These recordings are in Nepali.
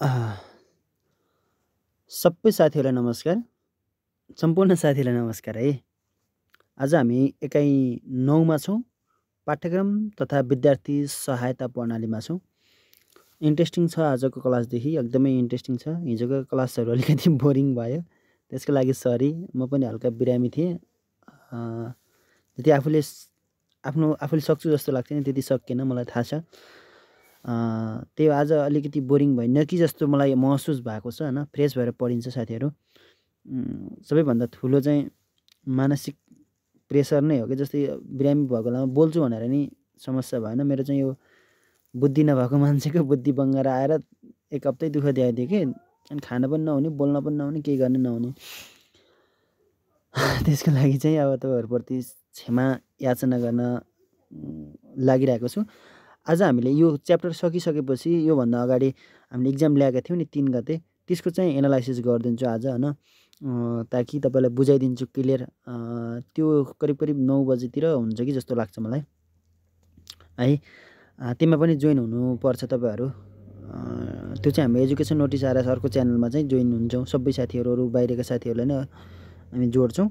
आह, सबै साथीहरूलाई नमस्कार। सम्पूर्ण साथीहरूलाई नमस्कार है। आज हामी एकाइ 9 मा छौँ। पाठ्यक्रम तथा विद्यार्थी सहायता प्रणालीमा छौँ। इन्ट्रेस्टिङ छ आजको क्लासदेखि, एकदमै इन्ट्रेस्टिङ छ। हिजोको क्लासहरू अलिकति बोरिङ भयो, त्यसको लागि सरी। म पनि हल्का बिरामी थिएँ। जति आफूले सक्छु जस्तो लाग्थ्यो नि त्यति सकिएन, मलाई थाहा छ। त्यही आज अलिकति बोरिङ भएन कि जस्तो मलाई महसुस भएको छ होइन। फ्रेस भएर पढिन्छ साथीहरू। सबैभन्दा ठुलो चाहिँ मानसिक प्रेसर नै हो कि, जस्तै बिरामी भएको बेलामा बोल्छु भनेर नि समस्या भएन। मेरो चाहिँ यो बुद्धि नभएको मान्छेको बुद्धि बङ्गाएर आएर एक हप्तै दुःख दिइदियो कि, अनि खान पनि नहुने, बोल्न पनि नहुने, केही गर्न नहुने। त्यसको लागि चाहिँ अब तपाईँहरूप्रति क्षमा याचना गर्न लागिरहेको छु। आज हामीले यो च्याप्टर सकिसकेपछि योभन्दा अगाडि हामीले इक्जाम ल्याएका थियौँ नि 3 गते, त्यसको चाहिँ एनालाइसिस गरिदिन्छु आज होइन। ताकि तपाईँलाई बुझाइदिन्छु क्लियर। त्यो करिब 9 बजीतिर हुन्छ कि जस्तो लाग्छ मलाई है। त्यसमा पनि जोइन हुनुपर्छ तपाईँहरू। त्यो चाहिँ हाम्रो एजुकेसन नोटिस आरएस अर्को च्यानलमा चाहिँ जोइन हुन्छौँ। सबै साथीहरू बाहिरका साथीहरूलाई नै हामी जोड्छौँ।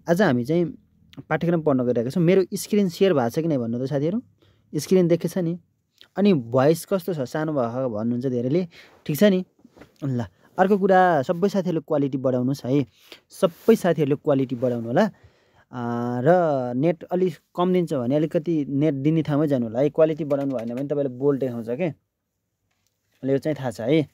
आज हामी चाहिँ पाठ्यक्रम पढ्न गइरहेका छौँ। मेरो स्क्रिन सेयर भएको छ कि नै भन्नु त साथीहरू? स्क्रिन देखेछ नि? अनि भोइस कस्तो छ? सानो भएको भन्नुहुन्छ धेरैले। ठिक छ नि? ल, अर्को कुरा, सबै साथीहरूले क्वालिटी बढाउनुहोस् है। सबै साथीहरूले क्वालिटी बढाउनु होला। र नेट अलिक कम दिन्छ भने अलिकति नेट दिने ठाउँमै जानु होला है। क्वालिटी बढाउनु भएन भने तपाईँले बोल्ड देखाउँछ के, यो चाहिँ थाहा छ है।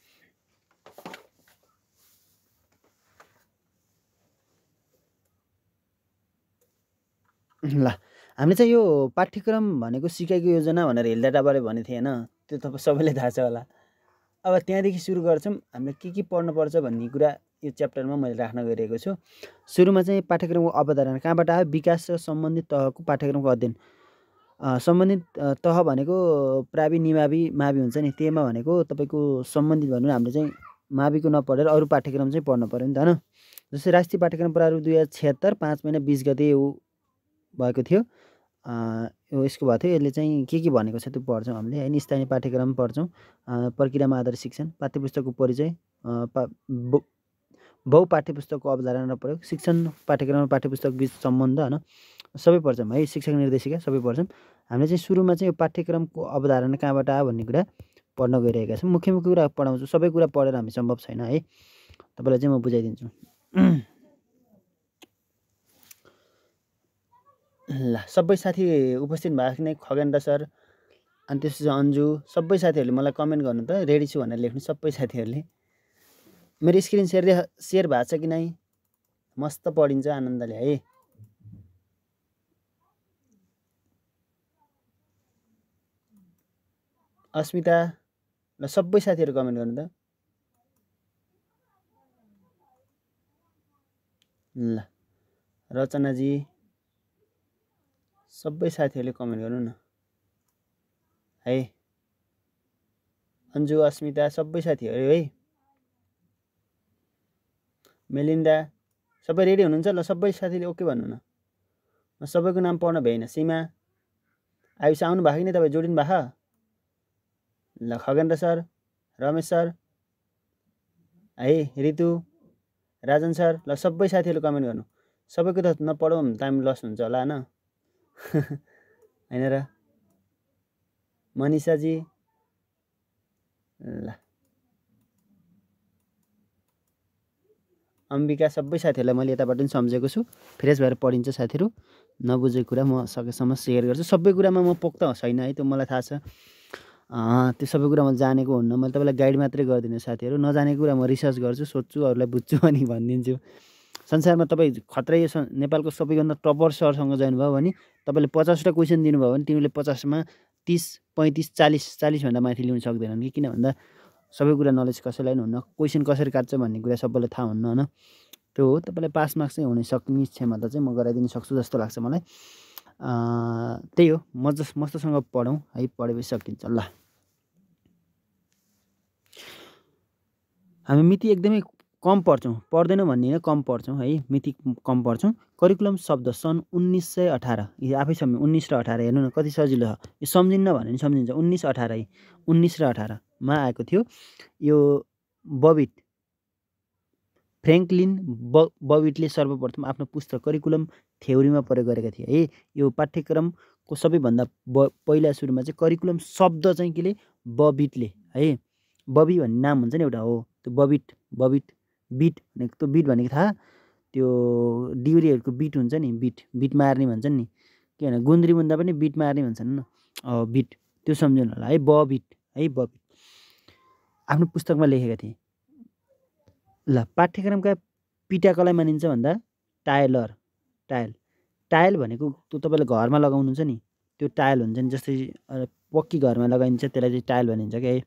ल, हामीले चाहिँ यो पाठ्यक्रम भनेको सिकाइको योजना भनेर हेल्दाटाबारे भनेको थिएँ होइन। त्यो तपाईँ सबैले थाहा छ होला। अब त्यहाँदेखि सुरु गर्छौँ। हामीले के पढ्नुपर्छ भन्ने कुरा यो च्याप्टरमा मैले राख्न गइरहेको छु। सुरुमा चाहिँ पाठ्यक्रमको अवधारणा कहाँबाट आयो? विकास र सम्बन्धित तहको पाठ्यक्रमको अध्ययन। सम्बन्धित तह भनेको प्रावि निमावि मावि हुन्छ नि। त्यसमा भनेको तपाईँको सम्बन्धित भन्नु हामीले चाहिँ माविको नपढेर अरू पाठ्यक्रम चाहिँ पढ्नु पऱ्यो नि त होइन। जस्तै राष्ट्रिय पाठ्यक्रम प्रारूप 2076 5 महिना 20 गते भएको थियो। यसको भएको थियो। यसले चाहिँ के भनेको छ त्यो पढ्छौँ हामीले होइन। स्थानीय पाठ्यक्रम पढ्छौँ। प्रक्रियामा आधारित शिक्षण, पाठ्यपुस्तकको परिचय, बहु पाठ्यपुस्तकको अवधारणा र प्रयोग, शिक्षण पाठ्यक्रम र पाठ्यपुस्तक बीच सम्बन्ध होइन, सबै पढ्छौँ है। शिक्षक निर्देशिका सबै पढ्छौँ। हामीले चाहिँ सुरुमा चाहिँ यो पाठ्यक्रमको अवधारणा कहाँबाट आयो भन्ने कुरा पढ्न गइरहेका छौँ। मुख्य कुरा पढाउँछु। सबै कुरा पढेर हामी सम्भव छैन है। तपाईँलाई चाहिँ म बुझाइदिन्छु। ल, सबै साथी उपस्थित भएको नै खगेन्द्र सर, अनि त्यसपछि अन्जु, सबै साथीहरूले मलाई कमेन्ट गर्नु त, रेडी छु भनेर लेख्नु सबै साथीहरूले। मेरो स्क्रिन सेयर भएको छ कि नै? मस्त पढिन्छ आनन्दले है। अस्मिता, ल सबै साथीहरू कमेन्ट गर्नु त। ल, रचनाजी, सबै साथीहरूले कमेन्ट गर्नु न है। अन्जु, अस्मिता, सबै साथीहरू है। मेलिन्डा, सबै रेडी हुनुहुन्छ? ल, सबै साथीले ओके भन्नु न। म सबैको नाम पढ्न भएन। सीमा, आयुष आउनु भएको कि नै? तपाईँ जोडिनु भएको? ल, खगेन्द्र सर, रमेश सर है, ऋतु, राजन सर, ल सबै साथीहरूले कमेन्ट गर्नु। सबैको त नपढौँ, टाइम लस हुन्छ होला होइन। होइन र? मनिषाजी, ल, अम्बिका, सबै साथीहरूलाई मैले यताबाट पनि सम्झेको छु। फ्रेस भएर पढिन्छ साथीहरू। नबुझेको कुरा म सकेसम्म सेयर गर्छु। सबै कुरामा म पोख्त छैन है, त्यो मलाई थाहा छ। त्यो सबै कुरा म जानेको हुन्न। मैले तपाईँलाई गाइड मात्रै गरिदिनु साथीहरू। नजानेको कुरा म रिसर्च गर्छु, सोध्छु, अरूलाई बुझ्छु अनि भनिदिन्छु। संसारमा तपाईँ खत्रै नेपालको सबैभन्दा टपर सरसँग जोइन भयो भने तपाईँले 50वटा क्वेसन दिनुभयो भने तिमीले 50मा 30, 35, 40 भन्दा माथि ल्याउन सक्दैनन् कि। किन भन्दा सबै कुरा नलेज कसैलाई पनि हुन्न। क्वेसन कसरी काट्छ भन्ने कुरा सबैलाई थाहा हुन्न होइन। त्यो हो, तपाईँलाई पास मार्क्स चाहिँ हुन सक्ने क्षमता चाहिँ म गराइदिन सक्छु जस्तो लाग्छ मलाई। त्यही हो, मस्तसँग पढौँ है। पढेपछि सकिन्छ। ल, हामी मिति एकदमै कम पढ्छौँ, पढ्दैनौँ भन्ने होइन, कम पढ्छौँ है। मिति कम पढ्छौँ। करिकुलम शब्द सन् 1918, यो आफै सम्झ्नु। 19 र 18 हेर्नु न कति सजिलो छ। यो सम्झिन्न भने नि सम्झिन्छ। 19, 18 है, 19 र 18 मा आएको थियो। यो बबिट फ्र्याङ्कलिन बबिटले सर्वप्रथम आफ्नो पुस्तक करिकुलम थ्योरीमा प्रयोग गरेका थिए है। यो पाठ्यक्रमको सबैभन्दा पहिला सुरुमा चाहिँ करिकुलम शब्द चाहिँ केले बबिटले है, बबी भन्ने नाम हुन्छ नि एउटा, हो त्यो बबिट बिट भनेको, त्यो बिट भनेको थाहा, त्यो डिउरीहरूको बिट हुन्छ नि, बिट मार्ने भन्छन् नि, के भने गुन्द्री बुन्दा पनि बिट मार्ने भन्छन् न, बिट, त्यो सम्झिनु होला है, बबिट है, बबिट आफ्नो पुस्तकमा लेखेका थिए। ल पाठ्यक्रमका पिता कसलाई मानिन्छ भन्दा टायल भनेको त्यो तपाईँले घरमा लगाउनुहुन्छ नि त्यो टायल हुन्छ नि, जस्तै पक्की घरमा लगाइन्छ त्यसलाई चाहिँ टायल भनिन्छ क्या है,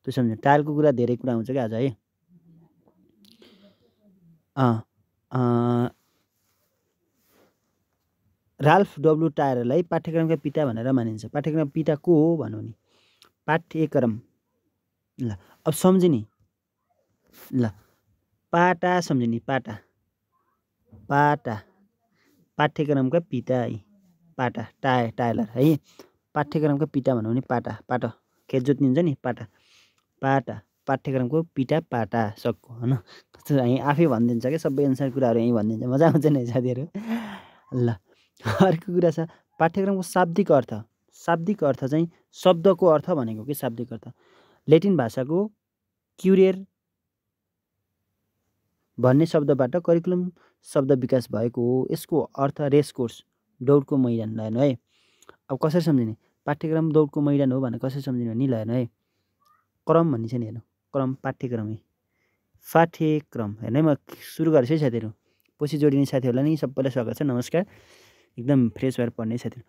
त्यो सम्झिनु। टायलको कुरा धेरै कुरा आउँछ क्या आज है। राल्फ डब्लु टायरलाई पाठ्यक्रमका पिता भनेर मानिन्छ। पाठ्यक्रमका पिता को हो भनौँ नि, पाठ्यक्रम। ल अब सम्झिने, ल पाटा सम्झिने, पाटा पाठ्यक्रमका पिता है, पाटा टायलर है, पाठ्यक्रमका पिता भनौँ नि पाटा खेत जोत्ने हुन्छ नि, पाटा पाठ्यक्रमको पिता पाटा सक्को होइन, यहीँ आफै भनिदिन्छ क्या, सबै एन्सर कुराहरू यहीँ भनिदिन्छ, मजा आउँछ नि साथीहरू। ल अर्को कुरा छ पाठ्यक्रमको शाब्दिक अर्थ चाहिँ शब्दको अर्थ भनेको के, शाब्दिक अर्थ ल्याटिन भाषाको क्युरियर भन्ने शब्दबाट करिकुलम शब्द विकास भएको हो। यसको अर्थ रेस कोर्स, दौडको मैदान। ल हेर्नु है, अब कसरी सम्झिने, पाठ्यक्रम दौडको मैदान हो भनेर कसरी सम्झिने भने, ल हेर्नु है, क्रम भन्ने छ नि, हेर्नु क्रम, पाठ्यक्रम हेर्नु है, म सुरु गर्छु है साथीहरू, पछि जोडिने साथीहरूलाई नि सबैलाई स्वागत छ, नमस्कार, एकदम फ्रेस भएर पढ्ने साथीहरू।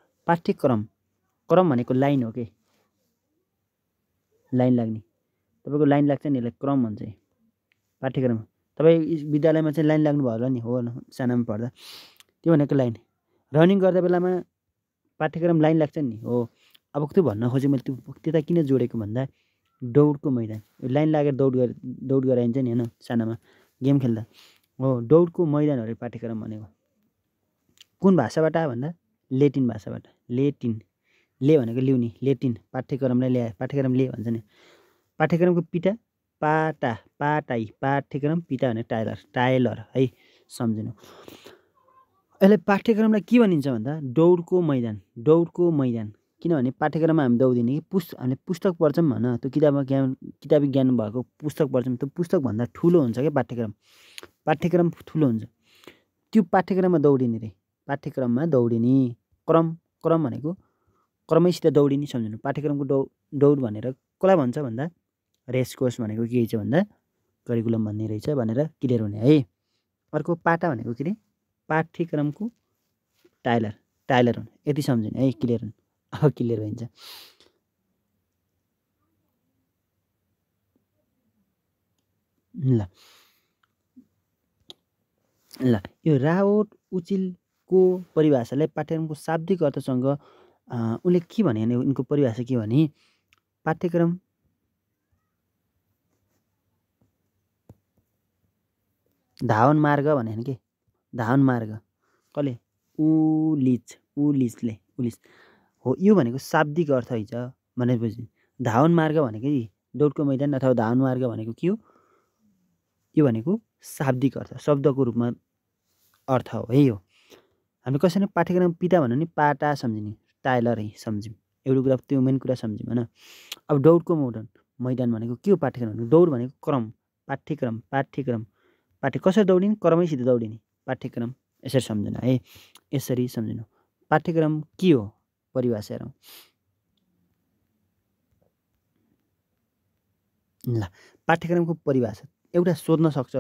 क्रम भनेको लाइन हो कि, लाइन लाग्ने, तपाईँको लाइन लाग्छ नि, यसलाई क्रम भन्छ। पाठ्यक्रम तपाईँ विद्यालयमा चाहिँ लाइन लाग्नुभयो होला नि, हो सानामा पढ्दा, त्यो भनेको लाइन। रनिङ गर्दा बेलामा पाठ्यक्रम लाइन लाग्छ नि, हो। अब त्यो भन्न खोजेँ मैले, त्यता किन जोडेको भन्दा दौडको मैदान, लाइन लागेर दौड गराइन्छ नि होइन, सानामा गेम खेल्दा, हो दौडको मैदान अरे पाठ्यक्रम भनेको। कुन भाषाबाट आयो भन्दा ल्याटिन भाषाबाट, ले भनेको ल्याउने, ल्याटिन पाठ्यक्रमलाई ल्याए, पाठ्यक्रम ले भन्छ नि। पाठ्यक्रमको पिता पाठ्यक्रम पिता भने टायलर है, सम्झिनु। यसलाई पाठ्यक्रमलाई के भनिन्छ भन्दा दौडको मैदान, किनभने पाठ्यक्रममा हामी दौडिने कि हामीले पुस्तक पढ्छौँ भन, त्यो किताबी ज्ञान भएको पुस्तक पढ्छौँ, त्यो पुस्तकभन्दा ठुलो हुन्छ क्या पाठ्यक्रम ठुलो हुन्छ, त्यो पाठ्यक्रममा दौडिने रे, पाठ्यक्रममा दौडिने क्रम भनेको क्रमैसित दौडिने सम्झिनु। पाठ्यक्रमको दौड भनेर कसलाई भन्छ भन्दा रेस कोर्स भनेको के छ भन्दा करिकुलम भन्ने रहेछ भनेर क्लियर हुने है। अर्को पाटा भनेको के अरे पाठ्यक्रमको टायलर हुने, यति सम्झिने है, क्लियर हुने, अब क्लियर भइन्छ। ल यो रावट उचिलको परिभाषालाई पाठ्यक्रमको शाब्दिक अर्थसँग उनले के भने, उनको परिभाषा के भने, पाठ्यक्रम धावन मार्ग भने के, धावन मार्ग कसले, उलिजले हो, यो भनेको शाब्दिक अर्थ है भनेपछि धावन मार्ग भनेको दौडको मैदान अथवा धावन मार्ग भनेको के हो, यो भनेको शाब्दिक अर्थ, शब्दको रूपमा अर्थ हो है। यो हामी कसैले पाठ्यक्रम पिता भन्यो नि पाटा सम्झिने, टायलर है सम्झौँ, एउटा कुरा त्यो मेन कुरा सम्झौँ होइन। अब दौडको मैदान भनेको के हो, पाठ्यक्रम भनेको दौड भनेको क्रम, पाठ्यक्रम कसरी दौडिने, क्रमैसित दौडिने पाठ्यक्रम, यसरी सम्झिनु है, यसरी सम्झिनु। पाठ्यक्रम के हो परिभाषा हेरौँ। ल पाठ्यक्रमको परिभाषा एउटा सोध्न सक्छ,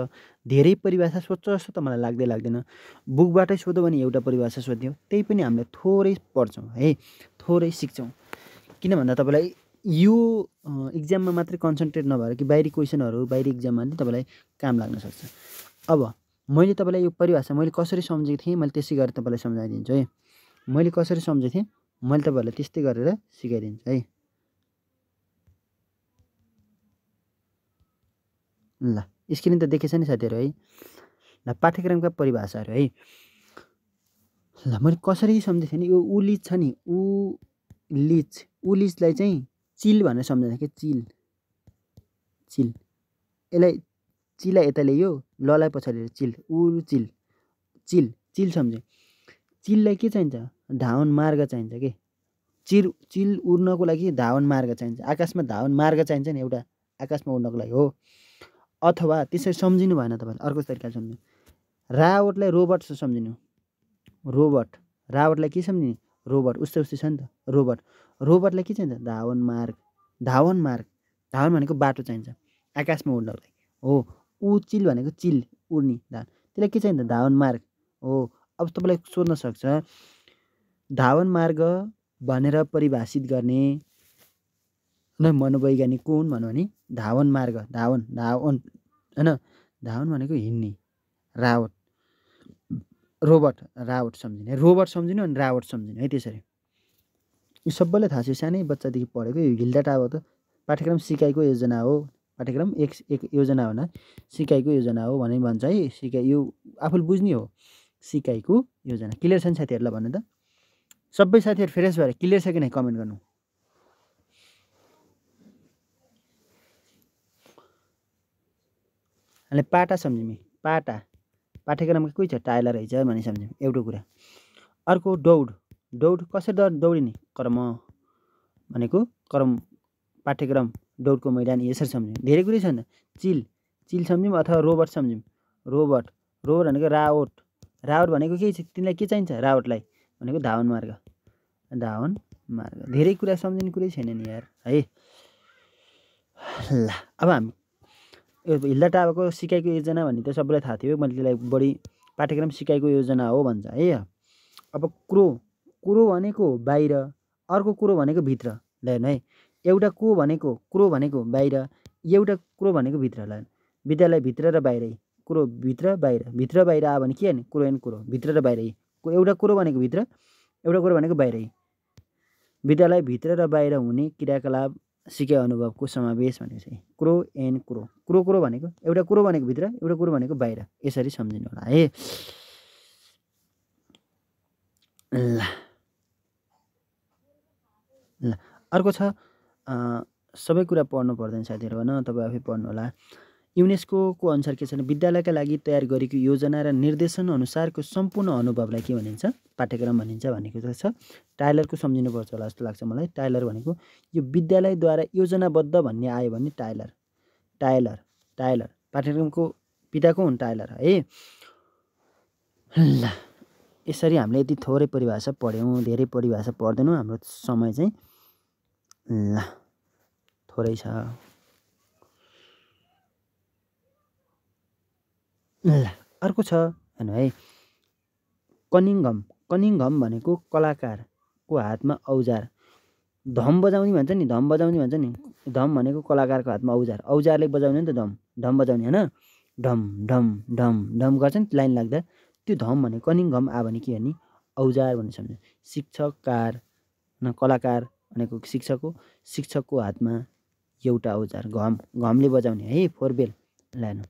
धेरै परिभाषा सोध्छ जस्तो त मलाई लाग्दैन, बुकबाटै सोध्यो भने एउटा परिभाषा सोध्यो, त्यही पनि हामीले थोरै पढ्छौँ है, थोरै सिक्छौँ, किन भन्दा तपाईँलाई यो इक्जाममा मात्रै कन्सन्ट्रेट नभएर कि बाहिरी क्वेसनहरू बाहिरी इक्जाममा पनि तपाईँलाई काम लाग्न सक्छ। अब मैले तपाईँलाई यो परिभाषा मैले कसरी सम्झेको थिएँ, मैले त्यसै गरेर तपाईँलाई सम्झाइदिन्छु है, मैले कसरी सम्झेको थिएँ मैले तपाईँहरूलाई त्यस्तै गरेर सिकाइदिन्छु है। ल स्क्रिन त देखेछ नि साथीहरू है। ल पाठ्यक्रमका परिभाषाहरू है। ल मैले कसरी सम्झेको थिएँ नि, यो उलिज छ नि, उलिजलाई चाहिँ चिल भनेर सम्झिँदैन कि, चिल चिल। यसलाई चिलाई यता ल्यायो, ललाई पछाडि चिल, उ चिल, चिल चिल सम्झ्यो। चिललाई के चाहिन्छ? धावन मार्ग चाहिन्छ के। चिल उड्नको लागि धावन मार्ग चाहिन्छ। आकाशमा धावन मार्ग चाहिन्छ नि एउटा, आकाशमा उड्नको लागि हो। अथवा त्यसरी सम्झिनु भएन तपाईँले, अर्को तरिकाले सम्झिनु। रावटलाई रोबोट सम्झिनु। रोबोट, रावटलाई के सम्झिने? रोबोट। उस्तै छ नि त रोबोट। रोबोटलाई के चाहिन्छ? धावन मार्ग। धावन मार्ग, धावन भनेको बाटो चाहिन्छ आकाशमा उड्नको लागि हो। ऊ चिल भनेको चिल, उड्ने धावन। त्यसलाई के चाहिन्छ? धावन मार्ग हो। अब तपाईँलाई सोध्न सक्छ धावन मार्ग भनेर परिभाषित गर्ने मनोवैज्ञानिक को हुन् भन्यो भने धावन मार्ग, धावन होइन, धावन भनेको हिँड्ने, रावट, रोबोट, रावट सम्झिने, रोबोट सम्झिनु अनि रावट सम्झिने है। त्यसरी यो सबैलाई थाहा छ, सानै बच्चादेखि पढेको। यो हिल्डा टावर त पाठ्यक्रम सिकाइको योजना हो। पाठ्यक्रम एक योजना हो न, सिकाइको योजना हो भने भन्छ है। सिकाइ यो आफूले बुझ्ने हो, सिकाइको योजना। क्लियर छ नि साथीहरूलाई भन्नु त? सबै साथीहरू फ्रेस भएर क्लियर छ कि नै कमेन्ट गर्नु। हामीले पाटा सम्झ्यौँ। पाटा पाठ्यक्रममा कोही छ? टाइलर रहेछ भन्ने सम्झ्यौँ एउटा कुरा। अर्को दौड। दौड कसरी दौडिने? क्रम भनेको क्रम, पाठ्यक्रम दौडको मैदान यसरी सम्झ्यौँ। धेरै कुरै छ नि त। चिल, चिल सम्झ्यौँ अथवा रोबोट सम्झ्यौँ। रोबोट, रोबोट भनेको रावट, रावट भनेको के छ? तिमीलाई के चाहिन्छ? रावटलाई भनेको धावन मार्ग, धावन मार्ग। धेरै कुरा सम्झिने कुरै छैन नि यार है। ल अब हामी यो हिल्डा टावरको सिकाइको योजना भन्ने त सबैलाई थाहा थियो। मैले त्यसलाई बढी पाठ्यक्रम सिकाइको योजना हो भन्छ है। अब कुरो भनेको बाहिर, अर्को कुरो भनेको भित्र। ल हेर्नु है, एउटा को भनेको, कुरो भनेको बाहिर, एउटा कुरो भनेको भित्र। ल विद्यालय भित्र र बाहिरै, कुरो भित्र बाहिर, भित्र बाहिर आयो भने के? कुरो एन कुरो, भित्र र बाहिरै। एउटा कुरो भनेको भित्र, एउटा कुरो भनेको बाहिरै। विद्यालय भित्र र बाहिर हुने क्रियाकलाप सिकाइ अनुभवको समावेश भनेको चाहिँ कुरो एन कुरो। कुरो कुरो भनेको एउटा कुरो भनेको भित्र, एउटा कुरो भनेको बाहिर। यसरी सम्झिनु होला है। ल अर्को छ, सबै कुरा पढ्नु पर्दैन साथीहरू भन, तपाईँ आफै पढ्नु होला। युनेस्को अनुसार के छ भने विद्यालयका लागि तयार गरेको योजना र निर्देशन अनुसारको सम्पूर्ण अनुभवलाई के भनिन्छ? पाठ्यक्रम भनिन्छ भनेको छ। टाइलरको सम्झिनुपर्छ होला जस्तो लाग्छ मलाई। टाइलर भनेको यो विद्यालयद्वारा योजनाबद्ध भन्ने आयो भने टाइलर, टाइलर, टाइलर पाठ्यक्रमको पिताको हुन् टाइलर है। ल यसरी हामीले यति थोरै परिभाषा पढ्यौँ, धेरै परिभाषा पढ्दैनौँ, हाम्रो समय चाहिँ ल थोरै छ। ल अर्को छ हेर्नु है, कनिङघम। कनिङघम भनेको कलाकारको हातमा औजार। धम बजाउने भन्छ नि, धम बजाउने भन्छ नि। धम भनेको कलाकारको हातमा औजार, औजारले बजाउने नि त धम, धम बजाउने होइन। ढम ढम ढम ढम गर्छ नि लाइन लाग्दा, त्यो धम भनेको कनिङघम आयो भने के भने औजार भन्ने सम्झ्यो। शिक्षककार न, कलाकार भनेको शिक्षक हो, शिक्षकको हातमा एउटा औजार, घम, घमले बजाउने है। फोरबेल। ल हेर्नु,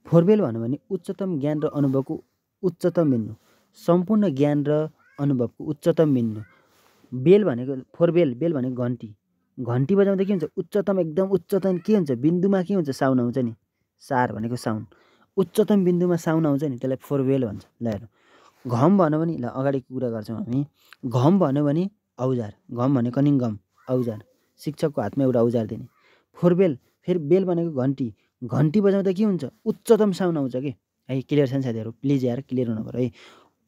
फोरबेल भन्यो भने उच्चतम ज्ञान र अनुभवको उच्चतम बिन्दु, सम्पूर्ण ज्ञान र अनुभवको उच्चतम बिन्दु। बेल भनेको फोरबेल, बेल भनेको घन्टी, घन्टी बजाउँदा के हुन्छ? उच्चतम, एकदम उच्चतम के हुन्छ? बिन्दुमा के हुन्छ? साउन्ड आउँछ नि। सार भनेको साउन्ड, उच्चतम बिन्दुमा साउन्ड आउँछ नि, त्यसलाई फोरबेल भन्छ। ल हेर्नु, घम भन्यो भने, ल अगाडिको कुरा गर्छौँ हामी। घम भन्यो भने औजार, घम भने कनिङघम औजार, शिक्षकको हातमा एउटा औजार दिने। फोरबेल, फेरि बेल भनेको घन्टी, घन्टी बजाउँदा के हुन्छ? उच्चतम साउन्ड आउँछ कि है। क्लियर छ नि साथीहरू? प्लिज यार क्लियर हुनु पऱ्यो है।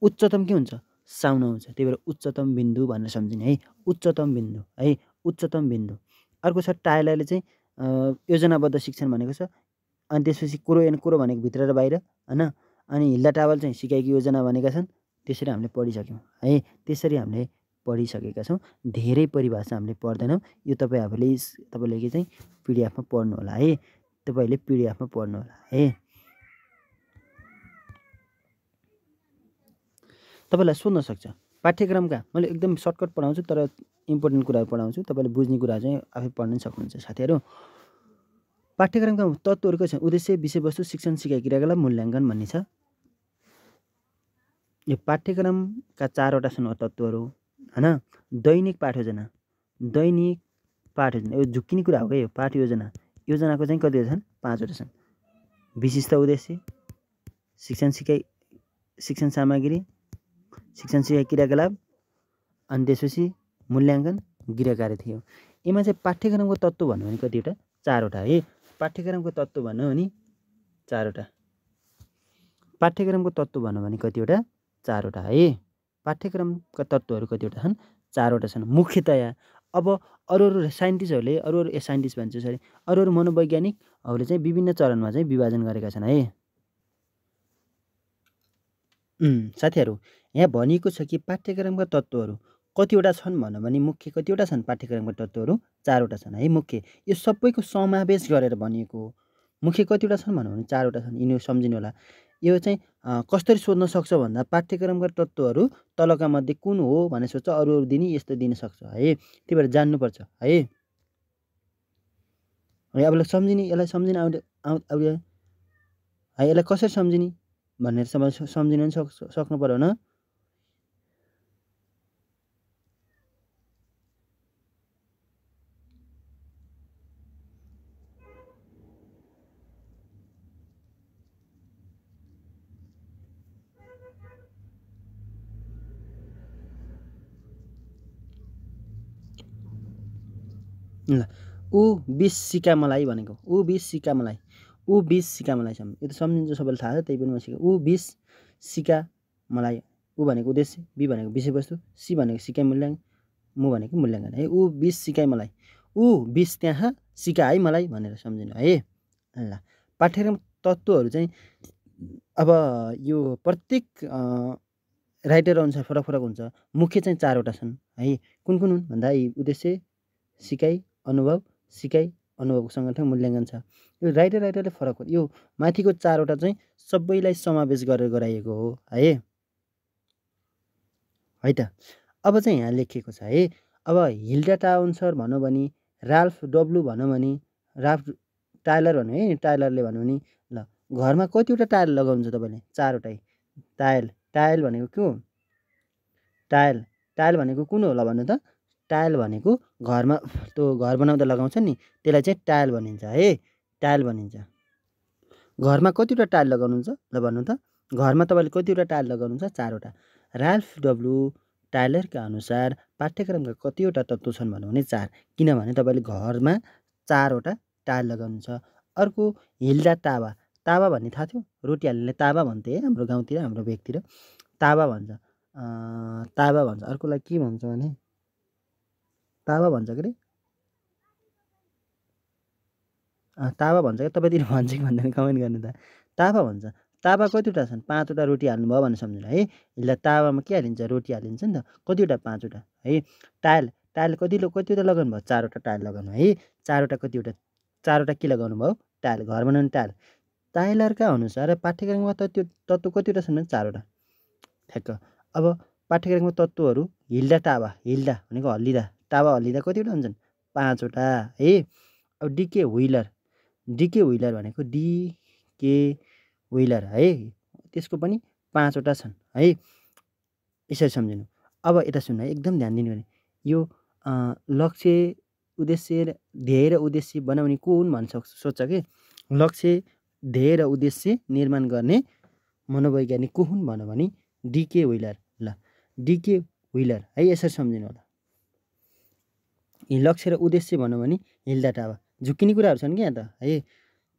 उच्चतम के हुन्छ? साउन्ड आउँछ, त्यही भएर उच्चतम बिन्दु भनेर सम्झिने है। उच्चतम बिन्दु है, उच्चतम बिन्दु। अर्को छ टाइलरले चाहिँ योजनाबद्ध शिक्षण भनेको छ। अनि त्यसपछि कुरो एन कुरो भनेको भित्र र बाहिर होइन। अनि हिल्डा टावर चाहिँ सिकाइको योजना भनेका छन्। त्यसरी हामीले पढिसक्यौँ है, त्यसरी हामीले पढिसकेका छौँ। धेरै परिभाषा हामीले पढ्दैनौँ। यो तपाईँले के चाहिँ पिडिएफमा पढ्नु होला है, तपाईँले पिडिएफमा पढ्नु होला है। तपाईँलाई सोध्न सक्छ पाठ्यक्रमका, मैले एकदम सर्टकट पढाउँछु तर इम्पोर्टेन्ट कुराहरू पढाउँछु, तपाईँले बुझ्ने कुरा चाहिँ आफै पढ्न सक्नुहुन्छ साथीहरू। पाठ्यक्रमका तत्त्वहरू के छन्? उद्देश्य, विषयवस्तु, शिक्षण, सिकाइ, क्रियाकलाप, मूल्याङ्कन भन्ने छ। यो पाठ्यक्रमका 4वटा छन् तत्त्वहरू होइन। दैनिक पाठ योजना, दैनिक पाठ योजना यो झुक्किने कुरा हो क्या यो पाठ योजना। योजनाको चाहिँ कतिवटा छन्? 5वटा छन्। विशिष्ट उद्देश्य, शिक्षण सामग्री, शिक्षण सिकाइ क्रियाकलाप, अनि त्यसपछि मूल्याङ्कन, गृहकार्य थियो। यसमा चाहिँ पाठ्यक्रमको तत्त्व भन्यो भने कतिवटा? 4वटा है। पाठ्यक्रमको तत्त्व भन्यो भने 4वटा। पाठ्यक्रमको तत्त्व भन्यो भने कतिवटा? 4वटा है। पाठ्यक्रमका तत्त्वहरू कतिवटा छन्? 4वटा छन् मुख्यतया। अब अरू साइन्टिस्टहरूले साइन्टिस्ट भन्छ सरी अरू मनोवैज्ञानिकहरूले चाहिँ विभिन्न चरणमा चाहिँ विभाजन गरेका छन् है। साथीहरू यहाँ भनिएको छ कि पाठ्यक्रमका तत्त्वहरू कतिवटा छन् भन्यो भने मुख्य कतिवटा छन्? पाठ्यक्रमका तत्त्वहरू 4वटा छन् है मुख्य। यो सबैको समावेश गरेर भनिएको हो। मुख्य कतिवटा छन् भन्यो भने 4वटा छन्। यिनीहरू सम्झिनु होला। यो चाहिँ कसरी सोध्न सक्छ भन्दा पाठ्यक्रमका तत्त्वहरू तलका मध्ये कुन हो भनेर सोध्छ। अरू दिने यस्तो दिन सक्छ है। त्यही भएर जान्नुपर्छ है। अब सम्झिने यसलाई सम्झिन है यसलाई कसरी सम्झिने भनेर सम्झिन पनि सक्नु पर्यो न। ल ऊ 20 सिका मलाई भनेको ऊ 20 सिका मलाई ऊ 20 सिका मलाई यो त सम्झिन्छ सबैलाई थाहा छ। त्यही पनि म सिका ऊ 20 सिका मलाई। ऊ भनेको उद्देश्य, बी भनेको विषयवस्तु, सी भनेको सिकाइ मूल्याङ्कन, म भनेको मूल्याङ्कन है। ऊ 20 सिकाइ मलाई, ऊ 20 त्यहाँ सिका है मलाई भनेर सम्झिनु है। ल पाठ्यक्रम तत्त्वहरू चाहिँ अब यो प्रत्येक राइटर अनुसार फरक फरक हुन्छ। मुख्य चाहिँ 4वटा छन् है। कुन कुन हुन् भन्दा उद्देश्य, सिकाइ, अनुभव, सिकाइ, अनुभवको सङ्गठन, मूल्याङ्कन छ। यो राइटरले फरक हो। यो माथिको 4वटा चाहिँ सबैलाई समावेश गरेर गराइएको हो है त। अब चाहिँ यहाँ लेखिएको छ है। अब हिल्डा टाउन्सर भनौँ भने, राल्फ डब्लु भनौँ भने, राल्फ टाइलर भन्यो है। टाइलरले भन्यो भने ल घरमा कतिवटा टाइल लगाउनुहुन्छ तपाईँले? 4वटै। टाइल भनेको के हो? टाइल भनेको कुन होला भन्नु त? टाइल भनेको घरमा त्यो घर बनाउँदा लगाउँछ नि त्यसलाई चाहिँ टाइल भनिन्छ है। टाइल भनिन्छ। घरमा कतिवटा टाइल लगाउनुहुन्छ ल भन्नु त? घरमा तपाईँले कतिवटा टाइल लगाउनुहुन्छ? 4वटा। राल्फ डब्लु टाइलरका अनुसार पाठ्यक्रमका कतिवटा तत्त्व छन् भन्यो भने 4। किनभने तपाईँले घरमा 4वटा टाइल लगाउनुहुन्छ। अर्को हिल्डा तावा भन्ने थाहा थियो? रोटी हाल्ने तावा भन्थे है हाम्रो गाउँतिर, हाम्रो भेगतिर तावा भन्छ। अर्कोलाई के भन्छ भने तावा भन्छ के अरे? तावा भन्छ क्या? तपाईँतिर भन्छ कि भन्दैन कमेन्ट गर्नु त। तावा भन्छ। तावा कतिवटा छन्? 5वटा रोटी हाल्नुभयो भने सम्झिनु है। यसलाई तावामा के हालिन्छ? रोटी हालिन्छ नि त। कतिवटा? 5वटा है। टाइल कतिवटा लगाउनु भयो? 4वटा टाइल लगाउनु है। 4वटा कतिवटा? 4वटा के लगाउनु भयो? टाइल। घर बनाउने टाइल। टाइलरका अनुसार पाठ्यक्रममा तत्त्व कतिवटा छन् भने 4वटा। ठ्याक्क। अब पाठ्यक्रमको तत्त्वहरू हिल्डा भनेको हल्लिँदा, तावा हल्लिँदा कतिवटा हुन्छन्? 5वटा है। अब डिके व्हिलर भनेको डिके व्हिलर है। त्यसको पनि 5वटा छन् है। यसरी सम्झिनु। अब यता सुन्नु है, एकदम ध्यान दिनु भने यो लक्ष्य, उद्देश्य, ध्येय र उद्देश्य बनाउने को हुन् भन्छ सोध्छ कि। लक्ष्य, ध्येय र उद्देश्य निर्माण गर्ने मनोवैज्ञानिक को हुन् भन्यो भने डिके व्हिलर। ल डिके व्हिलर है। यसरी सम्झिनु होला। यी लक्ष्य र उद्देश्य भन्यो भने हिल्डा टावा। झुक्किने कुराहरू छन् कि यहाँ त है।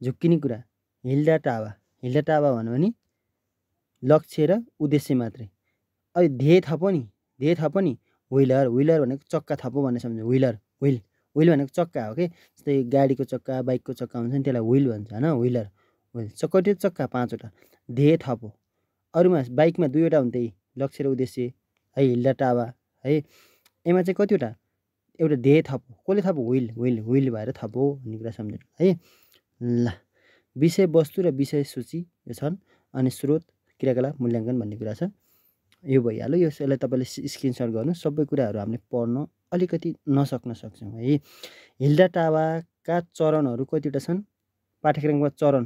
झुक्किने कुरा हिल्डा टावा भन्यो भने लक्ष्य र उद्देश्य मात्रै। अब ध्येय थपो नि व्हिलर भनेको चक्का थपो भनेर सम्झ्नु। व्हिल भनेको चक्का हो कि। जस्तै गाडीको चक्का, बाइकको चक्का हुन्छ नि त्यसलाई व्हिल भन्छ होइन। व्हिल कतिवटा चक्का? 5वटा। ध्येय थपो। अरूमा बाइकमा 2वटा हुन्थे लक्ष्य र उद्देश्य है। हिल्डा टावा है। यसमा चाहिँ कतिवटा? एउटा ध्येय थपो। कसले थपो? व्हिल भएर थपो भन्ने कुरा सम्झिनु है। ल विषयवस्तु र विषय सूची यो छन्। अनि स्रोत, क्रियाकलाप, मूल्याङ्कन भन्ने कुरा छ। यो भइहाल्यो। यसलाई तपाईँले स्क्रिनसट गर्नु। सबै कुराहरू हामीले पढ्न अलिकति नसक्न सक्छौँ है। हिल्डा टावाका चरणहरू कतिवटा छन्? पाठ्यक्रमका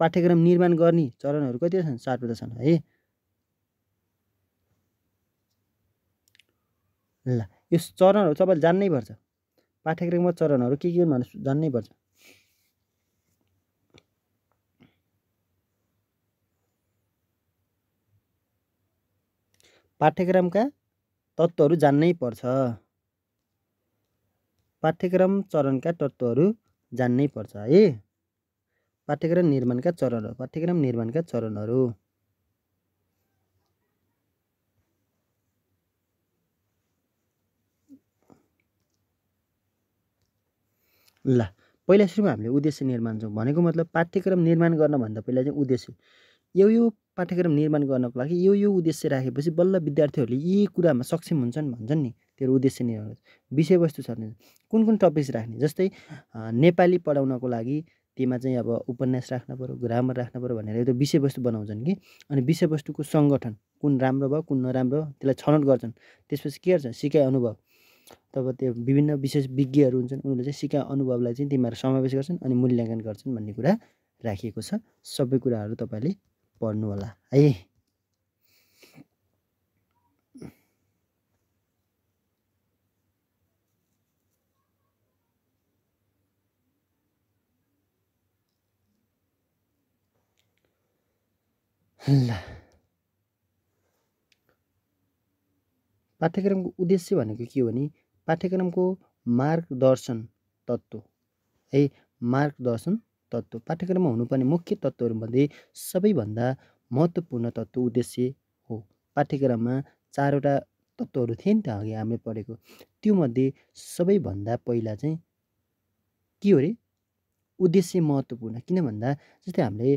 पाठ्यक्रम निर्माण गर्ने चरणहरू कतिवटा छन्? 7वटा छन् है। ल यो चरणहरू तपाईँले जान्नै पर्छ। पाठ्यक्रमका चरणहरू के हुन् भनेर जान्नै पर्छ। पाठ्यक्रमका तत्त्वहरू जान्नै पर्छ। पाठ्यक्रम चरणका तत्त्वहरू जान्नै पर्छ है। पाठ्यक्रम निर्माणका चरणहरू, पाठ्यक्रम निर्माणका चरणहरू। ल पहिला सुरुमा हामीले उद्देश्य निर्माण छौँ भनेको मतलब पाठ्यक्रम निर्माण गर्नभन्दा पहिला चाहिँ उद्देश्य यो पाठ्यक्रम निर्माण गर्नको लागि यो उद्देश्य राखेपछि बल्ल विद्यार्थीहरूले यी कुरामा सक्षम हुन्छन् भन्छन् नि, त्यो उद्देश्य निर्माण। विषयवस्तु छ कुन कुन टपिक्स राख्ने, जस्तै नेपाली पढाउनको लागि त्यसमा चाहिँ अब उपन्यास राख्न पर्यो, ग्रामर राख्न पर्यो भनेर त्यो विषयवस्तु बनाउँछन् कि। अनि विषयवस्तुको सङ्गठन कुन राम्रो भयो कुन नराम्रो त्यसलाई छनौट गर्छन्। त्यसपछि के गर्छ, सिकाइ अनुभव। तब त्यो विभिन्न विशेषज्ञहरू हुन्छन्, उनीहरूले चाहिँ सिकाइ अनुभवलाई चाहिँ तिमीहरू समावेश गर्छन् अनि मूल्याङ्कन गर्छन् भन्ने कुरा राखिएको छ। सबै कुराहरू तपाईँले पढ्नु होला है। ल पाठ्यक्रमको उद्देश्य भनेको के हो भने पाठ्यक्रमको मार्गदर्शन तत्त्व है। मार्गदर्शन तत्त्व पाठ्यक्रममा हुनुपर्ने मुख्य तत्त्वहरूमध्ये सबैभन्दा महत्त्वपूर्ण तत्त्व उद्देश्य हो। पाठ्यक्रममा 4वटा तत्त्वहरू थिए नि त अघि हामीले पढेको, त्योमध्ये सबैभन्दा पहिला चाहिँ के हो अरे उद्देश्य महत्त्वपूर्ण। किन भन्दा जस्तै हामीले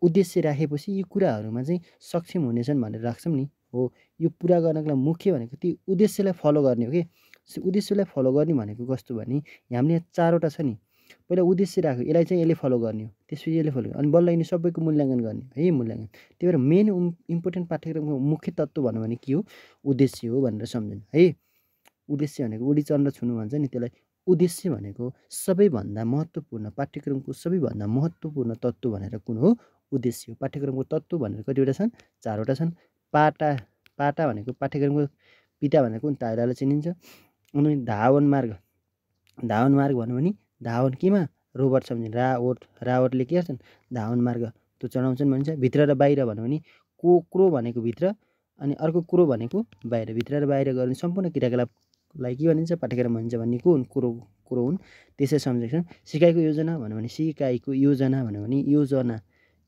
उद्देश्य राखेपछि यी कुराहरूमा चाहिँ सक्षम हुनेछन् भनेर राख्छौँ नि, हो यो पुरा गर्नको लागि मुख्य भनेको ती उद्देश्यलाई फलो गर्ने हो कि। उद्देश्यलाई फलो गर्ने भनेको कस्तो भने हामीले 4वटा छ नि, पहिला उद्देश्य राख्यो यसलाई चाहिँ यसले फलो गर्ने हो, त्यसपछि यसले फलो अनि बल्ल यिनी सबैको मूल्याङ्कन गर्ने है, मूल्याङ्कन। त्यही भएर मेन इम्पोर्टेन्ट पाठ्यक्रमको मुख्य तत्त्व भन्नु भने के हो, उद्देश्य हो भनेर सम्झनु है। उद्देश्य भनेको उडी चन्द्र छुनु भन्छ नि, त्यसलाई उद्देश्य भनेको सबैभन्दा महत्त्वपूर्ण पाठ्यक्रमको सबैभन्दा महत्त्वपूर्ण तत्त्व भनेर कुन हो, उद्देश्य हो। पाठ्यक्रमको तत्त्व भनेर कतिवटा छन्, 4वटा छन्। पाटा भनेको पाठ्यक्रमको पिता भनेको टाइलरलाई चिनिन्छ। अनि धावन मार्ग भन्यो भने धावन केमा, रोबोट सम्झिने, रावतले के गर्छन्, धावन मार्ग त्यो चढाउँछन् भनिन्छ। भित्र र बाहिर भन्यो भने क्रो भनेको भित्र अनि अर्को क्रो भनेको बाहिर। भित्र र बाहिर गर्ने सम्पूर्ण क्रियाकलापलाई के भनिन्छ, पाठ्यक्रम भनिन्छ भन्ने को हुन्, क्रो हुन्। त्यसै सम्झेको छ। सिकाइको योजना भन्यो भने सिकाइको योजना भन्यो भने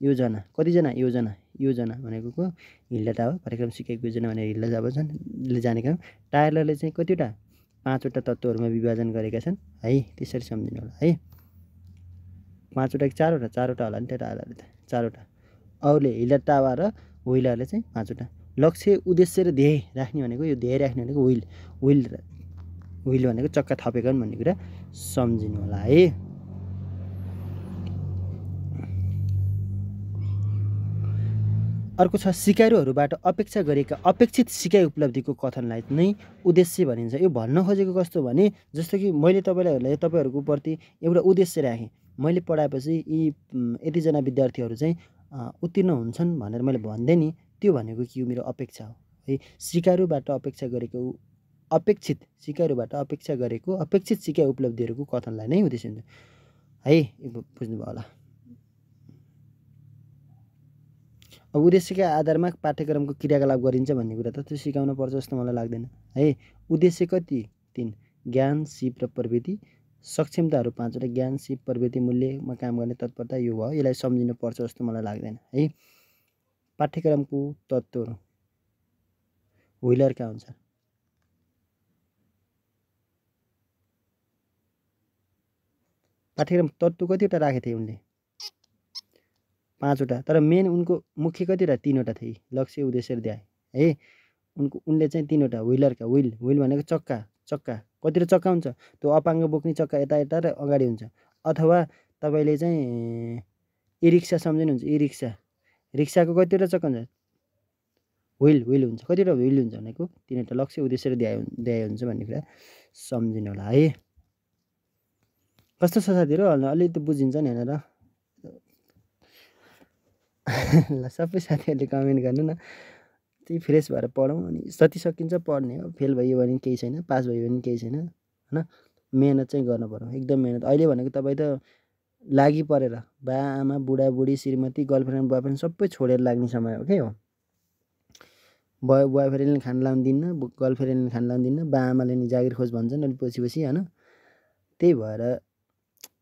योजना कतिजना, योजना भनेको को हिल्डा हो। पाठ्यक्रम सिकाइको योजना भनेर हिल्डा जाबले जानेका हौँ। टाइलरले चाहिँ कतिवटा 5वटा तत्त्वहरूमा विभाजन गरेका छन् है, त्यसरी सम्झिनु होला है। 5वटा कि 4वटा होला नि त, टाइलरले त 4वटा। अरूले हिल्डा टावा र व्हिलरले चाहिँ 5वटा। लक्ष्य उद्देश्य र ध्येय राख्ने भनेको यो ध्येय राख्ने भनेको व्हिल भनेको चक्का थपेका हुन् भन्ने कुरा सम्झिनु होला है। अर्को छ सिकाइहरूबाट अपेक्षा गरेका अपेक्षित सिकाइ उपलब्धिको कथनलाई नै उद्देश्य भनिन्छ। यो भन्न खोजेको कस्तो भने जस्तो कि मैले तपाईँहरूको प्रति एउटा उद्देश्य राखेँ, मैले पढाएपछि यी यतिजना विद्यार्थीहरू चाहिँ उत्तीर्ण हुन्छन् भनेर मैले भन्दै नि, त्यो भनेको के हो, मेरो अपेक्षा हो है। सिकाइहरूबाट अपेक्षा गरेको अपेक्षित सिकाइ उपलब्धिहरूको कथनलाई नै उद्देश्य हुन्छ है। बुझ्नुभयो होला। अब उद्देश्यका आधारमा पाठ्यक्रमको क्रियाकलाप गरिन्छ भन्ने कुरा त त्यो सिकाउन पर्छ जस्तो मलाई लाग्दैन है। उद्देश्य कति 3, ज्ञान, सिप र प्रवृत्ति। सक्षमताहरू 5वटा, ज्ञान, सिप, प्रवृत्ति, मूल्यमा काम गर्ने तत्परता, यो भयो। यसलाई सम्झिनु पर्छ जस्तो मलाई लाग्दैन है। पाठ्यक्रमको तत्त्वहरू व्हिलरका हुन्छ। पाठ्यक्रम तत्त्व कतिवटा राखेको थिए उनले, 5वटा। तर मेन उनको मुख्य कतिवटा, 3वटा थिए, लक्ष्य उद्देश्य र ध्येय है। उनले चाहिँ 3वटा। व्हिलरका व्हिल भनेको चक्का कतिवटा चक्का हुन्छ, त्यो अपाङ्ग बोक्ने चक्का यता र अगाडि हुन्छ। अथवा तपाईँले चाहिँ ई रिक्सा सम्झिनुहुन्छ, ई रिक्साको कतिवटा चक्का हुन्छ, व्हिल हुन्छ। कतिवटा व्हिल हुन्छ भनेको 3वटा, लक्ष्य उद्देश्य र ध्येय हुन्छ भन्ने कुरा सम्झिनु होला है। कस्तो छ साथीहरू, अलि त बुझिन्छ नि होइन र। ल सबै साथीहरूले कमेन्ट गर्नु न, त्यही फ्रेस भएर पढौँ अनि जति सकिन्छ पढ्ने हो। फेल भयो भने केही छैन, पास भयो भने केही छैन हैन। मेहनत चाहिँ गर्नु पर्यो, एकदम मेहनत। अहिले भनेको तपाईँ त लागि परेर बाआमा, बुढाबुढी, श्रीमती, गर्लफ्रेन्ड, बोयफ्रेन्ड सबै छोडेर लाग्ने समय हो के हो। बोयफ्रेन्डले खान लाउनु दिन्न, गर्लफ्रेन्डले खान लाउनु दिन्न, बाआमाले नि जागिर खोज भन्छन् अनि पछि हैन। त्यही भएर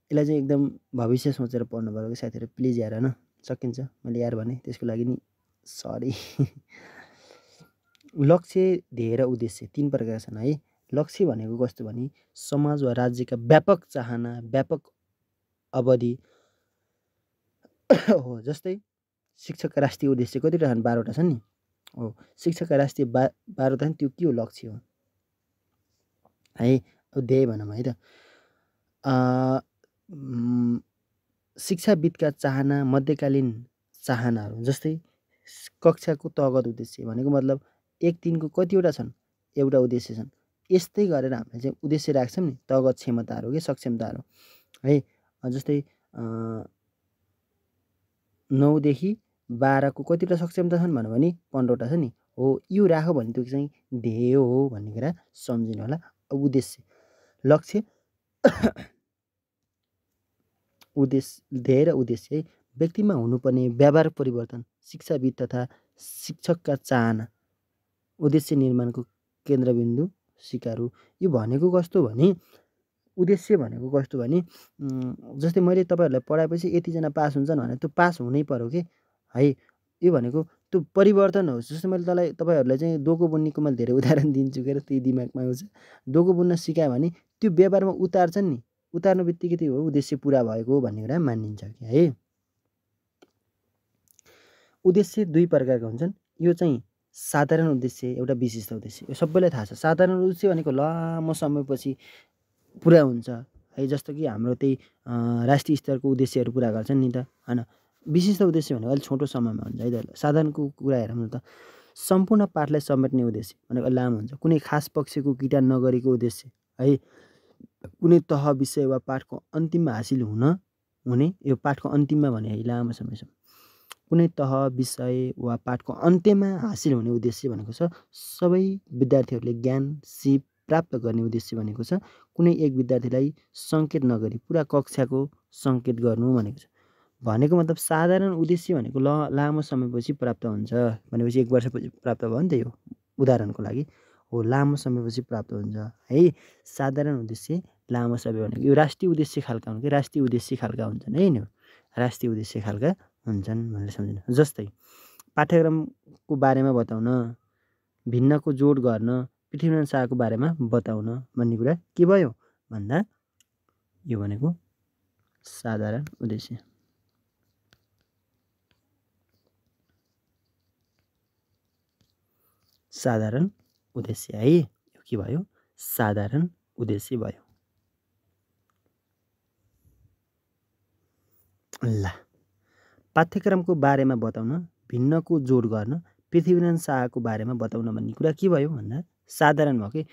यसलाई चाहिँ एकदम भविष्य सोचेर पढ्नु पर्यो कि साथीहरू, प्लिज यार हैन। सकिन्छ, मैले यार भने त्यसको लागि नि सरी। लक्ष्य, ध्येय र उद्देश्य 3 प्रकारका छन् है। लक्ष्य भनेको कस्तो भने समाज वा राज्यका व्यापक चाहना, व्यापक अवधि हो। जस्तै शिक्षकका राष्ट्रिय उद्देश्य कतिवटा छन्? 12वटा छन् नि हो। शिक्षकका राष्ट्रिय 12वटा छन्, त्यो के हो? लक्ष्य हो है। अब ध्येय भनौँ है त, शिक्षाविदका चाहना, मध्यकालीन चाहनाहरू। जस्तै कक्षाको तहगत उद्देश्य भनेको मतलब 1-3 को कतिवटा छन्? एउटा उद्देश्य छन्। यस्तै गरेर हामीले चाहिँ उद्देश्य राख्छौँ नि, तहगत क्षमताहरू के सक्षमताहरू है। जस्तै 9 देखि 12 को कतिवटा सक्षमता छन् भने 15वटा छ नि हो। यो राख्यो भने त्यो चाहिँ ध्येय हो भन्ने कुरा सम्झिनु होला। उद्देश्य, लक्ष्य, उद्देश्य, ध्येय र उद्देश्य है। व्यक्तिमा हुनुपर्ने व्यवहार परिवर्तन, शिक्षाविद तथा शिक्षकका चाहना, उद्देश्य निर्माणको केन्द्रबिन्दु सिकारु। यो भनेको कस्तो भने उद्देश्य भनेको कस्तो भने जस्तै मैले तपाईँहरूलाई पढाएपछि यतिजना पास हुन्छन् भने त्यो पास हुनै पर्यो कि है। यो भनेको त्यो परिवर्तन होस्। जस्तै मैले तपाईँहरूलाई चाहिँ डोको बुन्नेको मैले धेरै उदाहरण दिन्छु के त्यही दिमागमा आउँछ। डोको बुन्न सिकायो भने त्यो व्यवहारमा उतार्छन् नि, उतार्नु बित्तिकै त्यो हो उद्देश्य पुरा भएको भन्ने कुरा मानिन्छ कि है। उद्देश्य 2 प्रकारका हुन्छन्। यो चाहिँ साधारण उद्देश्य, एउटा विशिष्ट उद्देश्य। यो सबैलाई थाहा छ। साधारण उद्देश्य भनेको लामो समयपछि पुरा हुन्छ है। जस्तो कि हाम्रो त्यही राष्ट्रिय स्तरको उद्देश्यहरू पुरा गर्छन् नि त हैन। विशिष्ट उद्देश्य भनेको अलिक छोटो समयमा हुन्छ है त। साधारणको कुरा हेरौँ न त, सम्पूर्ण पाठलाई समेट्ने उद्देश्य भनेको लामो हुन्छ। कुनै खास पक्षको किटान नगरेको उद्देश्य है। कुनै तह, विषय वा पाठको अन्तिममा हासिल हुने, यो पाठको अन्तिममा भने है लामो समयसम्म। कुनै तह, विषय वा पाठको अन्त्यमा हासिल हुने उद्देश्य भनेको छ सबै विद्यार्थीहरूले ज्ञान, सिप प्राप्त गर्ने उद्देश्य भनेको छ कुनै एक विद्यार्थीलाई सङ्केत नगरी पुरा कक्षाको सङ्केत गर्नु भनेको छ। भनेको मतलब साधारण उद्देश्य भनेको लामो समयपछि प्राप्त हुन्छ भनेपछि 1 वर्षपछि प्राप्त भयो नि त। यो उदाहरणको लागि हो, लामो समयपछि प्राप्त हुन्छ है। साधारण उद्देश्य लामो समय भनेको यो राष्ट्रिय उद्देश्य खालका हुन् कि राष्ट्रिय उद्देश्य खालका हुन्छन् है। नि राष्ट्रिय उद्देश्य खालका हुन्छन् भनेर सम्झिनु। जस्तै पाठ्यक्रमको बारेमा बताउन, भिन्नको जोड गर्न, पृथ्वीनारायण शाहको बारेमा बताउन भन्ने कुरा के भयो भन्दा यो भनेको साधारण उद्देश्य। साधारण उद्देश्य है। यो के भयो? साधारण उद्देश्य भयो। ल, पाठ्यक्रमको बारेमा बताउन, भिन्नको जोड गर्न, पृथ्वीनारायण शाहको बारेमा बताउन भन्ने कुरा के भयो भन्दा साधारण भयो कि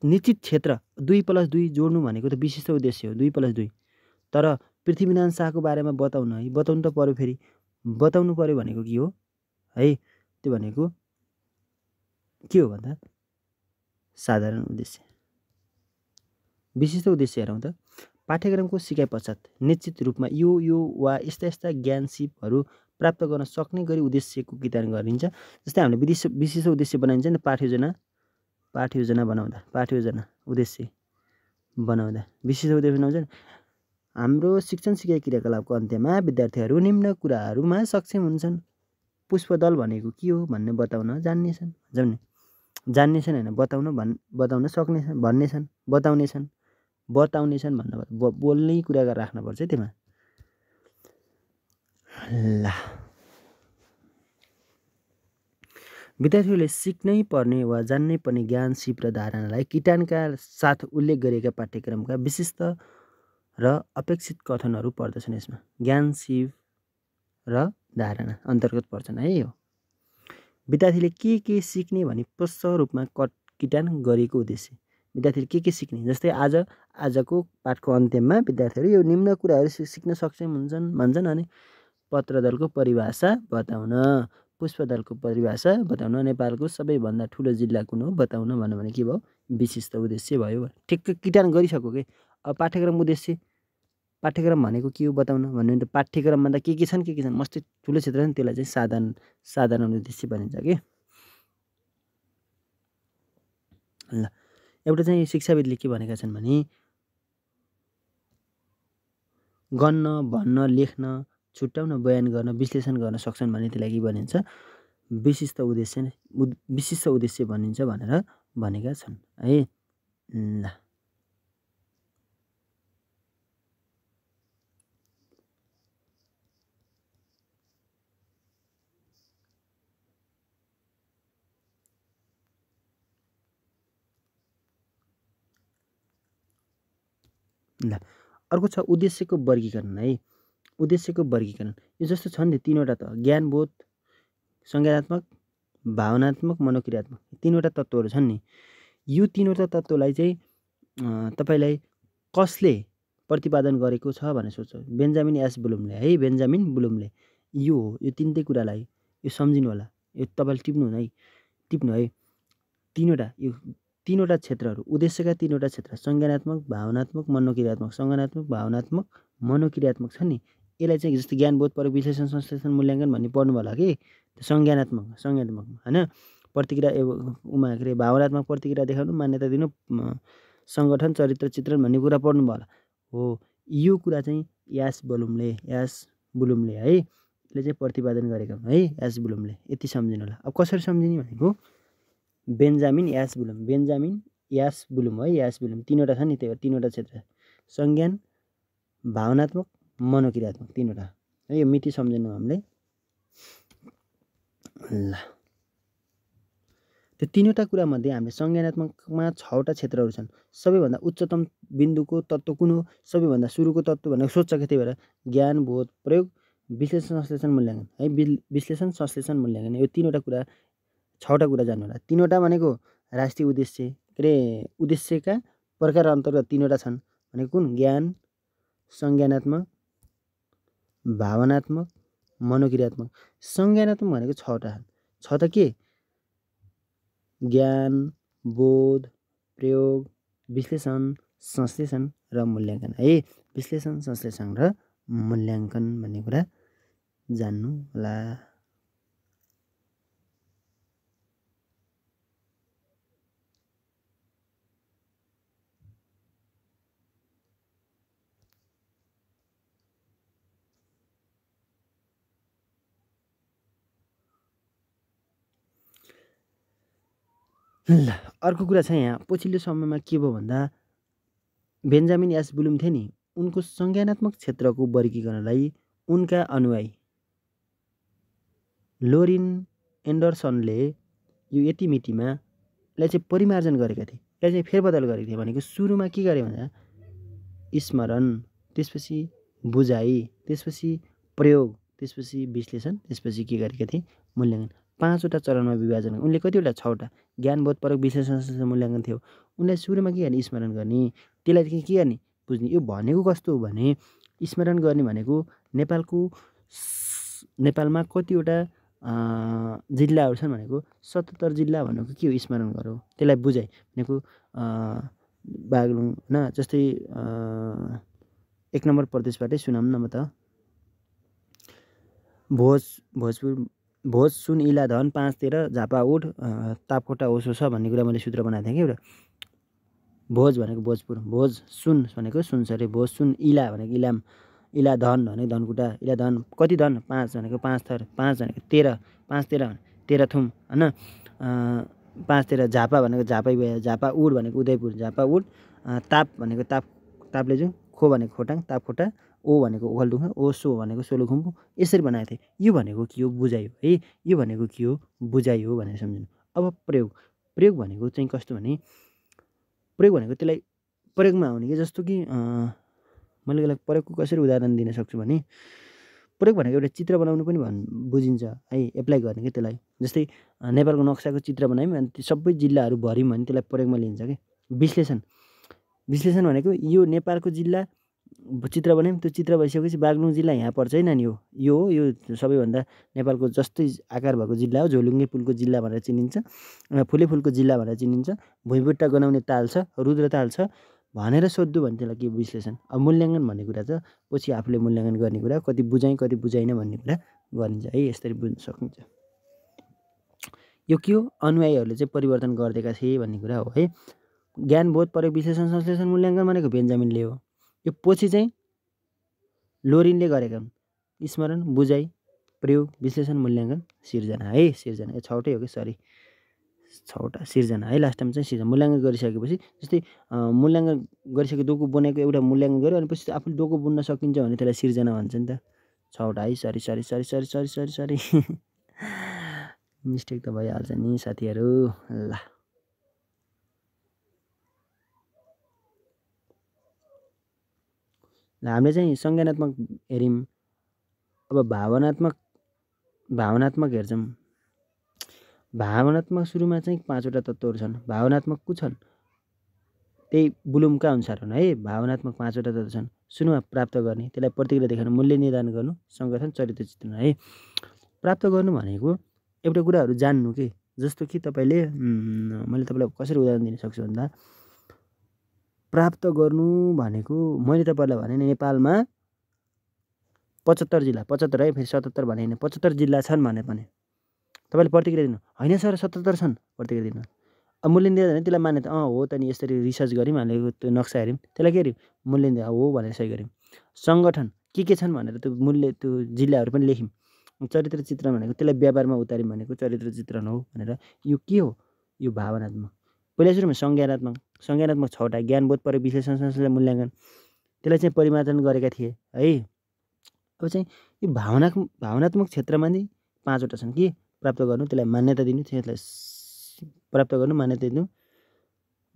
निश्चित क्षेत्र 2+2 जोड्नु भनेको त विशिष्ट उद्देश्य हो, 2+2। तर पृथ्वीनारायण शाहको बारेमा बताउन है, बताउनु त पर्यो। फेरि बताउनु पर्यो भनेको के हो है? त्यो भनेको के हो भन्दा साधारण उद्देश्य। विशिष्ट उद्देश्य हेरौँ त, पाठ्यक्रमको सिकाइ पश्चात निश्चित रूपमा यो वा यस्ता ज्ञान सिपहरू प्राप्त गर्न सक्ने गरी उद्देश्यको किटान गरिन्छ। जस्तै हामीले विशिष्ट उद्देश्य बनाइन्छ नि, पाठयोजना बनाउँदा, पाठयोजना उद्देश्य बनाउँदा विशिष्ट उद्देश्य बनाउँछ नि। हाम्रो शिक्षण सिकाइ क्रियाकलापको अन्त्यमा विद्यार्थीहरू निम्न कुराहरूमा सक्षम हुन्छन्। पुष्पदल भनेको के हो भन्ने बताउन जान्नेछन्। जान्नेछन् होइन, बताउन सक्नेछन्, भन्नेछन्, बताउनेछन् भन्नु बोल्ने कुरा गरेर राख्नुपर्छ त्यसमा। ल, विद्यार्थीहरूले सिक्नै पर्ने वा जान्नै पर्ने ज्ञान, सिप र धारणालाई किटानका साथ उल्लेख गरिएका पाठ्यक्रमका विशिष्ट र अपेक्षित कथनहरू पर्दछन्। यसमा ज्ञान, सिप र धारणा अन्तर्गत पर्छन् है। यो विद्यार्थीले के सिक्ने भनी प्रष्ट रूपमा किटान गरेको उद्देश्य। विद्यार्थीले के सिक्ने, जस्तै आजको पाठको अन्त्यमा विद्यार्थीहरू यो निम्न कुराहरू सिक्न सक्षम हुन्छन् भन्छन्। अनि पत्रदलको परिभाषा बताउन, पुष्पदलको परिभाषा बताउन, नेपालको सबैभन्दा ठुलो जिल्ला कुन हो बताउन भन्यो भने के भयो, विशिष्ट उद्देश्य भयो। ठिक्क किटान गरिसक्यो कि। अब पाठ्यक्रम उद्देश्य, पाठ्यक्रम भनेको के हो बताउन भन्यो भने त पाठ्यक्रममा त के छन् मस्तै ठुलो क्षेत्र छन्, त्यसलाई चाहिँ साधारण उद्देश्य भनिन्छ कि। ल एउटा चाहिँ शिक्षाविदले के भनेका छन् भने गन्न, भन्न, लेख्न, छुट्याउन, बयान गर्न, विश्लेषण गर्न सक्छन् भने त्यसलाई के भनिन्छ, विशिष्ट उद्देश्य भनिन्छ भनेर भनेका छन् है। ल अर्को छ उद्देश्यको वर्गीकरण है। उद्देश्यको वर्गीकरण यो जस्तो छन् नि तीनवटा त ज्ञानबोध, संज्ञानात्मक, भावनात्मक, मनोक्रियात्मक, तीनवटा तत्त्वहरू छन् नि। यो तीनवटा तत्त्वलाई चाहिँ तपाईलाई कसले प्रतिपादन गरेको छ भनेर सोच्छ, बेन्जामिन एस ब्लुमले है। बेन्जामिन ब्लुमले यो तिनटै कुरालाई यो सम्झिनु होला। यो तपाईले टिप्नु है। तीनवटा क्षेत्रहरू, उद्देश्यका तीनवटा क्षेत्र संज्ञानात्मक, भावनात्मक, मनोक्रियात्मक, संज्ञानात्मक, भावनात्मक, मनोक्रियात्मक छन् नि। यसलाई चाहिँ जस्तो ज्ञानबोध, परक, विश्लेषण, संश्लेषण, मूल्याङ्कन भन्ने पढ्नु होला कि। संज्ञानात्मक हैन, प्रतिक्रिया उमा के अरे भावनात्मक प्रतिक्रिया देखाउनु, मान्यता दिनु, संगठन, चरित्र, चित्रण भन्ने कुरा पढ्नु होला हो। यो कुरा चाहिँ एस ब्लुमले है यसले चाहिँ प्रतिपादन गरेका हुन् है, एस ब्लुमले। यति सम्झिनु होला। अब कसरी सम्झिने भनेको बेन्जामिन एस ब्लुम है। एस ब्लुम तीनवटा छ नि, त्यही तीनवटा क्षेत्र संज्ञान, भावनात्मक, मनोक्रियात्मक, तीनवटा है। यो मिति सम्झिनु हामीले। ल त्यो तीनवटा कुरा मध्ये हामीले संज्ञानात्मकमा 6वटा क्षेत्रहरू छन्। सबैभन्दा उच्चतम बिन्दुको तत्त्व कुन हो, सबैभन्दा सुरुको तत्त्व भनेको सोच्छ कि। त्यही भएर ज्ञान, बोध, प्रयोग, विश्लेषण, संश्लेषण, मूल्याङ्कन है। विश्लेषण, संश्लेषण, मूल्याङ्कन यो तीनवटा कुरा 6वटा कुरा जान्नु होला। तीनवटा भनेको राष्ट्रिय उद्देश्य के अरे उद्देश्यका प्रकार अन्तर्गत तीनवटा छन् भनेको कुन, ज्ञान, संज्ञानात्मक, भावनात्मक, मनोक्रियात्मक। संज्ञानात्मक भनेको 6वटा छन्। 6 त के, ज्ञान, बोध, प्रयोग, विश्लेषण, संश्लेषण र मूल्याङ्कन है। विश्लेषण, संश्लेषण र मूल्याङ्कन भन्ने कुरा जान्नु होला। ल अर्को कुरा छ यहाँ पछिल्लो समयमा के भयो भन्दा बेन्जामिन एस ब्लुम थिए नि, उनको संज्ञानात्मक क्षेत्रको वर्गीकरणलाई उनका अनुयायी लोरिन एन्डरसनले यो यति मितिमा यसलाई चाहिँ परिमार्जन गरेका थिए, यसलाई चाहिँ फेरबदल गरेका थिए। भनेको सुरुमा के गरे भन्दा स्मरण, त्यसपछि बुझाइ, त्यसपछि प्रयोग, त्यसपछि विश्लेषण, त्यसपछि के गरेका थिए, मूल्याङ्कन। 5वटा चरणमा विभाजन। उनले कतिवटा, 6वटा ज्ञान, बोध, परक, विश्लेषण, संश्लेषण, मूल्याङ्कन थियो। उनलाई सुरुमा के गर्ने, स्मरण गर्ने, त्यसलाई चाहिँ के गर्ने, बुझ्ने। यो भनेको कस्तो हो भने स्मरण गर्ने भनेको नेपालमा कतिवटा जिल्लाहरू छन् भनेको 77 जिल्ला भनेको के हो, स्मरण गरौँ। त्यसलाई बुझाइ भनेको बागलुङ होइन, जस्तै 1 नम्बर प्रदेशबाटै सुनाउँ न म त। भोज, सुन, इला, धन, 5, 13, झापा, उड, तापकोटा, ओसो छ भन्ने कुरा मैले सूत्र बनाएको थिएँ कि एउटा। भोज भनेको भोजपुर, भोज, सुन भनेको सुनसरी, भोज, सुन, इला भनेको इलाम, इला, धन भनेको धनकुटा, इला, धन कति धन 5 भनेको 5 थर, 5 भनेको 13, 5 13 13 थुम होइन, 5 13 झापा भनेको झापै भयो, झापा उड भनेको उदयपुर, झापा उड, ताप भनेको तापले जुन, खो भनेको खोटाङ, तापखोटा, ओ भनेको ओखलढुङ्गा, ओसो भनेको सोलुखुम्बु, यसरी बनाएको थिएँ। यो भनेको के हो, बुझाइ हो है। यो भनेको के हो, बुझाइ हो भनेर सम्झिनु। अब प्रयोग भनेको चाहिँ कस्तो भने प्रयोग भनेको त्यसलाई प्रयोगमा आउने कि, जस्तो कि मैले यसलाई प्रयोगको कसरी उदाहरण दिन सक्छु भने प्रयोग भनेको एउटा चित्र बनाउनु पनि बुझिन्छ है, एप्लाई गर्ने कि त्यसलाई। जस्तै नेपालको नक्साको चित्र बनायौँ अनि ती सबै जिल्लाहरू भर्यौँ भने त्यसलाई प्रयोगमा लिन्छ कि। विश्लेषण भनेको यो नेपालको जिल्ला चित्र बनायौँ। त्यो चित्र भइसकेपछि बागलुङ जिल्ला यहाँ पर्छ है नानी। यो हो, यो सबैभन्दा नेपालको जस्तै आकार भएको जिल्ला हो। झोलुङ्गे फुलको जिल्ला भनेर चिनिन्छ, फुले फुलको जिल्ला भनेर चिनिन्छ। भुइँबुट्टा गनाउने ताल छ, रुद्र ताल छ भनेर सोध्नु भने त्यसलाई के विश्लेषण। अब मूल्याङ्कन भन्ने कुरा चाहिँ पछि आफूले मूल्याङ्कन गर्ने कुरा, कति बुझाएँ कति बुझाइनँ भन्ने कुरा गरिन्छ है। यसरी बुझ्न सकिन्छ। यो के हो, अनुयायीहरूले चाहिँ परिवर्तन गरिदिएका थिए भन्ने कुरा हो है। ज्ञान बोध प्रयोग विश्लेषण संश्लेषण मूल्याङ्कन भनेको बेन्जामिनले हो। यो पछि चाहिँ लोरिनले गरेका हुन्। स्मरण, बुझाइ, प्रयोग, विश्लेषण, मूल्याङ्कन, सिर्जना है। सिर्जना यो 6वटै हो कि, सरी 6वटा सिर्जना है। लास्ट टाइम चाहिँ सिर्जना। मूल्याङ्कन गरिसकेपछि जस्तै मूल्याङ्कन गरिसके डोको बनाएको एउटा मूल्याङ्कन गर्यो अनि पछि आफूले डोको बुन्न सकिन्छ भने त्यसलाई सिर्जना भन्छ नि त। 6वटा है। Sorry sorry sorry sorry sorry sorry sorry mistake त भइहाल्छ नि साथीहरू। ल हामीले चाहिँ संज्ञानात्मक हेऱ्यौँ। अब भावनात्मक हेर्छौँ। भावनात्मक सुरुमा चाहिँ 5वटा तत्त्वहरू छन्। भावनात्मक को छन्, त्यही ब्लुमका अनुसार हुन् है। भावनात्मक 5वटा तत्त्व छन्। सुरुमा प्राप्त गर्ने, त्यसलाई प्रतिक्रिया देखाउन, मूल्य निर्धारण गर्नु, सङ्गठन, चरित्र चित्रण है। प्राप्त गर्नु भनेको एउटा कुराहरू जान्नु के। जस्तो कि तपाईँले मैले तपाईँलाई कसरी उदाहरण दिन सक्छु भन्दा, प्राप्त गर्नु भनेको मैले तपाईँलाई भने नेपालमा 75 जिल्ला, 75 है, फेरि 77 भने होइन, 75 जिल्ला छन् भने तपाईँले प्रतिक्रिया दिनु, होइन सर 77 छन् प्रतिक्रिया दिनु। अब मूल्य दिँदा भने त्यसलाई मान्यता, हो त नि, यसरी रिसर्च गऱ्यौँ, हामीले त्यो नक्सा हेऱ्यौँ, त्यसलाई के हेऱ्यौँ, मूल्य दिँदा हो भनेर सही गऱ्यौँ। सङ्गठन के छन् भनेर त्यो मूल्य त्यो जिल्लाहरू पनि लेख्यौँ। चरित्र चित्रण भनेको त्यसलाई व्यापारमा उतार्यौँ भनेको चरित्र चित्रण हो भनेर। यो के हो, यो भावनात्मक। पहिला सुरुमा संज्ञानात्मक 6वटा, ज्ञानबोध प्रयोग विश्लेषण संश्लेषण मूल्याङ्कन, त्यसलाई चाहिँ परिमार्जन गरेका थिए है। अब चाहिँ यो भावनात्मक क्षेत्रमा नि 5वटा छन् के, प्राप्त गर्नु, त्यसलाई मान्यता दिनु, त्यसलाई प्राप्त गर्नु, मान्यता दिनु,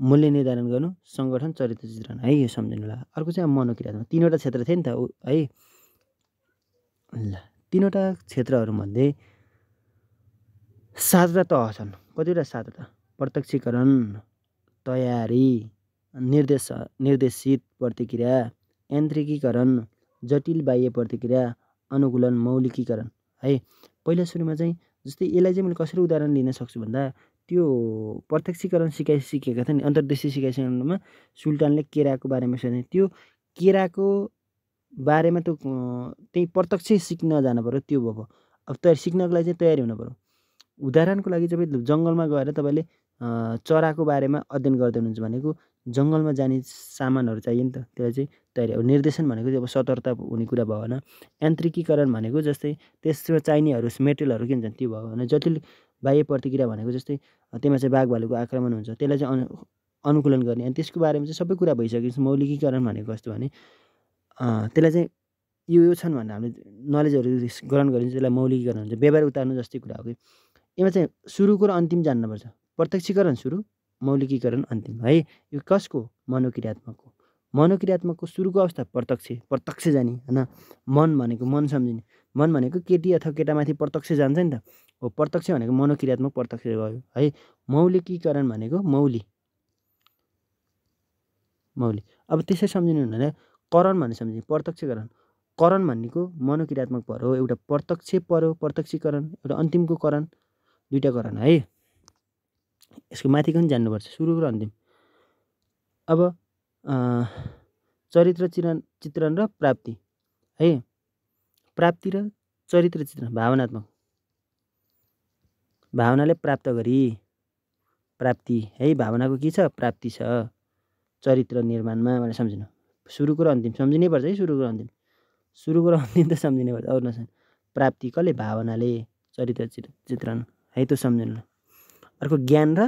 मूल्य निर्धारण गर्नु, सङ्गठन, चरित्र चित्रण है। यो सम्झिनु होला। अर्को चाहिँ मनोक्रियात्मक 3वटा क्षेत्र थियो नि त है। ल 3वटा क्षेत्रहरूमध्ये 7वटा तह छन्। कतिवटा 7वटा, प्रत्यक्षीकरण, तयारी, निर्देशित प्रतिक्रिया, यान्त्रिकीकरण, जटिल बाह्य प्रतिक्रिया, अनुकूलन, मौलिकीकरण है। पहिला सुरुमा चाहिँ जस्तै यसलाई चाहिँ मैले कसरी उदाहरण लिन सक्छु भन्दा, त्यो प्रत्यक्षीकरण सिकेका थिएँ नि, अन्तर्देशीय सिकाइसकेमा सुल्तानले केराको बारेमा सोधे। त्यो केराको बारेमा त्यो त्यही प्रत्यक्ष सिक्न जानु पऱ्यो, त्यो भयो। अब तयारी सिक्नको लागि चाहिँ तयारी हुनु पऱ्यो। उदाहरणको लागि तपाईँ जङ्गलमा गएर तपाईँले चराको बारेमा अध्ययन गर्दै हुनुहुन्छ भनेको जङ्गलमा जाने सामानहरू चाहियो नि त, त्यसलाई चाहिँ तयारी। अब निर्देशन भनेको चाहिँ अब सतर्कता हुने कुरा भयो होइन। यान्त्रिकीकरण भनेको जस्तै त्यसमा चाहिनेहरू मेटेरियलहरू के हुन्छन् त्यो भयो भने। जटिल बाह्य प्रतिक्रिया भनेको जस्तै त्यसमा चाहिँ बाघ भालुको आक्रमण हुन्छ, त्यसलाई चाहिँ अनुकूलन गर्ने, अनि त्यसको बारेमा चाहिँ सबै कुरा भइसकेपछि मौलिकीकरण भनेको कस्तो भने त्यसलाई चाहिँ यो छन् भनेर हामीले नलेजहरू ग्रहण गरिन्छ, त्यसलाई मौलिकीकरण हुन्छ। व्यवहार उतार्नु जस्तै कुरा हो कि। यसमा चाहिँ सुरुको र अन्तिम जान्नुपर्छ। प्रत्यक्षीकरण सुरु, मौलिकीकरण अन्तिम है। यो कसको, मनोक्रियात्मकको। मनोक्रियात्मकको सुरुको अवस्था प्रत्यक्ष जाने होइन। मन भनेको मन सम्झिने, मन भनेको केटी अथवा केटामाथि प्रत्यक्ष जान्छ नि त, हो प्रत्यक्ष भनेको मनोक्रियात्मक प्रत्यक्ष गयो है। मौलिकीकरण भनेको मौली। अब त्यसै सम्झिनु भने करण भन्ने सम्झिने, प्रत्यक्षीकरण। करण भनेको मनोक्रियात्मक पऱ्यो, एउटा प्रत्यक्ष पऱ्यो प्रत्यक्षीकरण, एउटा अन्तिमको करण, 2टा करण है। यसको माथिको पनि जान्नुपर्छ, सुरु र अन्तिम। अब चरित्र चित्रण र प्राप्ति है। प्राप्ति र चरित्र चित्रण भावनात्मक। भावनाले प्राप्त गरी, प्राप्ति है। भावनाको के छ, प्राप्ति छ चरित्र निर्माणमा भनेर सम्झिनु। सुरुको र अन्तिम सम्झिनै पर्छ है। सुरुको र अन्तिम, सुरुको र अन्तिम त सम्झिनै पर्छ, अरू नसम्झ। प्राप्ति कसले, भावनाले, चरित्र चित्रण है, त्यो सम्झिनु। अर्को ज्ञान र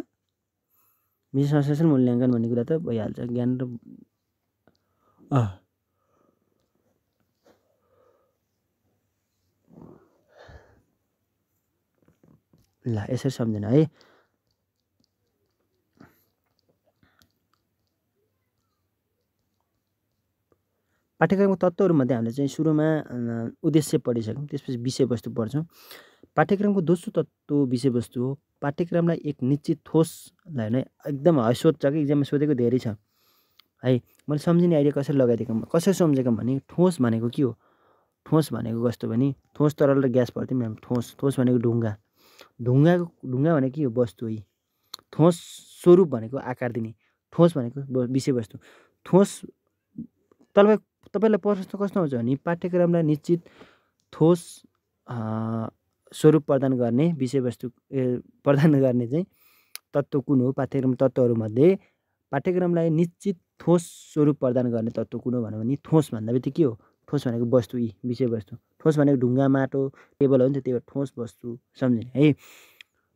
विश्लेषण संश्लेषण मूल्याङ्कन भन्ने कुरा त भइहाल्छ। ज्ञान र ल यसरी सम्झिनु है। पाठ्यक्रमको तत्त्वहरूमध्ये हामीले चाहिँ सुरुमा उद्देश्य पढिसक्यौँ, त्यसपछि विषयवस्तु पढ्छौँ। पाठ्यक्रमको दोस्रो तत्त्व विषयवस्तु हो। पाठ्यक्रमलाई एक निश्चित ठोसलाई नै एकदम सोध्छ कि इक्जाममा सोधेको धेरै छ है। मैले सम्झिने आइडिया कसरी लगाइदिएको कसरी सम्झेको भने ठोस भनेको के हो ठोस भनेको कस्तो भने ठोस तरल र ग्यास पर्थ्यो नि ठोस भनेको ढुङ्गा भनेको के हो वस्तु हो ठोस स्वरूप भनेको आकार दिने ठोस भनेको विषयवस्तु ठोस तपाईँलाई प्रश्न कस्तो आउँछ भने पाठ्यक्रमलाई निश्चित ठोस स्वरूप प्रदान गर्ने विषयवस्तु प्रदान गर्ने चाहिँ तत्त्व कुन हो पाठ्यक्रम तत्त्वहरूमध्ये पाठ्यक्रमलाई निश्चित ठोस स्वरूप प्रदान गर्ने तत्त्व कुन हो भने ठोस भन्दा बित्तिकै के हो ठोस भनेको वस्तु विषयवस्तु ठोस भनेको ढुङ्गा माटो टेबल हो नि त त्यही भएर ठोस वस्तु सम्झिने है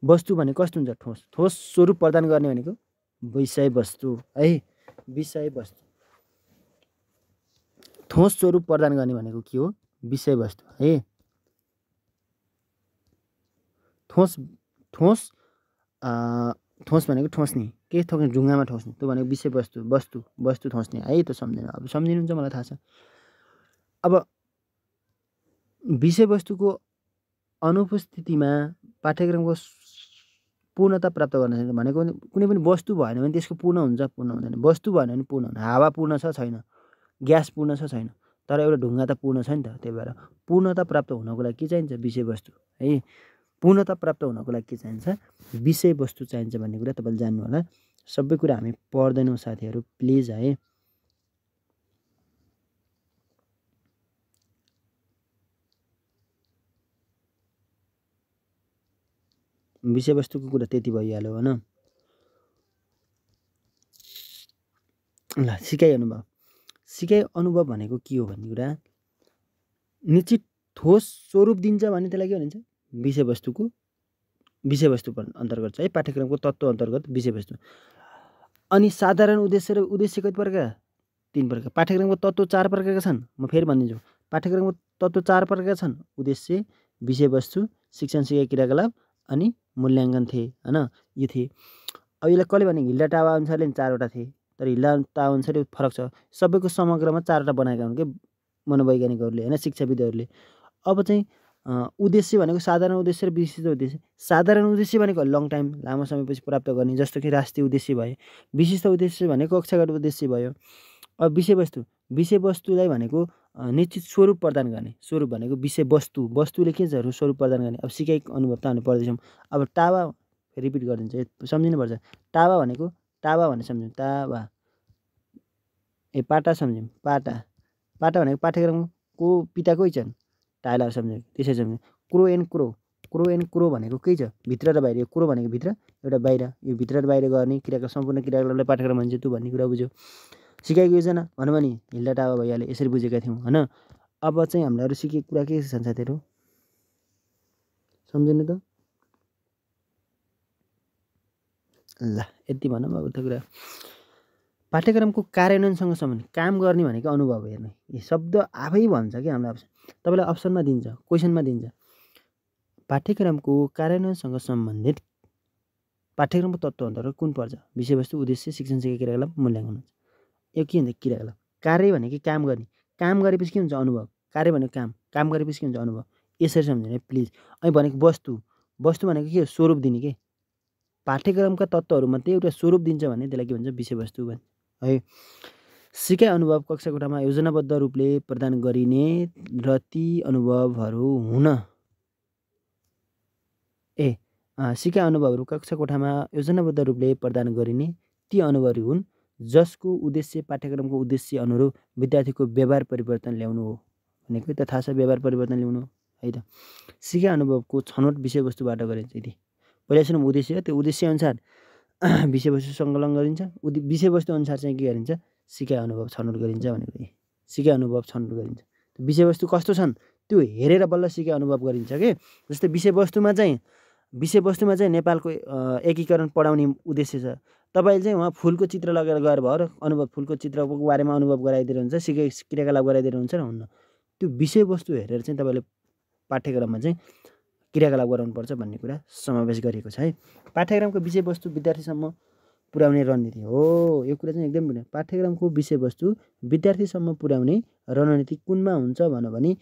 वस्तु भनेको कस्तो हुन्छ ठोस स्वरूप प्रदान गर्ने भनेको विषयवस्तु है विषयवस्तु ठोस स्वरूप प्रदान गर्ने भनेको के हो विषयवस्तु है ठोस भनेको ठोस्ने के ठोक्ने ढुङ्गामा ठोस्ने त्यो भनेको वस्तु ठोस्ने है त सम्झिनु अब सम्झिनुहुन्छ मलाई थाहा छ अब विषयवस्तुको अनुपस्थितिमा पाठ्यक्रमको पूर्णता प्राप्त गर्न सक्छ भनेको कुनै पनि वस्तु भएन भने त्यसको पूर्ण हुन्छ पूर्ण हुँदैन वस्तु भएन भने पूर्ण हुँदैन हावा पूर्ण छ छैन ग्यास पूर्ण छ छैन तर एउटा ढुङ्गा त पूर्ण छ नि त त्यही भएर पूर्णता प्राप्त हुनको लागि के चाहिन्छ विषयवस्तु है पूर्णता प्राप्त हुनको लागि के चाहिन्छ विषयवस्तु चाहिन्छ भन्ने कुरा तपाईँले जान्नु होला सबै कुरा हामी पढ्दैनौँ साथीहरू प्लिज है विषयवस्तुको कुरा त्यति भइहाल्यो होइन ल सिकाइ अनुभव भनेको के हो भन्ने कुरा निश्चित ठोस स्वरूप दिन्छ भने त्यसलाई के भनिन्छ विषयवस्तु अन्तर्गत छ है पाठ्यक्रमको तत्त्व अन्तर्गत विषयवस्तु अनि साधारण उद्देश्य र उद्देश्य कति प्रकार 3 प्रकार पाठ्यक्रमको तत्त्व 4 प्रकारका छन् म फेरि भनिदिन्छु पाठ्यक्रमको तत्त्व 4 प्रकारका छन् उद्देश्य विषयवस्तु शिक्षण सिकाइ क्रियाकलाप अनि मूल्याङ्कन थिए हैन यो थिए अब यसलाई कसले भने हिल्डा टावा अनुसारले 4वटा थिए तर हिल्डा टावा अनुसारले फरक छ सबैको समग्रमा 4वटा बनाएका हुन् के मनोवैज्ञानिकहरूले हैन शिक्षाविदहरूले अब चाहिँ उद्देश्य भनेको साधारण उद्देश्य र विशिष्ट उद्देश्य साधारण उद्देश्य भनेको लङ टाइम लामो समयपछि प्राप्त गर्ने जस्तो कि राष्ट्रिय उद्देश्य भयो विशिष्ट उद्देश्य भनेको कक्षागत उद्देश्य भयो अब विषयवस्तुलाई भनेको निश्चित स्वरूप प्रदान गर्ने स्वरूप भनेको वस्तुले के छ स्वरूप प्रदान गर्ने अब सिकाइ अनुभव त हामी पढ्दैछौँ अब टावा रिपिट गरिदिन्छ सम्झिनुपर्छ टावा भने सम्झौँ टावा पाटा सम्झौँ पाटा भनेको पाठ्यक्रमको पिता कोही छन् टाइलर सम्झौँ त्यसै सम्झौँ क्रो एन्ड क्रो भनेको के छ भित्र र बाहिर क्रो भनेको भित्र एउटा बाहिर यो भित्र र बाहिर गर्ने क्रियाकलाप सम्पूर्ण क्रियाकलापलाई पाठ्यक्रम भन्छ त्यो भन्ने कुरा बुझ्यो सिकाइको योजना भन्नु भने हिल्डा टावा भइहाल्यो यसरी बुझेका थियौँ हैन अब चाहिँ हामीले अरू सिकेको कुरा के छन् साथीहरू सम्झिनु त ल यति भनौँ अब त्यो कुरा पाठ्यक्रमको कार्यान्वयनसँग सम्बन्धित काम गर्ने भनेको अनुभव हेर्ने यो शब्द आफै भन्छ कि हामीलाई तपाईँलाई अप्सनमा दिन्छ क्वेसनमा दिन्छ पाठ्यक्रमको कार्यान्वयनसँग सम्बन्धित पाठ्यक्रमको तत्त्व अन्तर्गत कुन पर्छ विषयवस्तु उद्देश्य शिक्षण सिकाइ क्रियाकलाप मूल्याङ्कन हुन्छ यो के हुन्छ क्रियाकलाप कार्य भनेको काम गर्ने काम गरेपछि के हुन्छ अनुभव कार्य भनेको काम गरेपछि के हुन्छ अनुभव यसरी सम्झिनु है प्लिज अनि भनेको वस्तु भनेको के हो स्वरूप दिने के पाठ्यक्रमका तत्त्वहरूमध्ये एउटा स्वरूप दिन्छ भने त्यसलाई के भन्छ विषयवस्तु भन्छ है सिकाइ अनुभव कक्षा कोठामा योजनाबद्ध रूपले प्रदान गरिने र ती अनुभवहरू हुन सिकाइ अनुभवहरू कक्षा कोठामा योजनाबद्ध रूपले प्रदान गरिने ती अनुभवहरू हुन् जसको उद्देश्य पाठ्यक्रमको उद्देश्य अनुरूप विद्यार्थीको व्यवहार परिवर्तन ल्याउनु हो भनेको त थाहा छ व्यवहार परिवर्तन ल्याउनु है त सिकाइ अनुभवको छनौट विषयवस्तुबाट गरिन्छ यदि पहिलासम्म उद्देश्य त्यो उद्देश्य अनुसार विषयवस्तु सङ्कलन गरिन्छ विषयवस्तु अनुसार चाहिँ के गरिन्छ सिकाइ अनुभव छनौट गरिन्छ भनेको सिकाइ अनुभव छनौट गरिन्छ विषयवस्तु कस्तो छन् त्यो हेरेर बल्ल सिकाइ अनुभव गरिन्छ के जस्तै विषयवस्तुमा चाहिँ नेपालको एकीकरण पढाउने उद्देश्य छ तपाईँले चाहिँ उहाँ फुलको चित्र लगेर गएर भयो र अनुभव फुलको चित्रको बारेमा अनुभव गराइदिएर हुन्छ सिकाइ क्रियाकलाप गराइदिएर हुन्छ र हुन्न त्यो विषयवस्तु हेरेर चाहिँ तपाईँले पाठ्यक्रममा चाहिँ क्रियाकलाप गराउनुपर्छ भन्ने कुरा समावेश गरिएको छ है पाठ्यक्रमको विषयवस्तु विद्यार्थीसम्म पुर्याउने रणनीति हो यो कुरा चाहिँ एकदम बुझ्नु पाठ्यक्रमको विषयवस्तु विद्यार्थीसम्म पुर्याउने रणनीति कुनमा हुन्छ भने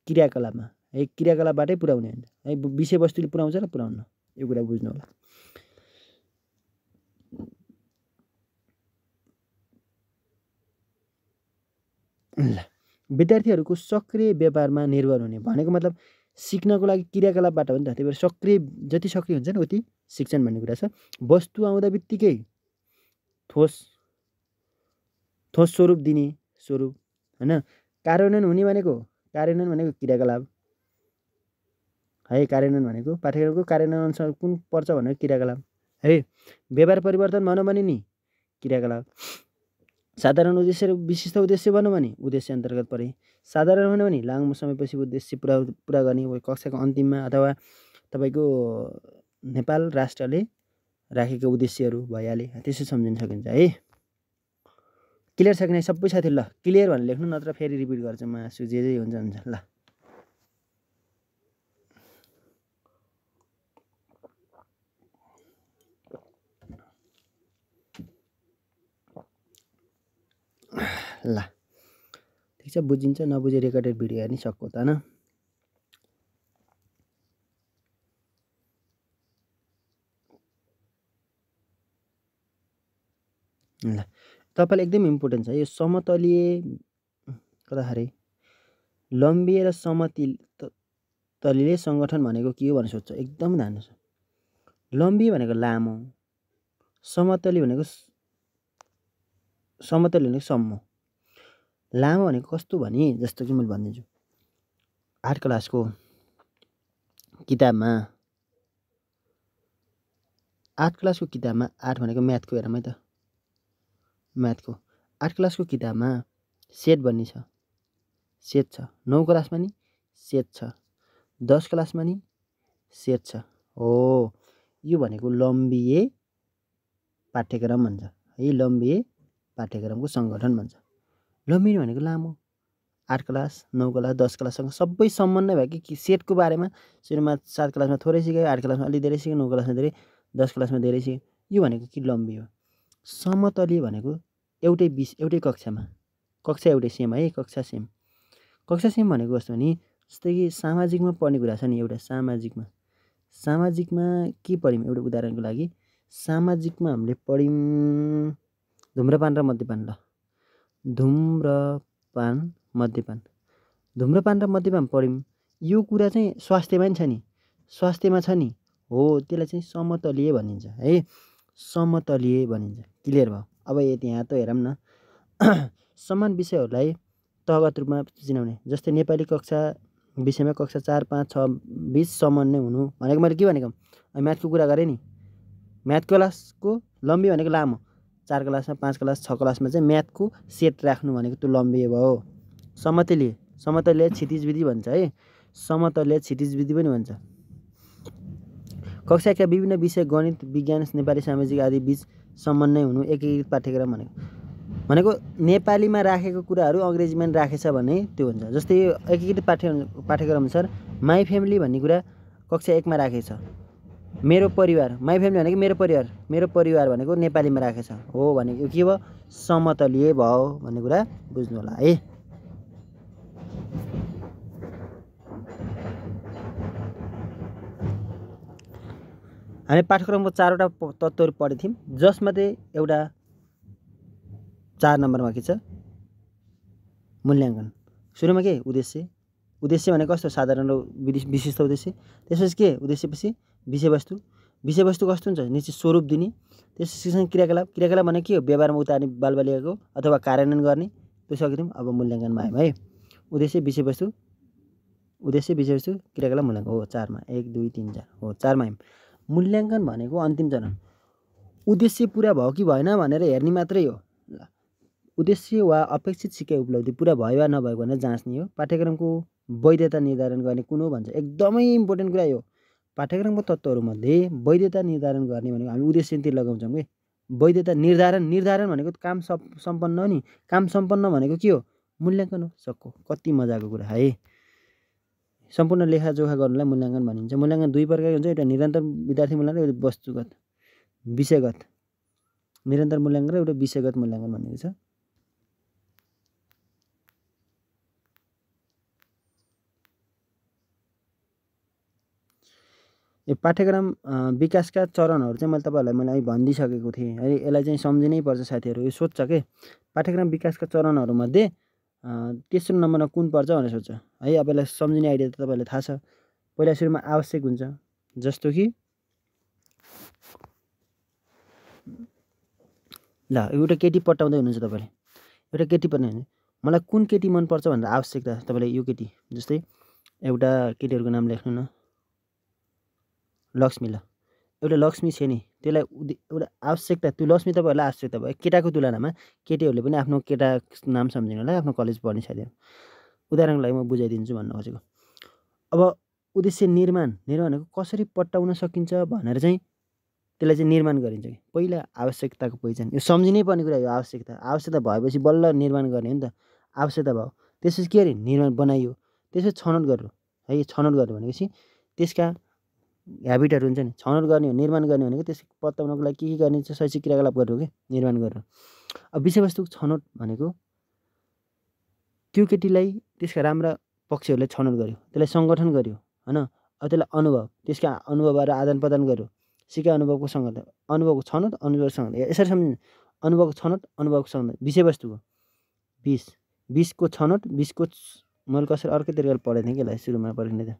क्रियाकलापमा है क्रियाकलापबाटै पुर्याउने हुन्छ है विषयवस्तुले पुर्याउँछ र पुर्याउन्न यो कुरा बुझ्नु होला ल विद्यार्थीहरूको सक्रिय व्यापारमा निर्भर हुने भनेको मतलब सिक्नको लागि क्रियाकलापबाट हो नि त। त्यही भएर सक्रिय जति सक्रिय हुन्छ नि उति शिक्षण भन्ने कुरा छ। वस्तु आउँदा बित्तिकै ठोस स्वरूप दिने स्वरूप हैन। कार्यान्वयन हुने भनेको क्रियाकलाप है। कार्यान्वयन भनेको पाठ्यक्रमको कार्यान्वयन अनुसार कुन पर्छ भनेको क्रियाकलाप है। व्यवहार परिवर्तन भनौँ भने नि क्रियाकलाप। साधारण उद्देश्य र विशिष्ट उद्देश्य भनौँ भने उद्देश्य अन्तर्गत परे। साधारण भनौँ भने लामो समयपछि उद्देश्य पुरा गर्ने कक्षाको अन्तिममा अथवा तपाईँको नेपाल राष्ट्रले राखेको उद्देश्यहरू भइहाले। त्यसो सम्झिन सकिन्छ है। क्लियर छ कि नै सबै साथी? ल क्लियर भनेर लेख्नु, नत्र फेरि रिपिट गर्छु म। आँसु जे हुन्छ ल। ल ठिक छ, बुझिन्छ। नबुझे रेकर्डेड भिडियो हेर्नै सक्को त हैन। ल तपाईँलाई एकदम इम्पोर्टेन्ट छ यो समतलीय कताखारे लम्बिए र समतलीय सङ्गठन भनेको के हो भनेर सोध्छ। एकदम ध्यान छ। लम्बिए भनेको लामो, समतली भनेको सम्म, लामो भनेको कस्तो भने जस्तो कि मैले भनिदिन्छु। 8 क्लासको किताबमा 8 भनेको म्याथको हेरौँ है त। म्याथको 8 क्लासको किताबमा सेट भन्ने छ, सेट छ। 9 क्लासमा नि सेट छ, 10 क्लासमा नि सेट छ। हो यो भनेको लम्बिए पाठ्यक्रम भन्छ है। लम्बिए पाठ्यक्रमको सङ्गठन भन्छ। लम्बिए भनेको लामो, 8 क्लास 9 क्लास 10 क्लाससँग सबै सम्बन्ध भयो कि सेटको बारेमा सुरुमा 7 क्लासमा थोरै सिक्यो, 8 क्लासमा अलि धेरै सिक्यो, 9 क्लासमा धेरै, 10 क्लासमा धेरै सिक्यो। यो भनेको कि लम्बिए हो। समतलीय भनेको एउटै कक्षामा, कक्षा एउटै सेम है। कक्षा सेम भनेको कस्तो भने जस्तै कि सामाजिकमा पढ्ने कुरा छ नि। एउटा सामाजिकमा के पढ्यौँ? एउटा उदाहरणको लागि सामाजिकमा हामीले पढ्यौँ धुम्रपान र मद्यपान। ल धुम्रपान र मद्यपान पढ्यौँ। यो कुरा चाहिँ स्वास्थ्यमा नि छ नि, स्वास्थ्यमा छ नि हो। त्यसलाई चाहिँ समतलीय भनिन्छ है। समतलीय भनिन्छ। क्लियर भयो? अब यहाँ त हेरौँ न। समान विषयहरूलाई तहगत रूपमा चिनाउने। जस्तै नेपाली कक्षा विषयमा कक्षा 4, 5, 6, 20 सम्म नै हुनु भनेको मैले के भनेको? म्याथको कुरा गरेँ नि। म्याथ क्लासको लम्बी भनेको लामो, 4 क्लासमा 5 क्लास 6 क्लासमा चाहिँ म्याथको सेट राख्नु भनेको त्यो लम्बी भयो। समतलीय क्षितिज विधि भन्छ है। समतलीय क्षितिज विधि पनि भन्छ। कक्षाका विभिन्न विषय गणित, विज्ञान, नेपाली, सामाजिक आदि बीच समन्वय हुनु एकीकृत पाठ्यक्रम भनेको नेपालीमा राखेको कुराहरू अङ्ग्रेजीमा पनि राखेछ भने त्यो हुन्छ। जस्तै एकीकृत पाठ्यक्रम अनुसार माई फ्यामिली भन्ने कुरा कक्षा 1 मा राखेछ। मेरो परिवार, माई फ्यामिली भनेको मेरो परिवार भनेको नेपालीमा राखेछ हो भनेको के भयो? समतलीय भयो भन्ने कुरा बुझ्नु होला है। हामी पाठ्यक्रमको 4वटा तत्त्वहरू पढेको थियौँ, जसमध्ये एउटा 4 नम्बरमा के छ? मूल्याङ्कन। सुरुमा के? उद्देश्य भनेको कस्तो? साधारण र विशिष्ट उद्देश्य। त्यसपछि के? उद्देश्यपछि विषयवस्तु कस्तो हुन्छ? निश्चित स्वरूप दिने। त्यसपछि क्रियाकलाप भनेको के हो? व्यवहारमा उतार्ने बालबालिकाको अथवा कार्यान्वयन गर्ने। त्यो सकिदिउँ। अब मूल्याङ्कनमा आयौँ है। उद्देश्य विषयवस्तु क्रियाकलाप मूल्याङ्कन हो। 4 मा 1 2 3 4 हो। 4 मा आयौँ। मूल्याङ्कन भनेको अन्तिम चरण। उद्देश्य पुरा भयो कि भएन भनेर हेर्ने मात्रै हो। उद्देश्य वा अपेक्षित सिकाइ उपलब्धि पुरा भयो वा नभएको भनेर जाँच्ने हो। पाठ्यक्रमको वैधता निर्धारण गर्ने कुन हो भन्छ। एकदमै इम्पोर्टेन्ट कुरा यो। पाठ्यक्रमको तत्त्वहरूमध्ये वैधता निर्धारण गर्ने भनेको हामी उद्देश्यतिर लगाउँछौँ कि वैधता निर्धारण भनेको काम सम्पन्न हो नि। काम सम्पन्न भनेको के हो? मूल्याङ्कन हो। सक्को कति मजाको कुरा है। सम्पूर्ण लेखाजोखा गर्नुलाई मूल्याङ्कन भनिन्छ। मूल्याङ्कन 2 प्रकारको हुन्छ। एउटा निरन्तर विद्यार्थी मूल्याङ्कन, एउटा वस्तुगत विषयगत। निरन्तर मूल्याङ्कन र एउटा विषयगत मूल्याङ्कन भनेको छ। यो पाठ्यक्रम विकासका चरणहरू चाहिँ मैले तपाईँहरूलाई भनिदिइसकेको थिएँ है। यसलाई चाहिँ सम्झिनै पर्छ साथीहरू। यो सोध्छ के पाठ्यक्रम विकासका चरणहरूमध्ये तेस्रो नम्बरमा कुन पर्छ भनेर सोध्छ है। अब यसलाई सम्झिने आइडिया त तपाईँलाई थाहा छ। पहिला सुरुमा आवश्यक हुन्छ, जस्तो कि ल एउटा केटी पटाउँदै हुनुहुन्छ तपाईँले, एउटा केटी पटाउनु, मलाई कुन केटी मनपर्छ भनेर आवश्यकता तपाईँले यो केटी, जस्तै एउटा केटीहरूको नाम लेख्नु न, लक्ष्मी। ल एउटा लक्ष्मी छ नि, त्यसलाई एउटा आवश्यकता, त्यो लक्ष्मी तपाईँहरूलाई आवश्यकता भयो। केटाको तुलनामा केटीहरूले पनि आफ्नो केटा नाम सम्झिनु होला, आफ्नो कलेज पढ्ने साथीहरू। उदाहरणको लागि म बुझाइदिन्छु भन्न खोजेको। अब उद्देश्य निर्माण भनेको कसरी पट्टाउन सकिन्छ भनेर चाहिँ त्यसलाई चाहिँ निर्माण गरिन्छ कि पहिला आवश्यकताको पहिचान। यो सम्झिनै पर्ने कुरा हो। आवश्यकता भएपछि बल्ल निर्माण गर्ने हो नि त। आवश्यकता भयो, त्यसपछि के अरे निर्माण बनाइयो, त्यसपछि छनौट गर्नु है। छनौट गर्नु भनेपछि त्यसका ह्याबिटहरू हुन्छ नि, छनौट गर्ने हो, निर्माण गर्ने भनेको त्यस पत्ताउनको लागि के गर्ने छ, शैक्षिक क्रियाकलाप गर्नु हो कि निर्माण गर्नु। अब विषयवस्तुको छनौट भनेको त्यो केटीलाई त्यसका राम्रा पक्षहरूलाई छनौट गर्यो, त्यसलाई सङ्गठन गर्यो होइन। अब त्यसलाई अनुभव, त्यसका अनुभवहरू आदान प्रदान गर्यो, सिका अनुभवको सङ्गठन, अनुभवको छनौट, अनुभवको सङ्गठन, यसरी सम्झिनु। अनुभवको छनौट, अनुभवको सङ्गठन, विषयवस्तुको 20को छनौट, 20को मैले कसरी अर्कै तरिकाले पढेको थिएँ कि यसलाई सुरुमा पढिने त।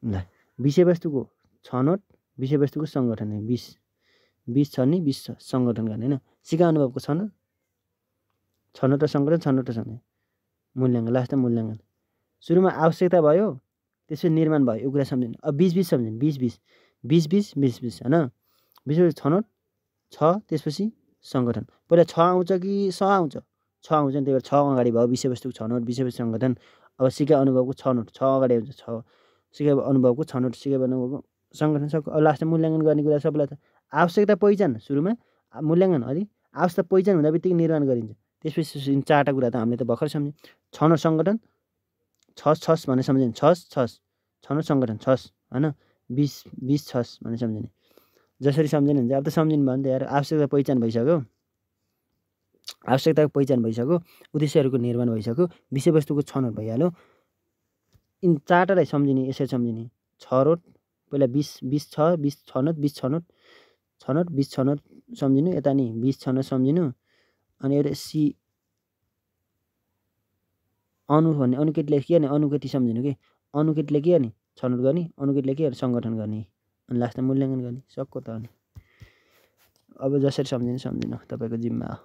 ल विषयवस्तुको छनौट, विषयवस्तुको सङ्गठन, 20 छ नि, 20 सङ्गठन गर्ने होइन। सिका अनुभवको छनौट, छनौट र सङ्गठन, छनौट र सङ्गठन, मूल्याङ्कन, लास्टमा मूल्याङ्कन। सुरुमा आवश्यकता भयो, त्यसपछि निर्माण भयो, यो कुरा सम्झिनु। अब 20-20 सम्झिनु, 20-20 होइन। विषय छनौट छ, त्यसपछि सङ्गठन। पहिला 6 आउँछ कि 6 आउँछ? 6 आउँछ नि, त्यही भएर 6 अगाडि भयो विषयवस्तुको छनौट, विषयवस्तु सङ्गठन। अब सिका अनुभवको छनौट 6 अगाडि आउँछ, 6 सिका अनुभवको छनौट, सिका अनुभवको सङ्गठन। सब अब लास्टमा मूल्याङ्कन गर्ने कुरा सबैलाई त। आवश्यकता पहिचान सुरुमा, मूल्याङ्कन अलि, आवश्यकता पहिचान हुँदा बित्तिकै निर्माण गरिन्छ। त्यसपछि 4टा कुरा त हामीले त भर्खर सम्झ्यौँ। छनौट, सङ्गठन, छस भनेर सम्झिने, छस छनौट, सङ्गठन, छस होइन। 20 छस भनेर सम्झिने। जसरी सम्झिने हुन्छ अब त सम्झिनु भयो नि त यार। आवश्यकता पहिचान भइसक्यो, आवश्यकताको पहिचान भइसक्यो, उद्देश्यहरूको निर्माण भइसक्यो, विषयवस्तुको छनौट भइहाल्यो। यिन 4टालाई सम्झिने, यसरी सम्झिने। छरोट पहिला 20 छ, 20 छनौट, 20 छनौट, 20 छनौट सम्झिनु। यता नि 20 छनौट सम्झिनु। अनि एउटा सी अनु भन्ने अनुकेटीले के गर्ने, अनुकेटी सम्झिनु कि अनुकेटीले के गर्ने, छनौट गर्ने, अनुकेटीले के गर्ने, सङ्गठन गर्ने, अनि लास्टमा मूल्याङ्कन गर्ने। सक्को त अनि अब जसरी सम्झिनु तपाईँको जिम्मा हो।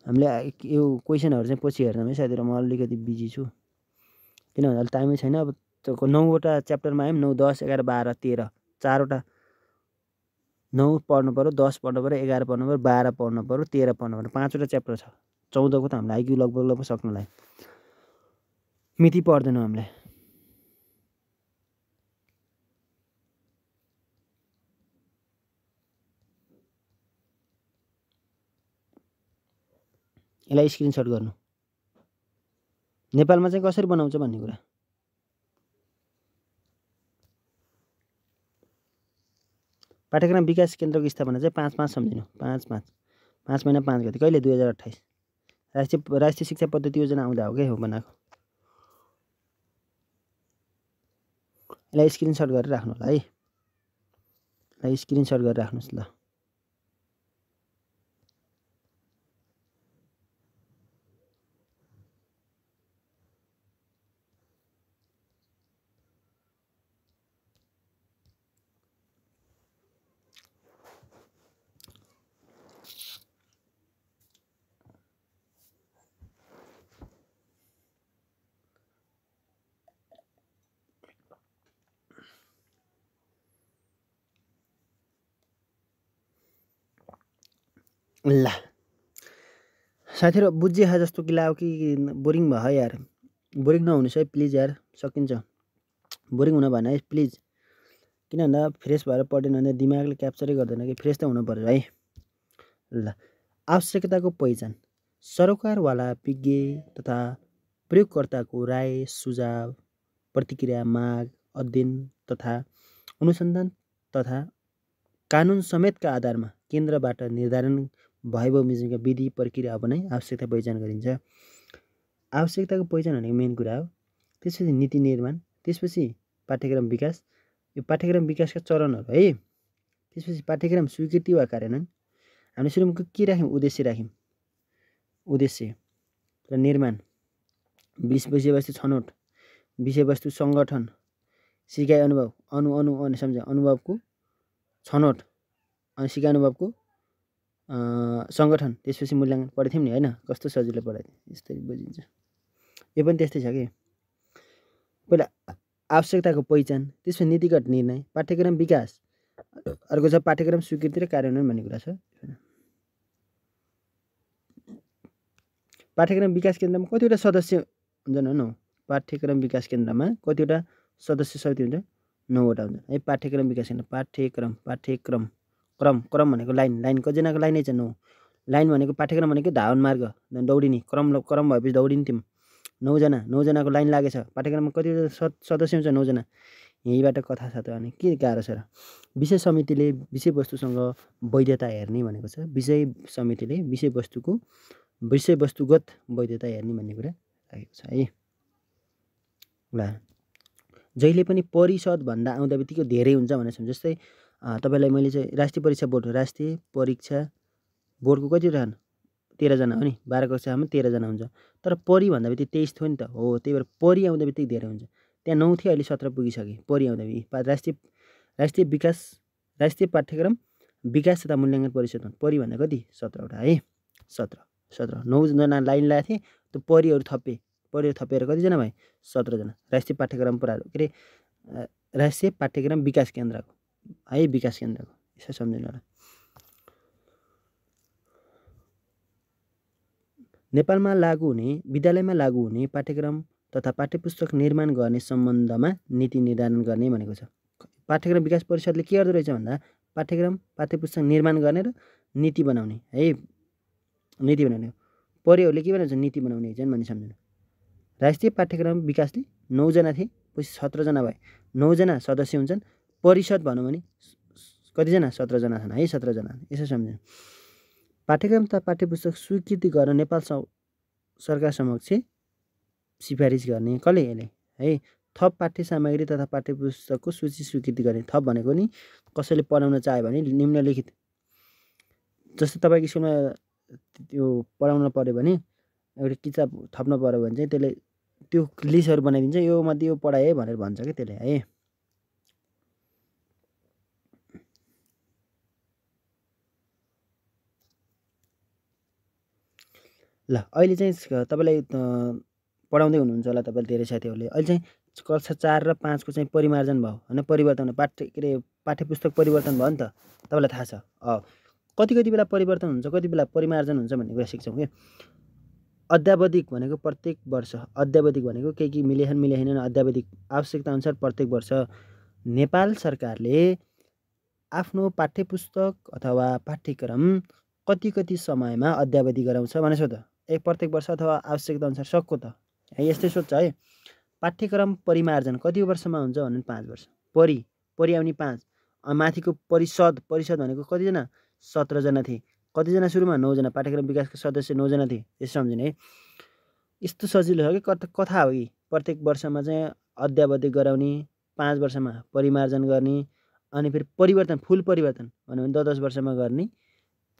हामीले यो क्वेसनहरू चाहिँ पछि हेर्छौँ है साथीहरू। म अलिकति बिजी छु, किनभने अहिले टाइमै छैन। अब तपाईँको 9वटा च्याप्टरमा आयौँ, 9, 10, 11, 12, 13, 4वटा। 9 पढ्नु पऱ्यो, 10 पढ्नु पऱ्यो, 11 पढ्नु पऱ्यो, 12 पढ्नु पऱ्यो, 13 पढ्नु पऱ्यो, 5वटा च्याप्टर छ। 14को त हामीलाई आइक्यू लगभग सक्नुलाई मिति पर्दैन हामीलाई। यसलाई स्क्रिनसट गर्नु। नेपालमा चाहिँ कसरी बनाउँछ भन्ने कुरा। पाठ्यक्रम विकास केन्द्रको स्थापना चाहिँ 5/5 सम्झिनु। 5 महिना 5 गते कहिले, 2028। राष्ट्रिय शिक्षा पद्धति योजना आउँदा हो क्या हो बनाएको। यसलाई स्क्रिनसट गरेर राख्नु होला है, यसलाई स्क्रिनसट गरेर राख्नुहोस् ल। ल साथीहरू बुझिए जस्तो कि लाग्यो कि बोरिङ भयो यार। बोरिङ नहुनुहोस् है प्लिज यार, सकिन्छ। बोरिङ हुन भएन है प्लिज, किन भन्दा फ्रेस भएर पढेन भने दिमागले क्याप्चरै गर्दैन कि। फ्रेस त हुनुपर्छ है। ल आवश्यकताको पहिचान, सरोकारवाला विज्ञ तथा प्रयोगकर्ताको राय, सुझाव, प्रतिक्रिया, माग, अध्ययन तथा अनुसन्धान तथा कानुन समेतका आधारमा केन्द्रबाट निर्धारण भएबमोजिमका विधि प्रक्रिया अपनाई आवश्यकता पहिचान गरिन्छ। आवश्यकताको पहिचान भनेको मेन कुरा हो। त्यसपछि नीति निर्माण, त्यसपछि पाठ्यक्रम विकास। यो पाठ्यक्रम विकासका चरणहरू है। त्यसपछि पाठ्यक्रम स्वीकृति वा कार्यान्वयन। हामीले सुरुमा के राख्यौँ, उद्देश्य राख्यौँ। उद्देश्य र निर्माण, विषयवस्तु छनौट, विषयवस्तु सङ्गठन, सिकाइ अनुभव, अनि सम्झ अनुभवको छनौट अनि सिकाइ अनुभवको सङ्गठन, त्यसपछि मूल्याङ्कन पढेको थियौँ नि होइन, कस्तो सजिलो पढाएको थिएँ, यस्तै बुझिन्छ। यो पनि त्यस्तै छ कि पहिला आवश्यकताको पहिचान, त्यसपछि नीतिगत निर्णय, पाठ्यक्रम विकास, अर्को छ पाठ्यक्रम स्वीकृति र कार्यान्वयन भन्ने कुरा छ। पाठ्यक्रम विकास केन्द्रमा कतिवटा सदस्य हुन्छन्? 9। पाठ्यक्रम विकास केन्द्रमा कतिवटा सदस्य समिति हुन्छ? 9वटा हुन्छन् है। पाठ्यक्रम विकास केन्द्र, पाठ्यक्रम क्रम भनेको लाइन कतिजनाको लाइनै छ 9। लाइन भनेको पाठ्यक्रम भनेको धावन मार्ग दौडिने, क्रम भएपछि दौडिने तिम 9जनाको लाइन लागेछ। पाठ्यक्रममा कतिवटा सदस्य हुन्छ? 9जना। यहीँबाट कथा छ त, अनि के गाह्रो छ र? विषय समितिले विषयवस्तुसँग वैधता हेर्ने भनेको छ। विषय समितिले विषयवस्तुगत वैधता हेर्ने भन्ने कुरा राखेको छ है। ल जहिले पनि परिषदभन्दा आउँदा बित्तिकै धेरै हुन्छ भनेर छ। जस्तै तपाईँलाई मैले चाहिँ राष्ट्रिय परीक्षा बोर्डको कतिवटा छन्? 13जना हो नि। 12 कक्षामा 13जना हुन्छ। तर परि भन्दा बित्तिकै 23 थियो नि त हो, त्यही भएर परि आउँदा बित्तिकै धेरै हुन्छ। त्यहाँ 9 थियो, अहिले 17 पुगिसके। परि आउँदा राष्ट्रिय पाठ्यक्रम विकास तथा मूल्याङ्कन परिषदमा परि भन्दा कति? 17वटा है। 17 9जना लाइन लगाएको थिएँ, त्यो परिहरू थपेर कतिजना भए? 17जना। राष्ट्रिय पाठ्यक्रम विकास केन्द्रको है, विकास केन्द्रको यसो सम्झिनु होला। नेपालमा विद्यालयमा लागू हुने पाठ्यक्रम तथा पाठ्यपुस्तक निर्माण गर्ने सम्बन्धमा नीति निर्धारण गर्ने भनेको छ। पाठ्यक्रम विकास परिषदले के गर्दो रहेछ भन्दा पाठ्यपुस्तक निर्माण गर्ने र नीति बनाउने है। नीति बनाउने परिहरूले के बनाउँछ? नीति बनाउने हिजन भन्ने सम्झनु। राष्ट्रिय पाठ्यक्रम विकासले 9जना थिए, पछि 17जना भए। 9जना सदस्य हुन्छन्। परिषद भनौँ भने कतिजना? 17जना छन् है। 17जना यसो सम्झनु। पाठ्यक्रम तथा पाठ्यपुस्तक स्वीकृति गर्न नेपाल सरकार समक्ष सिफारिस गर्ने कसले? यसले है। थप पाठ्य सामग्री तथा पाठ्यपुस्तकको सूची स्वीकृति गर्ने। थप भनेको नि कसैले पढाउन चाह्यो भने निम्नलिखित, जस्तो तपाईँको स्कुलमा त्यो पढाउन पऱ्यो भने एउटा किताब थप्न पऱ्यो भने चाहिँ त्यसले त्यो लिस्टहरू बनाइदिन्छ, यो मध्ये यो पढाए है भनेर भन्छ कि त्यसले है। ल अहिले चाहिँ तपाईँलाई पढाउँदै हुनुहुन्छ होला तपाईँले धेरै साथीहरूले। अहिले चाहिँ कक्षा 4 र 5 को चाहिँ परिमार्जन भयो होइन, परिवर्तन पाठ्यपुस्तक परिवर्तन भयो नि त, तपाईँलाई थाहा छ। कति बेला परिवर्तन हुन्छ, कति बेला परिमार्जन हुन्छ भन्ने कुरा सिक्छौँ कि। अध्यावधिक भनेको प्रत्येक वर्ष, अध्यावधिक भनेको केही मिलेनन् अध्यावधिक आवश्यकता अनुसार प्रत्येक वर्ष नेपाल सरकारले आफ्नो पाठ्यपुस्तक अथवा पाठ्यक्रम कति समयमा अध्यावधि गराउँछ भने सोध। प्रत्येक वर्ष अथवा आवश्यकता अनुसार सक्को त यस्तै सोध्छ है। पाठ्यक्रम परिमार्जन कति वर्षमा हुन्छ भने 5 वर्ष। परि आउने 5, माथिको परिषद भनेको कतिजना? 17जना थिए। कतिजना सुरुमा? 9जना। पाठ्यक्रम विकासको सदस्य 9जना थिए। यसो सम्झिने है। यस्तो सजिलो छ कि कथा हो कि प्रत्येक वर्षमा चाहिँ अध्यावधि गराउने, 5 वर्षमा परिमार्जन गर्ने, अनि फेरि परिवर्तन फुल परिवर्तन भन्यो भने 10 वर्षमा गर्ने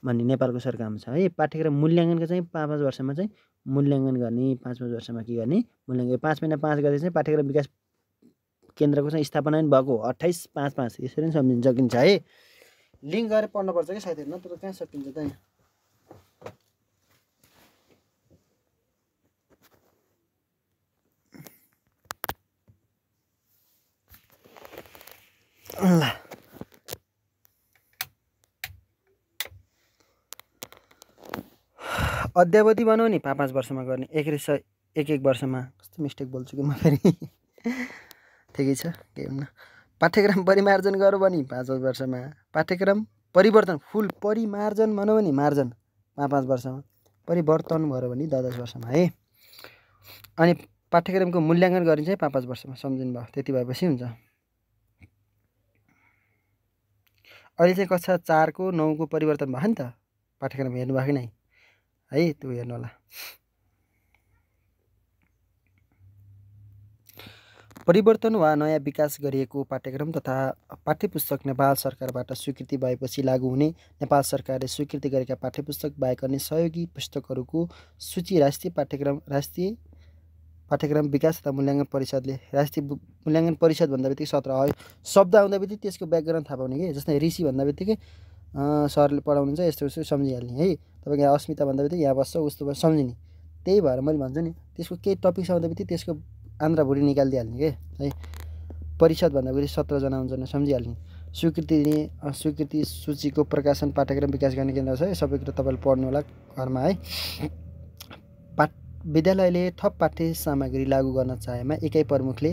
भन्ने नेपालको सरकारमा छ है। पाठ्यक्रम मूल्याङ्कनको चाहिँ 5 वर्षमा चाहिँ मूल्याङ्कन गर्ने, 5 वर्षमा के गर्ने? मूल्याङ्कन। 5 महिना 5 गते चाहिँ पाठ्यक्रम विकास केन्द्रको चाहिँ स्थापना पनि भएको 28/5/5 यसरी पनि सम्झिन सकिन्छ है। लिङ्क गरेर पढ्नुपर्छ कि साथीहरू, नत्र कहाँ सकिन्छ त। ल अध्यावधि बनाऊ नि 5 वर्षमा गर्ने, एक वर्षमा। कस्तो मिस्टेक बोल्छु कि म फेरि। ठिकै छ, केही हुन्न। पाठ्यक्रम परिमार्जन गरौँ भने 5 वर्षमा, पाठ्यक्रम परिवर्तन फुल परिमार्जन भनौँ भने मार्जन 5 वर्षमा, परिवर्तन भयो भने 10 वर्षमा है। अनि पाठ्यक्रमको मूल्याङ्कन गरिन्छ है 5 वर्षमा, सम्झिनु भयो। त्यति भएपछि हुन्छ। अहिले चाहिँ कक्षा 4 को 9 को परिवर्तन भयो नि त। पाठ्यक्रम हेर्नु भएको नै है, त्यो हेर्नु होला। परिवर्तन वा नयाँ विकास गरिएको पाठ्यक्रम तथा पाठ्यपुस्तक नेपाल सरकारबाट स्वीकृति भएपछि लागू हुने, नेपाल सरकारले स्वीकृति गरेका पाठ्यपुस्तक बाहेक अन्य सहयोगी पुस्तकहरूको सूची राष्ट्रिय पाठ्यक्रम विकास तथा मूल्याङ्कन परिषदले, राष्ट्रिय मूल्याङ्कन परिषद भन्दा बित्तिकै 17 शब्द आउँदा बित्तिकै त्यसको व्याकरण थाहा पाउने कि, जस्तै ऋषि भन्दा बित्तिकै सरले पढाउनुहुन्छ यस्तो यस्तो सम्झिहाल्ने है। तपाईँको यहाँ अस्मिता भन्दा बित्तिकै यहाँ बस्छ उस्तो बस्छ सम्झिने। त्यही भएर मैले भन्छु नि, त्यसको केही टपिक आउँदा बित्तिकै त्यसको आन्द्रा भुँडी निकालिदिइहाल्ने के है। परिषद भन्दा बित्तिकै 17 जना हुन्छन् सम्झिहाल्ने। स्वीकृति सूचीको प्रकाशन पाठ्यक्रम विकास गर्ने केन्द्र छ। सबै कुरा तपाईँले पढ्नु होला घरमा है। विद्यालयले थप पाठ्य सामग्री लागू गर्न चाहेमा एकै प्रमुखले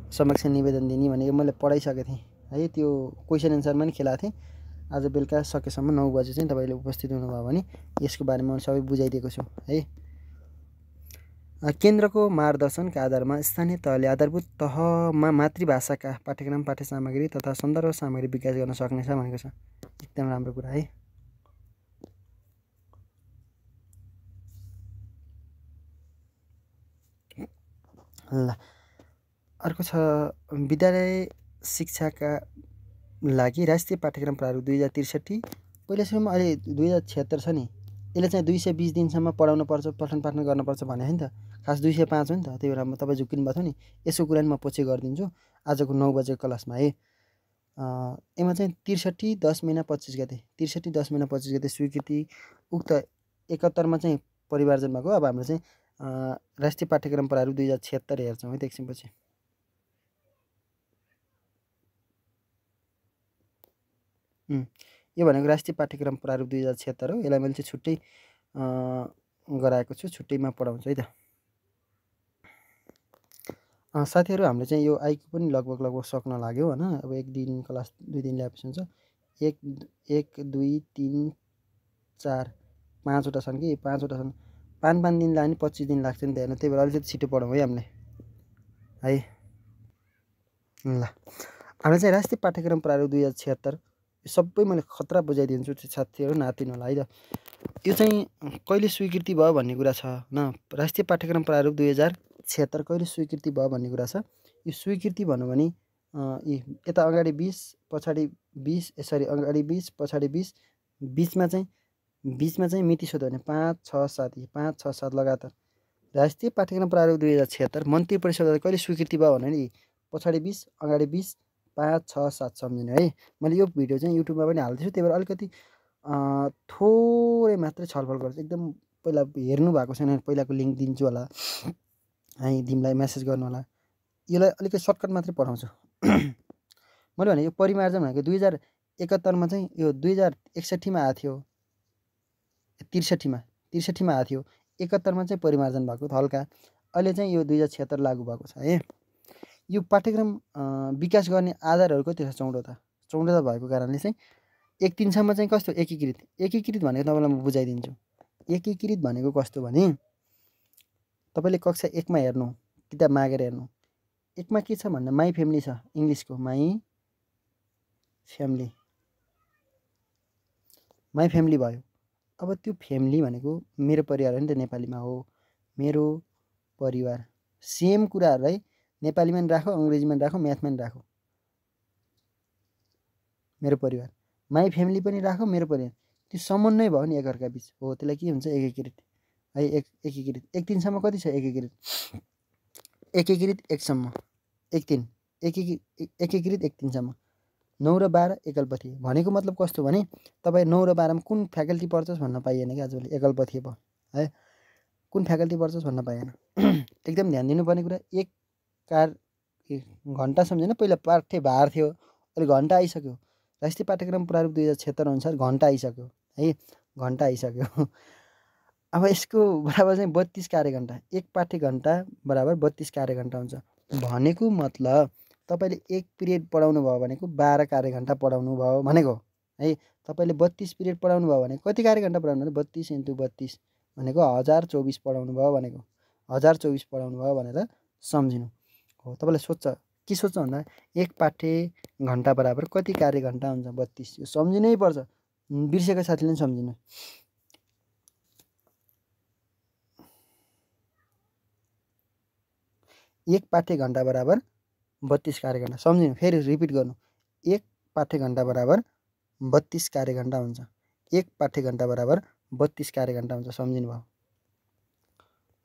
समक्ष निवेदन दिने भनेको मैले पढाइसकेको थिएँ है। त्यो क्वेसन एन्सरमा पनि खेलाएको थिएँ। आज बेलुका सकेसम्म 9 बजे चाहिँ तपाईँले उपस्थित हुनुभयो भने यसको बारेमा मैले सबै बुझाइदिएको छु है। केन्द्रको मार्गदर्शनका आधारमा स्थानीय तहले आधारभूत तहमा मातृभाषाका पाठ्यक्रम पाठ्य सामग्री तथा सन्दर्भ सामग्री विकास गर्न सक्नेछ भनेको छ। एकदम राम्रो कुरा है। ल अर्को छ विद्यालय शिक्षाका लागि राष्ट्रिय पाठ्यक्रम प्रारूप 2063। पहिला सुरुमा अहिले 2076 छ नि। यसले चाहिँ 220 दिनसम्म पढाउनु पर्छ, पठन पाठन गर्नुपर्छ भनेको नि त। खास 205 हो नि त। त्यही भएर म तपाईँ झुक्किनु भएको थियो नि। यसको कुरा नि म पछि गरिदिन्छु आजको 9 बजेको क्लासमा है। यसमा चाहिँ 63 10 महिना 25 गते 63 10 महिना 25 गते स्वीकृति उक्त 71 मा चाहिँ परिमार्जन भएको। अब हाम्रो चाहिँ राष्ट्रिय पाठ्यक्रम प्रारूप 2076 हेर्छौँ है त एकछिनपछि। यो भनेको राष्ट्रिय पाठ्यक्रम प्रारूप 2076 हो। यसलाई मैले चाहिँ छुट्टै गराएको छु, छुट्टैमा पढाउँछु है त। साथीहरू हामीले चाहिँ यो आइक्यू पनि लगभग सक्न लाग्यो होइन। अब 1 दिन क्लास 2 दिन ल्याएपछि हुन्छ। 1 2 3 4 5वटा छन् कि 5वटा छन्। 5 दिन लाग्यो भने 25 दिन लाग्छ नि त हेर्नु। त्यही भएर अलिकति छिटो पढौँ है हामीले है। ल हामीले चाहिँ राष्ट्रिय पाठ्यक्रम प्रारूप 2076 सबै मैले खतरा बुझाइदिन्छु साथीहरू, नातिनु होला है त। यो चाहिँ कहिले स्वीकृति भयो भन्ने कुरा छ न। राष्ट्रिय पाठ्यक्रम प्रारूप 2076 कहिले स्वीकृति भयो भन्ने कुरा छ। यो स्वीकृति भन्नु भने यता अगाडि 20 पछाडि 20 अगाडि 20 पछाडि 20 बिचमा चाहिँ मिति सोध्यो भने 5 6 7 5 6 7 लगातार राष्ट्रिय पाठ्यक्रम प्रारूप 2076 मन्त्री परिषदले कहिले स्वीकृति भयो भने पछाडि 20 अगाडि 20 5 6 7 सम्झिनु है। मैले यो भिडियो चाहिँ युट्युबमा पनि हाल्दैछु। त्यही भएर अलिकति थोरै मात्रै छलफल गर्छु। एकदम पहिला हेर्नु भएको छैन पहिलाको लिङ्क दिन्छु होला है, तिमीलाई मेसेज गर्नु होला। यसलाई अलिकति सर्टकट मात्रै पढाउँछु। मैले भने यो परिमार्जन भनेको 2071 मा चाहिँ यो 2061 मा आएको थियो, 63 मा आएको थियो, 71 मा चाहिँ परिमार्जन भएको हल्का। अहिले चाहिँ यो 2076 लागू भएको छ है। यो पाठ्यक्रम विकास गर्ने आधारहरू कति छ? 14 भएको कारणले चाहिँ 1 3 सम्म चाहिँ कस्तो एकीकृत भनेको तपाईँलाई म बुझाइदिन्छु। एकीकृत भनेको कस्तो भने तपाईँले कक्षा 1 मा हेर्नु, किताब मागेर हेर्नु। 1 मा के छ भन्दा माई फ्यामिली छ, इङ्ग्लिसको माई फ्यामिली भयो। अब त्यो फ्यामिली भनेको मेरो परिवार हो नि त, नेपालीमा हो मेरो परिवार। सेम कुराहरूलाई नेपालीमा पनि राखो, अङ्ग्रेजीमा पनि राखो, म्याथमा पनि राखो। मेरो परिवार, माई फ्यामिली पनि राखो, मेरो परिवार। त्यो समन्वय भयो नि एकअर्का बिच हो, त्यसलाई के हुन्छ? एकीकृत है। एकीकृत 1 3 सम्म कति छ? एकीकृत 1 सम्म 1 3 एकीकृत 1 3 सम्म। 9 र 12 एकलपथीय भनेको मतलब कस्तो भने तपाईँ 9 र 12 मा कुन फ्याकल्टी पढ्छस् भन्न पाइएन कि आजभोलि। एकलपथीय भयो है, कुन फ्याकल्टी पढ्छस् भन्न पाइएन। एकदम ध्यान दिनुपर्ने कुरा। 1 घन्टा सम्झेन, पहिला पाठ्य भार थियो, अहिले घन्टा आइसक्यो। राष्ट्रिय पाठ्यक्रम प्रारूप 2076 अनुसार घन्टा आइसक्यो है, घन्टा आइसक्यो। अब यसको बराबर चाहिँ 32 कार्यघन्टा। 1 पाठ्य घन्टा बराबर 32 कार्यघन्टा हुन्छ। भनेको मतलब तपाईँले 1 पिरियड पढाउनु भयो भनेको 12 कार्यघन्टा पढाउनु भयो भनेको है। तपाईँले 32 पिरियड पढाउनु भयो भने कति कार्यघन्टा पढाउनु भने 32 × 32 भनेको 1024 पढाउनु भयो भनेको 1024 पढाउनु भयो भनेर सम्झिनु हो। तपाईँलाई के सोध्छ भन्दा 1 पाठ्य घन्टा बराबर कति कार्यघन्टा हुन्छ? 32। यो सम्झिनै पर्छ, बिर्सेको साथीले पनि सम्झिनु। 1 पाठ्य घण्टा बराबर 32 कार्यघण्टा। सम्झिनु, फेरि रिपिट गर्नु। 1 पाठ्य घण्टा बराबर 32 कार्यघण्टा हुन्छ। 1 पाठ्य घण्टा बराबर 32 कार्यघण्टा हुन्छ। सम्झिनु भयो।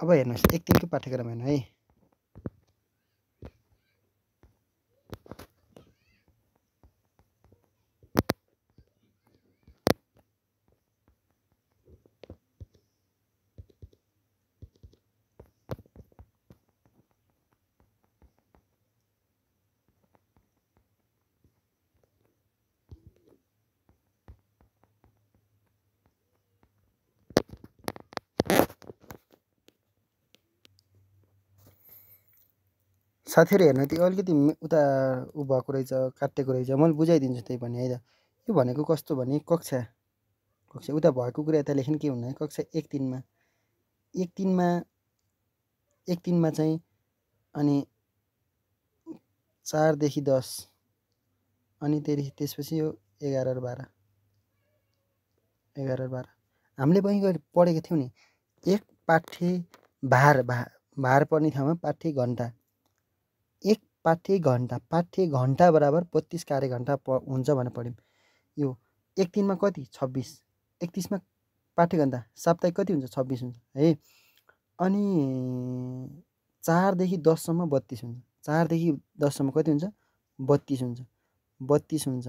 अब हेर्नुहोस् 1 दिनको पाठ्यक्रम हेर्नु है। साथीहरू हेर्नु, त्यो अलिकति उता भएको रहेछ, काटेको रहेछ। मैले बुझाइदिन्छु त्यही पनि है त। यो भनेको कस्तो भने कक्षा उता भएको कुरा यता लेख्नु के हुन्न है। कक्षा 1 3मा 1 3मा चाहिँ अनि 4 देखि 10 अनि त्यसपछि यो 11 र 12 हामीले पनि पढेको थियौँ नि। 1 पाठ्य भार पर्ने ठाउँमा पाठ्य घण्टा, 1 पाठ्य घण्टा बराबर 32 कार्यघण्टा हुन्छ भनेर पढ्यौँ। यो 1 3मा कति 26, 31मा पाठ्य घण्टा साप्ताहिक कति हुन्छ 26 हुन्छ है। अनि 4 देखि 10 सम्म 32 हुन्छ। 4 देखि 10 सम्म कति हुन्छ 32 हुन्छ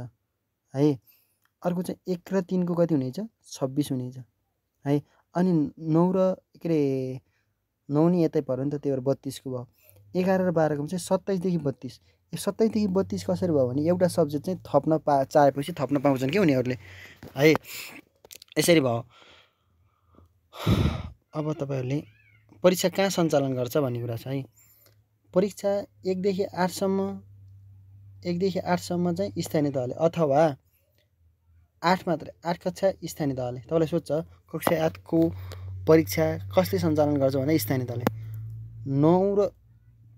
है। अर्को चाहिँ 1 र 3 को कति हुनेछ 26 हुनेछ है। अनि 9 र 9 नि यतै पर्यो नि त, त्यही भएर 32 को भयो। 11 र 12 को चाहिँ 27 देखि 32। यो 27 देखि 32 कसरी भयो भने एउटा सब्जेक्ट चाहिँ थप्न चाहेपछि थप्न पाउँछन् कि उनीहरूले है। यसरी भयो। अब तपाईँहरूले परीक्षा कहाँ सञ्चालन गर्छ भन्ने कुरा छ है। परीक्षा 1 देखि 8 सम्म चाहिँ स्थानीय तहले, अथवा 8 मात्रै 8 कक्षा स्थानीय तहले। तपाईँलाई सोध्छ कक्षा 8 को परीक्षा कसले सञ्चालन गर्छ भने स्थानीय तहले। 9 र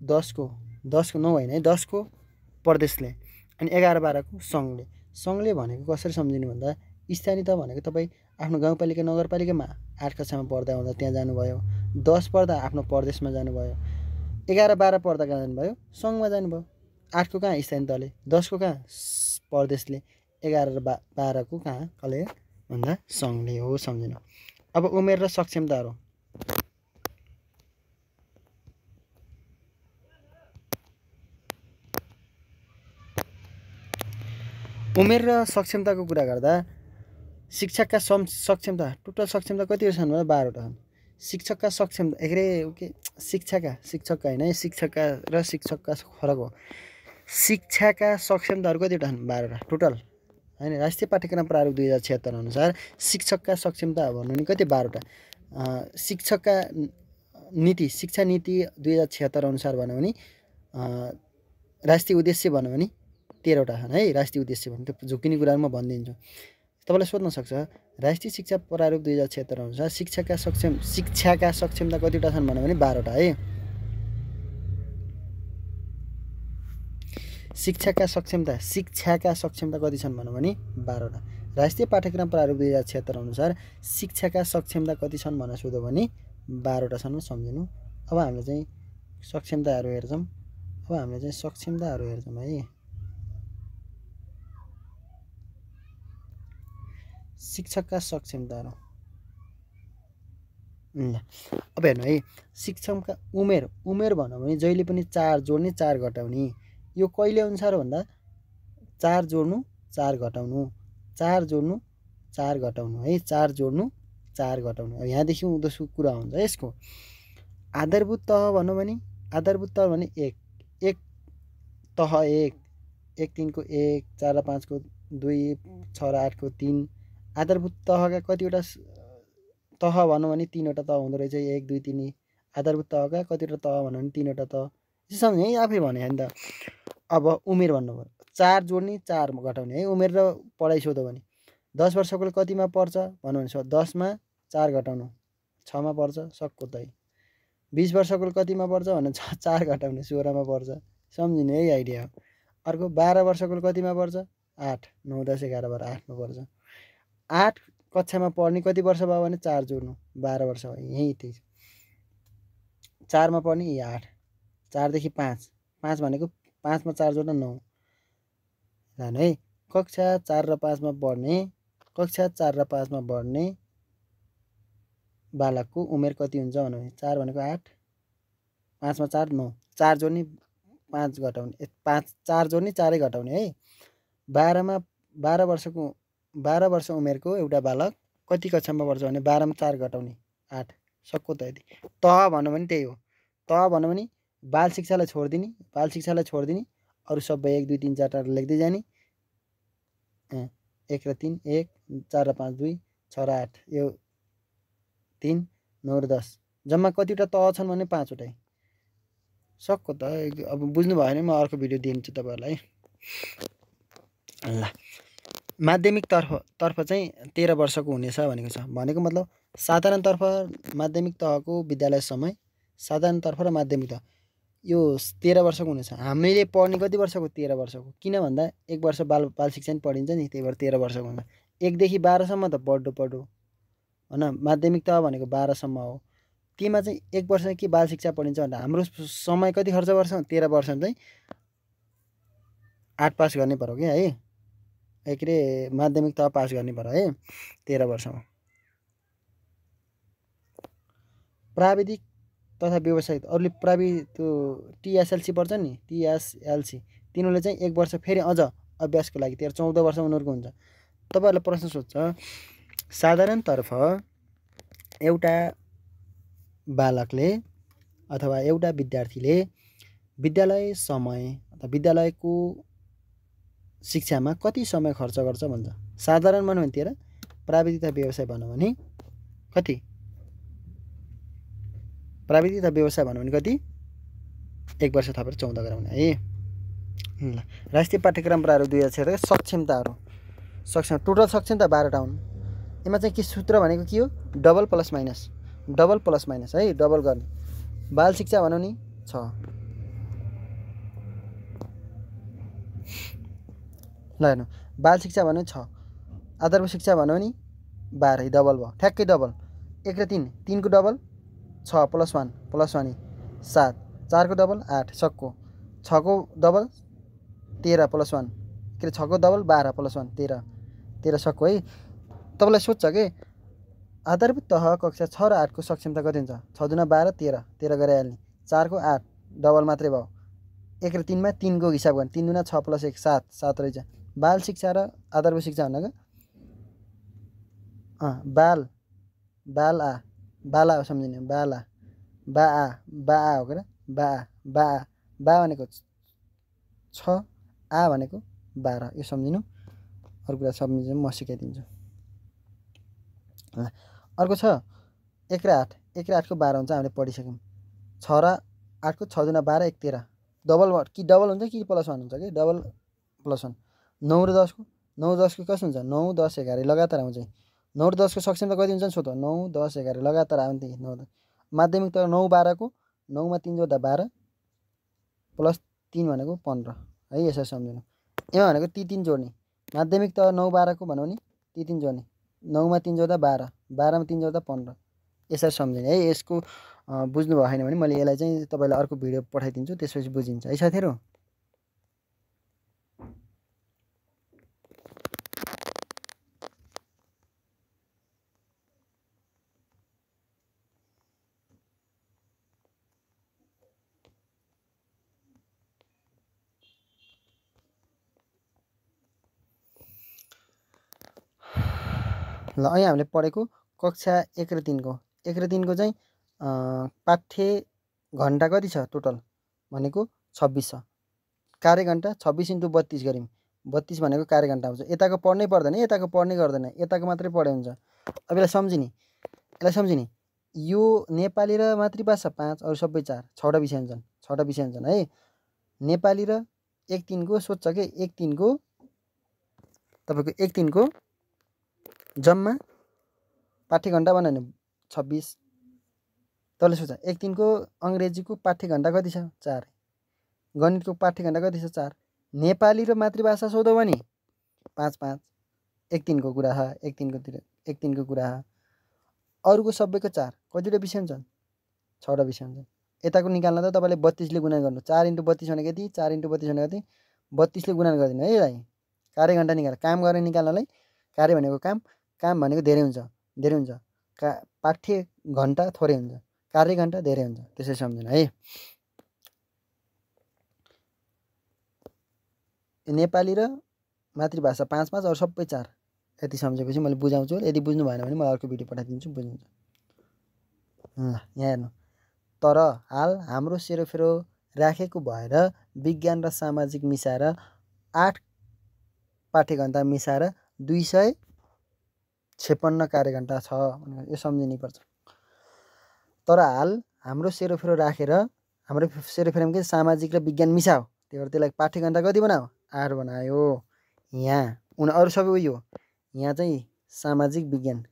10 को 9 होइन है, 10 को प्रदेशले, अनि 11 12 को सङ्घले भनेको कसरी सम्झिनु भन्दा स्थानीय तह भनेको तपाईँ आफ्नो गाउँपालिका नगरपालिकामा 8 कक्षामा पढ्दा हुँदा त्यहाँ जानुभयो, 10 पढ्दा आफ्नो प्रदेशमा जानुभयो, 11 12 पढ्दा कहाँ जानुभयो सङ्घमा जानुभयो। 8 को कहाँ स्थानीय तहले, 10 को कहाँ प्रदेशले, 11 र 12 को कहाँ कसले भन्दा सङ्घले हो। सम्झिनु। अब उमेर र सक्षमताहरू। उमेर र सक्षमताको कुरा गर्दा शिक्षकका सक्षमता, टोटल सक्षमता कति छन् भन्दा 12 वटा छन्। शिक्षकका सक्षमता शिक्षकका होइन है, शिक्षकका र शिक्षकका फरक हो। शिक्षाका सक्षमताहरू कतिवटा छन् 12 वटा टोटल होइन। राष्ट्रिय पाठ्यक्रम प्रारूप 2076 अनुसार शिक्षकका सक्षमता भन्नु नि कति 12 वटा। शिक्षकका नीति, शिक्षा नीति 2076 अनुसार भन्यो भने राष्ट्रिय उद्देश्य भन्यो भने 13 वटा छन् है। राष्ट्रिय उद्देश्य भन्ने त्यो झुक्किने कुराहरू म भनिदिन्छु। तपाईँलाई सोध्न सक्छ राष्ट्रिय शिक्षा प्रारूप 2076 अनुसार शिक्षाका सक्षमता कतिवटा छन् भन्यो भने 12 वटा है। शिक्षाका सक्षमता कति छन् भन्यो भने 12 वटा। राष्ट्रिय पाठ्यक्रम प्रारूप 2076 अनुसार शिक्षाका सक्षमता कति छन् भनेर सोध्यो भने 12 वटा छन्। सम्झिनु। अब हामीले चाहिँ सक्षमताहरू हेर्छौँ है। शिक्षकका सक्षमताहरू अब हेर्नु है। शिक्षकका उमेर भन्यो भने जहिले पनि 4 जोड्ने 4 घटाउने। यो कहिले अनुसार भन्दा 4 जोड्नु 4 घटाउनु, 4 जोड्नु 4 घटाउनु है। 4 जोड्नु 4 घटाउनु। यहाँदेखि उँधोसको कुरा हुन्छ यसको। आधारभूत तह भन्नु भने 1 तह 1 3 को 1, 4 र 5 को 2, 6 र 8 को 3। आधारभूत तहका कतिवटा तह भन्नु भने 3 वटा तह हुँदो रहेछ, 1 2 3। आधारभूत तहका कतिवटा तह भन्नु भने 3 वटा तह। सम्झ्नु है, आफै भने नि त। अब उमेर भन्नुभयो 4 जोड्ने 4 घटाउने है। उमेर र पढाइ सोध्यो भने 10 वर्षको कतिमा पर्छ भन्नु भने 10 मा 4 घटाउनु 6 मा पर्छ सक्को तै। 20 वर्षको कतिमा पर्छ भने 4 घटाउने 16 मा पर्छ। सम्झिनु है, आइडिया हो। अर्को 12 वर्षको कतिमा पर्छ 8, 9 10 11 12 8 मा पर्छ। 8 कक्षामा पढ्ने कति वर्ष भयो भने 4 जोड्नु 12 वर्ष भयो। यही त्यही 4 मा पढ्ने 8, 4 देखि 5, 5 भनेको 5 मा 4 जोड्दा 9 जानु है। कक्षा 4 र 5 मा पढ्ने बालकको उमेर कति हुन्छ भन्नु भने 4 भनेको 8, 5 मा 4 9, 4 जोड्ने 5 घटाउने 5 4 जोड्ने 4 घटाउने है। 12 वर्ष उमेरको एउटा बालक कति कक्षामा पढ्छ भने 12 मा 4 घटाउने 8 सक्को त यदि। तह भन्नु भने त्यही हो। तह भन्नु भने बाल शिक्षालाई छोडिदिने अरू सबै 1 2 3 4 टाढा लेख्दै जाने। 1 र 3 1, 4 र 5 2, 6 र 8 यो 3 9 र 10 जम्मा कतिवटा तह छन् भने 5 वटै सक्को त। अब बुझ्नु भयो भने म अर्को भिडियो दिन्छु तपाईहरुलाई। ल माध्यमिक तर्फ चाहिँ 13 वर्षको हुनेछ भनेको छ। भनेको मतलब साधारणतर्फ माध्यमिक तहको विद्यालय समय साधारणतर्फ र माध्यमिक तह यो 13 वर्षको हुनेछ। हामीले पढ्ने कति वर्षको 13 वर्षको। किन भन्दा 1 वर्ष बाल शिक्षा नि पढिन्छ नि, त्यही भएर 13 वर्षको हुन्छ। 1 देखि 12 सम्म त पढ्नु हैन। माध्यमिक तह भनेको 12 सम्म हो। तीमा चाहिँ 1 वर्ष के बाल शिक्षा पढिन्छ भन्दा हाम्रो समय कति खर्च गर्छ 13 वर्ष चाहिँ 8 पास गर्ने पर्यो के है। एकरे माध्यमिक तह पास गर्ने पर्यो है 13 वर्षमा। प्राविधिक तथा व्यवसायिक अरूले प्राविधिक त्यो टीएसएलसी पढ्छ नि, टीएसएलसी तिनीहरूले चाहिँ 1 वर्ष फेरि अझ अभ्यासको लागि 13 14 वर्ष उनीहरूको हुन्छ। तपाईहरुले प्रश्न सोध्छ साधारणतर्फ एउटा बालकले अथवा एउटा विद्यार्थीले विद्यालय समय अथवा विद्यालयको शिक्षामा कति समय खर्च गर्छ भन्छ। साधारण भन्नु भने 13, प्राविधिक तथा व्यवसाय भन्नु भने कति? प्राविधिक तथा व्यवसाय भन्नु भने कति? 1 वर्ष थपेर 14 गराउने है। ल राष्ट्रिय पाठ्यक्रम प्रारूप 2006 सक्षमताहरु टोटल सक्षमता 12 टा हुन्। यसमा चाहिँ के सूत्र भनेको के हो? डबल प्लस माइनस है, डबल गर्ने। बाल शिक्षा भन्नु नि 6, ल हेर्नु बाल शिक्षा भन्नु 6, आधारभूत शिक्षा भन्नु नि 12 डबल भयो, ठ्याक्कै डबल। 1 र 3 3 को डबल 6 प्लस 1 7, 4 को डबल 8 सक्को, 6 को डबल 13 प्लस 1 के 6 को डबल 12 प्लस 1 13 सक्को है। तपाईलाई सोध्छ के आधारभूत तह कक्षा 6 र 8 को सक्षमता कति हुन्छ? 6 दुना 12 13 गराइहाल्ने, 4 को 8 डबल मात्रै भयो। 1 र 3 मा 3 को हिसाब गर्ने, 3 दुना 6 प्लस 1 7 रहेछ। बाल शिक्षा र आधारभूत शिक्षा भनेको बाला सम्झिने, बा हो के बा भनेको 6 आ भनेको 12 यो सम्झिनु। अरु कुरा सम्झिनु म सिकाइदिन्छु। अर्को छ 1 र 8 को 12 हुन्छ, हामीले पढिसक्यौं। 6 र 8 को 6 दुना 12 1 13 डबल हुन्छ कि प्लस 1 हुन्छ कि डबल प्लस 1। 9 र 10 को कस्तो हुन्छ? 9 10 11 लगातार आउँछ। 9 र 10 को सक्षमता कति हुन्छ सोध्नु? 9 10 11 लगातार आउँथे। 9 माध्यमिक त 9 12 को 9 मा 3 जोड्दा 12 प्लस 3 भनेको 15 है, यसरी सम्झिनु। यहाँ भनेको ती 3 जोड्ने। माध्यमिक त 9 12 को भन्नु नि ती 3 जोड्ने। 9 मा 3 जोड्दा 12 12 मा 3 जोड्दा 15 यसरी सम्झिने है। यसको बुझ्नु भएन भने मैले यसलाई चाहिँ तपाईलाई अर्को भिडियो पठाइदिन्छु, त्यसपछि बुझिन्छ है साथीहरु। ल अहिले हामीले पढेको कक्षा 1 र 3 को चाहिँ पाठ्य घण्टा कति छ टोटल भनेको 26 छ। कार्य घण्टा 26 × 32 गऱ्यौं। 32 भनेको कार्य घण्टा हुन्छ। यताको पढ्नै पर्दैन, यताको पढ्नै गर्दैन, यताको मात्रै पढे हुन्छ। अब यसलाई सम्झिने यो नेपाली र मातृभाषा 5 अरु सबै 4 6वटा विषय हुन्छन् है। नेपाली र 1 3 को सोध्छ के 1 3 को तपाईको 1 3 को जम्मा पाठ्य घण्टा भन्यो भने 26। तले सोध्छ 1 3 को अंग्रेजीको पाठ्य घण्टा कति छ? 4। गणितको पाठ्य घण्टा कति छ? 4। नेपाली र मातृभाषा सोध्यो भने 5 5। 1 3 को कुरा ह 1 3 को कुरा ह। अरुको सबैको 4 कतिवटा विषय हुन्छन्? 6वटा विषय हुन्छन्। यताको निकाल्न त तपाईँले 32 ले गुणन गर्नु। 4 × 32 भनेको यति, 4 × 32 भनेको यति, 32 ले गुणन गरिदिनु है भाइ। कार्यघण्टा निकाल। काम गरेर निकाल्नलाई कार्य भनेको काम भनेको धेरै हुन्छ। पाठ्य घण्टा थोरै हुन्छ, कार्य घण्टा धेरै हुन्छ, त्यसै सम्झिनु है। नेपाली र मातृभाषा 5 अरू सबै 4। यति सम्झेपछि मैले बुझाउँछु। यदि बुझ्नु भएन भने म अर्को भिडियो पठाइदिन्छु, बुझ्नुहुन्छ। ल यहाँ हेर्नु। तर हाल हाम्रो सेरोफेरो राखेको भएर विज्ञान र सामाजिक मिसाएर 8 पाठ्यघण्टा मिसाएर 256 कार्यघण्टा छ। यो सम्झिनुपर्छ। तर हाल हाम्रो सेरोफेरो राखेर, हाम्रो सेरोफेरोमा के सामाजिक र विज्ञान मिसाओ, त्यही भएर त्यसलाई पाठ्यघण्टा कति बनायो? 8 बनायो। यहाँ अरू सबै उही हो। यहाँ चाहिँ सामाजिक विज्ञान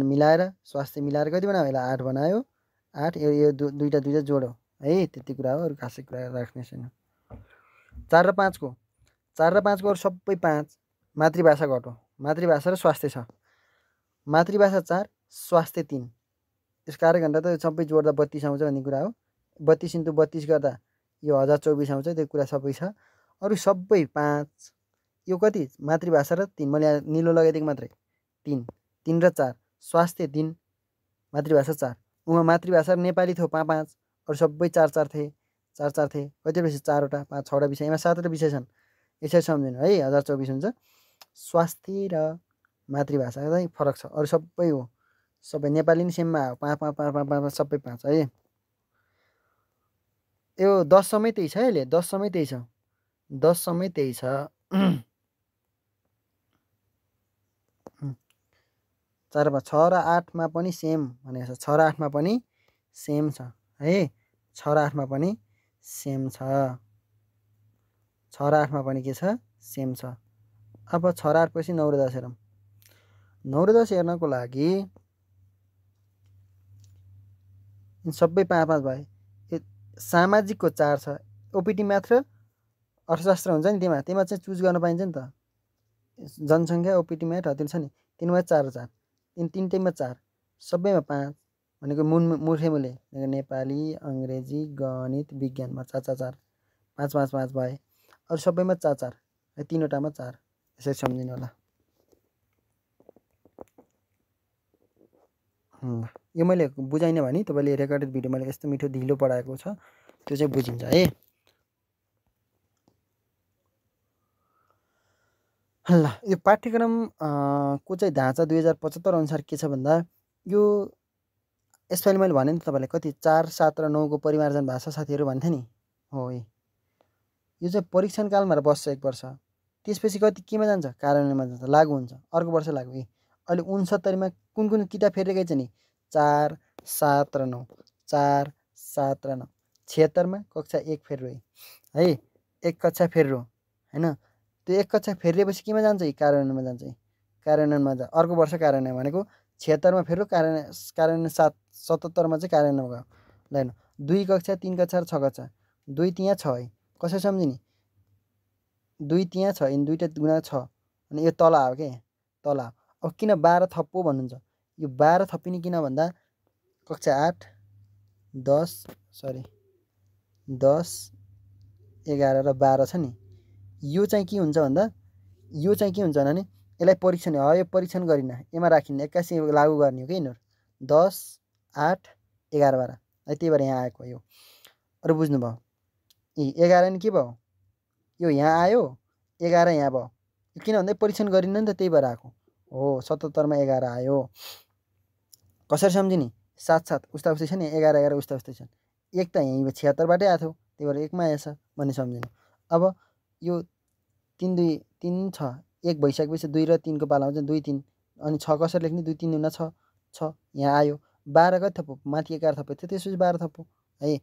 मिलाएर, स्वास्थ्य मिलाएर कति बनायो? यसलाई 8 बनायो। 8 यो दुईटा जोडो है, त्यति कुरा हो, अरू खासै कुरा राख्ने छैन। 4 र 5 को अरू सबै 5। मातृभाषा घटो, मातृभाषा र स्वास्थ्य छ। मातृभाषा 4, स्वास्थ्य 3। यस कार्यघण्टा त सबै जोड्दा 32 आउँछ भन्ने कुरा हो। 32 × 32 गर्दा यो 1024 आउँछ, त्यो कुरा सबै छ। अरू सबै 5। यो कति? मातृभाषा र 3। मैले यहाँ निलो लगाइदिएको मात्रै। 3 र 4, स्वास्थ्य 3, मातृभाषा 4। उमा मातृभाषा र नेपाली थियो 5, अरू सबै 4 थिए। 4 थिए। कतिवटा विषय? 4वटा, 5, 6वटा विषय। यहाँ 7वटा विषय छन्। यसरी सम्झिनु है। 1024 हुन्छ। स्वास्थ्य र मातृभाषा चाहिँ फरक छ, अरू सबै हो। सबै नेपाली नि सेममा हो, 5 सबै 5 है। यो 10 सम्मै त्यही छ। अहिले 10 सम्मै त्यही छ। 10 सम्मै त्यही छ। 4 र 6 र 8मा पनि सेम भनेको छ। 6 र 8मा पनि सेम छ है। 6 र 8मा पनि सेम छ। 6 र 8मा पनि के छ? सेम छ। अब 6 र 8 पछि 9 र 10 हेरौँ। 9 र 10 हेर्नको लागि सबै 5 भयो। सामाजिकको 4 छ। ओपिटी म्याथ र अर्थशास्त्र हुन्छ नि, त्यहीमा चाहिँ चुज गर्न पाइन्छ नि त। जनसङ्ख्या, ओपिटी म्याथ हतिल छ नि, तिनमा 4 र 4, तिनटैमा 4, सबैमा 5 भनेको मूर्खे मूल्य नेपाली, अङ्ग्रेजी, गणित, विज्ञानमा 4 5 भए। अरू सबैमा 4 तीनवटामा 4। यसरी सम्झिनु होला। यो मैले बुझाइनँ भने तपाईँले रेकर्डेड भिडियो मैले यस्तो मिठो ढिलो पढाएको छ, त्यो चाहिँ बुझिन्छ है। ल यो पाठ्यक्रम को चाहिँ ढाँचा 2075 अनुसार के छ भन्दा, यो यसपालि मैले भने नि तपाईँलाई कति 4, 7 र 9 को परिमार्जन भाषा साथीहरू भन्थे नि हो। यो चाहिँ परीक्षण कालमा बस्छ 1 वर्ष, त्यसपछि कति केमा जान्छ? कार्यान्वयनमा जान्छ, लागु हुन्छ। अर्को वर्ष लागु। अहिले 69मा कुन किताब फेरिरहेकै छ नि? 4, 7 र 9, 4, 7 र 9। 76मा कक्षा 1 फेरिरहे है, 1 कक्षा फेरिरो होइन। त्यो 1 कक्षा फेरिएपछि केमा जान्छ? कार्यान्वयनमा जान्छ। कार्यान्वयनमा जा। अर्को वर्ष कार्यान्वयन भनेको 76मा फेरिरो, कार्यान्वयन 77मा चाहिँ कार्यान्वयन गयो। ल हेर्नु, 2 कक्षा, 3 कक्षा र 6 कक्षा। 2 त्यहाँ 6 है। कसरी सम्झिने? 2 त्यहाँ 6, यिनी दुईटा गुणा 6 अनि यो तल आयो के, तल आयो। अब किन 12 थप्पो भन्नुहुन्छ? यो 12 थपिने किन भन्दा कक्षा 8, 10, 11 र 12 छ नि, यो चाहिँ के हुन्छ भन्दा, यो चाहिँ के हुन्छ भने यसलाई परीक्षण हो, यो परीक्षण गरिन, यसमा राखिन्न, 81 लागु गर्ने हो कि यिनीहरू। 10, 8, 11, 12 है, त्यही भएर यहाँ आएको यो। अरू बुझ्नुभयो? 11 नि के भयो? यो यहाँ आयो, 11 यहाँ भयो। किन भन्दा परीक्षण गरिन नि त, त्यही भएर आएको हो। 77मा 11 आयो। कसरी सम्झिने? 7 उस्ता उस्तै छ नि, 11 11 उस्ता उस्तै छन्। 1 त यहीँ 76बाटै आएको थियो, त्यही भएर 1मा आएछ भन्ने सम्झिनु। अब यो 3 2 3 6 1 भइसकेपछि 2 र 3 को पाला आउँछ, 2 3 अनि 6 कसरी लेख्ने? 2 3 गुणा 6 यहाँ आयो। 12 कति थप्पो? माथि 11 थप्पो थियो, त्यसपछि 12 थप्पो है।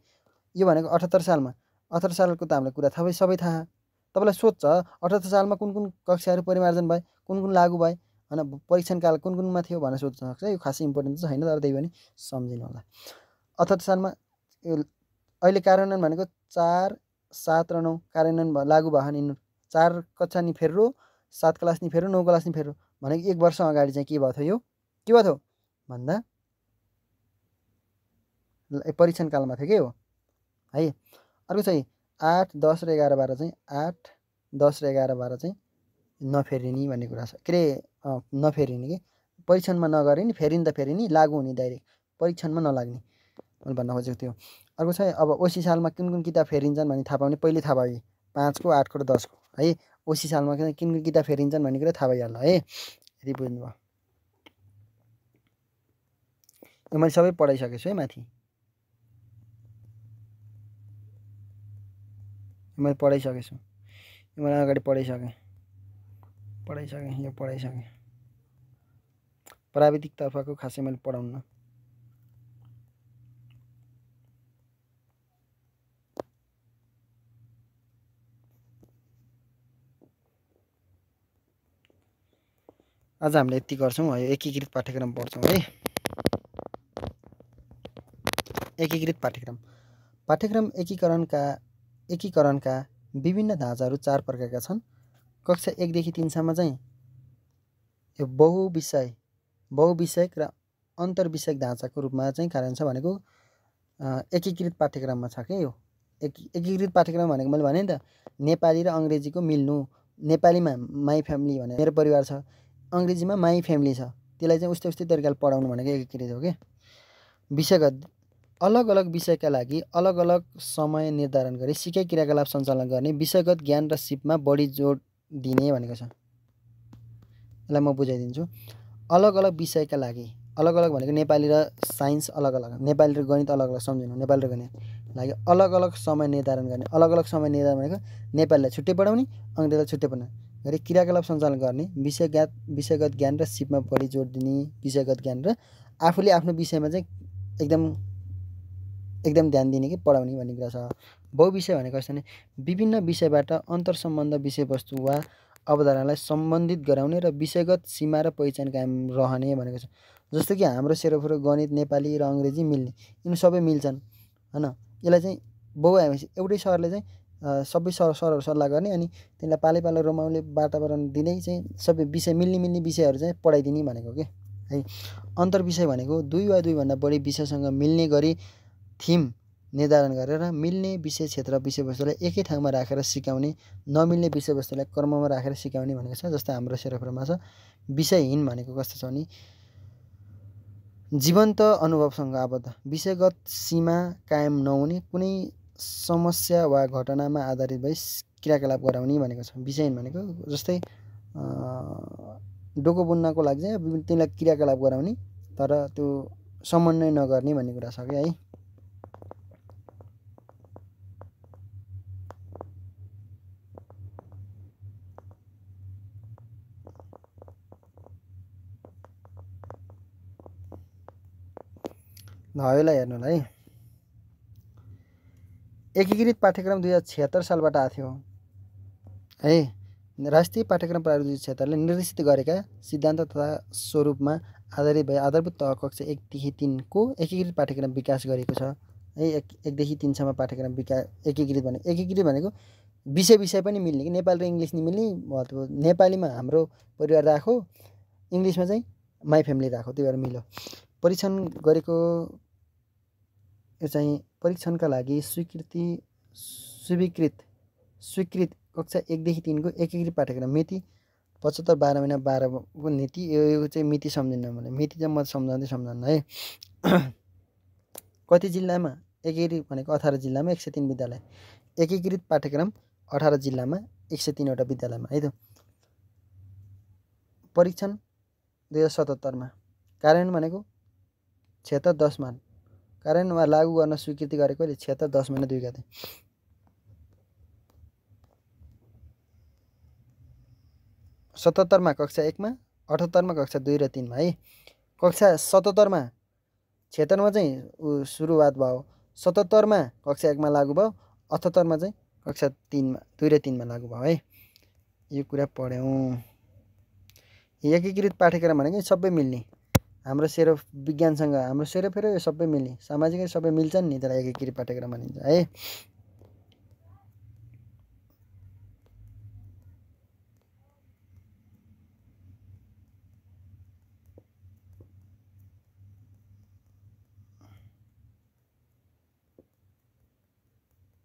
यो भनेको 78 सालमा। 78 सालको त हामीलाई कुरा सबै थाहा। तपाईँलाई सोध्छ 78 सालमा कुन कक्षाहरू परिमार्जन भए, कुन लागु भए, होइन परीक्षण काल कुनमा थियो भनेर सोध्न सक्छ। यो खासै इम्पोर्टेन्ट चाहिँ छैन, तर त्यही पनि सम्झिनु होला। 78 सालमा अहिले कार्यान्वयन भनेको 4, 7 र 9 कार्यान्वयन लागु भयो नि। 4 कक्षा नि फेर्रो, 7 क्लास नि फेर्रो, 9 क्लास नि फेर्रो भनेको 1 वर्ष अगाडि चाहिँ के भयो थियो? यो के भयो थियो भन्दा परीक्षण कालमा थियो के हो है। अर्को चाहिँ 8, 10 र 11, 12 चाहिँ 8, 10 र 11, 12 चाहिँ नफेरिने भन्ने कुरा छ। के अरे नफेरिने कि परीक्षणमा नगरिने, फेरिने त फेरिने, लागु हुने डाइरेक्ट, परीक्षणमा नलाग्ने मैले भन्न खोजेको थियो। अर्को चाहिँ अब ओसी सालमा कुन कुन किताब फेरिन्छन् भन्ने थाहा पाउने पहिले थाहा भयो 5 को, 8 को र 10 को है। ओसी सालमा कुन कुन किताब फेरिन्छन् भन्ने कुरा थाहा भइहाल्यो है। यदि बुझ्नुभयो यो मैले सबै पढाइसकेको छु है माथि, मैले पढाइसकेको छु, यो मैले अगाडि पढाइसकेँ यो पढाइसकेँ। प्राविधिक तर्फको खासै मैले पढाउन्न। आज हामीले यति गर्छौँ है। एकीकृत पाठ्यक्रम पढ्छौँ है। एकीकृत पाठ्यक्रम एकीकरणका विभिन्न ढाँचाहरू 4 प्रकारका छन्। कक्षा 1 देखि 3 सम्म चाहिँ यो बहुविषयक र अन्तर्विषयक ढाँचाको रूपमा चाहिँ कार्य छ भनेको एकीकृत पाठ्यक्रममा छ के यो। एकीकृत पाठ्यक्रम भनेको मैले भने नि त नेपाली र अङ्ग्रेजीको मिल्नु। नेपालीमा माई फ्यामिली भने मेरो परिवार छ, अङ्ग्रेजीमा माई फ्यामिली छ, त्यसलाई चाहिँ उस्तै तरिकाले पढाउनु भनेको एकीकृत हो के। विषयगत अलग अलग विषयका लागि अलग अलग समय निर्धारण गरी सिकाइ क्रियाकलाप सञ्चालन गर्ने विषयगत ज्ञान र सिपमा बढी जोड दिने भनेको छ। यसलाई म बुझाइदिन्छु। अलग अलग विषयका लागि अलग अलग भनेको नेपाली र साइन्स अलग अलग, नेपाली र गणित अलग अलग सम्झिनु, नेपाली र गणित लागि अलग अलग समय निर्धारण गर्ने। अलग अलग समय निर्धारण भनेको नेपालीलाई छुट्टै पढाउने, अङ्ग्रेजीलाई छुट्टै पढाउने गरी क्रियाकलाप सञ्चालन गर्ने। विषयगत ज्ञान र सिपमा बढी जोड दिने। विषयगत ज्ञान र आफूले आफ्नो विषयमा चाहिँ एकदम ध्यान दिने कि पढाउने भन्ने कुरा छ। बहुविषय भनेको कस्तो भने विभिन्न विषयबाट अन्तर्सम्बन्ध विषयवस्तु वा अवधारणालाई सम्बन्धित गराउने र विषयगत सीमा र पहिचान कायम रहने भनेको छ। जस्तो कि हाम्रो सेरोफेरो गणित, नेपाली र अङ्ग्रेजी मिल्ने, यिनी सबै मिल्छन् होइन। यसलाई चाहिँ बहु आएपछि एउटै सरले चाहिँ सबै सरहरू सल्लाह गर्ने अनि तिनीलाई पालै पालो रमाउने वातावरण दिँदै चाहिँ सबै विषय मिल्ने विषयहरू चाहिँ पढाइदिने भनेको के है। अन्तर्विषय भनेको 2 वा 2 भन्दा बढी विषयसँग मिल्ने गरी थिम निर्धारण गरेर मिल्ने विषय क्षेत्र विषयवस्तुलाई एकै ठाउँमा राखेर सिकाउने, नमिल्ने विषयवस्तुलाई क्रममा राखेर सिकाउने भनेको छ। जस्तो हाम्रो सेरोफेरोमा छ। विषयहीन भनेको कस्तो छ भने जीवन्त अनुभवसँग आबद्ध, विषयगत सीमा कायम नहुने, कुनै समस्या वा घटनामा आधारित भई क्रियाकलाप गराउने भनेको छ। विषयहीन भनेको जस्तै डोको बुन्नको लागि चाहिँ तिनीलाई क्रियाकलाप गराउने तर त्यो समन्वय नगर्ने भन्ने कुरा छ कि है। ल यसलाई हेर्नु ल है। एकीकृत पाठ्यक्रम 2076 सालबाट आएको थियो है। राष्ट्रिय पाठ्यक्रम प्रणाली 2076ले निर्देशित गरेका सिद्धान्त तथा स्वरूपमा आधारित भई आधारभूत तह कक्षा 1 देखि 3 को एकीकृत पाठ्यक्रम विकास गरेको छ है। 1 देखि 3 सम्म पाठ्यक्रम एकीकृत भनेको विषय पनि मिल्ने कि नेपाली र इङ्ग्लिस नि मिल्ने। नेपालीमा हाम्रो परिवार राखो, इङ्ग्लिसमा चाहिँ माई फ्यामिली राखो, त्यो भएर मिल्यो। परीक्षण गरेको यो चाहिँ परीक्षणका लागि स्वीकृत कक्षा 1 देखि 3 को एकीकृत पाठ्यक्रम मिति 75 12 महिना 12 को नीति। यो चाहिँ मिति सम्झिन्न मलाई, मिति चाहिँ म सम्झाउँदैन है। कति जिल्लामा एकीकृत भनेको 18 जिल्लामा 103 विद्यालय, एकीकृत पाठ्यक्रम 18 जिल्लामा 103 वटा विद्यालयमा है त। परीक्षण 2077 मा, कार्यान्वयन भनेको 76 10 मा, कार्यान्वयन वा लागू गर्न स्वीकृति गरेको 76 10 महिना 2 गते। मा कक्षा 1 मा, 78 मा कक्षा 2 र 3 मा है। कक्षा 77 मा 76 मा चाहिँ सुरुवात भयो, 77 मा कक्षा 1 मा लागू भयो, 78 मा चाहिँ कक्षा 3 मा 2 र 3 मा लागू भयो है। यो कुरा पढ्यौँ। एकीकृत पाठ्यक्रम भनेको सबै मिल्ने, हाम्रो विज्ञानसँग हाम्रो सेरोफेरो यो सबै मिल्ने, सामाजिक सबै मिल्छन् नि, त्यसलाई एकीकृत पाठ्यक्रम भनिन्छ है।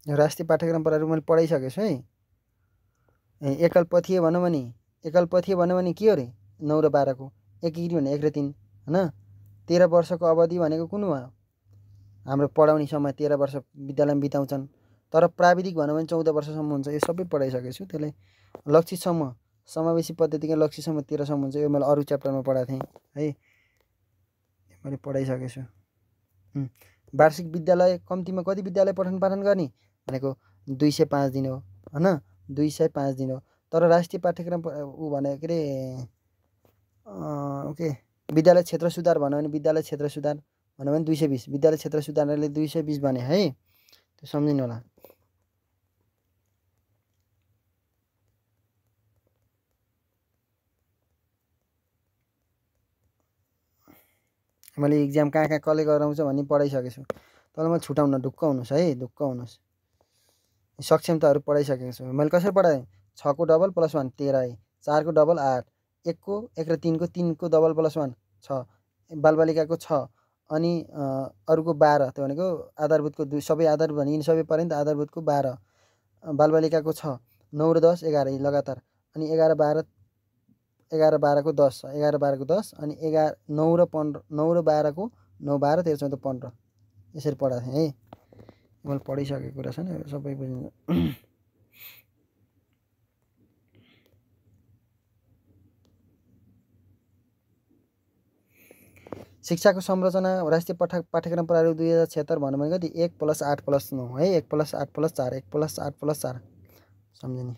यो राष्ट्रिय पाठ्यक्रम प्रणाली मैले पढाइसकेको छु है। एकलपथीय भनौँ भने के हो रे 9 र 12 को, एकीकृत भने 1 र 3 होइन। 13 वर्षको अवधि भनेको कुन हो? हाम्रो पढाउने समय 13 वर्ष विद्यालयमा बिताउँछन्। तर प्राविधिक भनौँ भने 14 वर्षसम्म हुन्छ। यो सबै पढाइसकेको छु। त्यसलाई लक्षित समूह समावेशी पद्धतिका लक्षित समूह 13 सम्म हुन्छ। यो मैले अरू च्याप्टरमा पढाएको थिएँ है, मैले पढाइसकेको छु। वार्षिक विद्यालय कम्तीमा कति विद्यालय पठन पाठन गर्ने भनेको 205 दिन हो होइन, 205 दिन हो। तर राष्ट्रिय पाठ्यक्रम ऊ भने के अरे ओके विद्यालय क्षेत्र सुधार भन्यो भने विद्यालय क्षेत्र सुधार भन्यो भने 220, विद्यालय क्षेत्र सुधारले 220 भने है, त्यो सम्झिनु होला। मैले इक्जाम कहाँ कहाँ कसले गराउँछ भन्ने पढाइसकेको छु। तर मैले छुटाउन ढुक्क हुनुहोस् है, ढुक्क हुनुहोस्। सक्षमताहरू पढाइसकेको छु। मैले कसरी पढाएँ? 6 को डबल प्लस 1 13 है, 4 को डबल 8, 1 र 3 को डबल प्लस 1 6, बालबालिकाको 6 अनि अरूको 12, त्यो भनेको आधारभूतको 2 सबै आधारभूत भने यिनी सबै पऱ्यो नि त। आधारभूतको 12, बालबालिकाको 6, 9 र 10 11 लगातार, अनि 11 12 को 10 11 12 को 10 अनि 9 र 12 को 9 12 13 14 15 यसरी पढाएको थिएँ है। मैले पढिसकेको कुरा छ नि, सबै बुझिन्छ। शिक्षाको संरचना राष्ट्रिय पाठ्यक्रम प्रणाली 2076 भन्नु भने कति 1 + 8 + 9 है, 1 + 8 + 4 1 + 8 + 4 सम्झिने।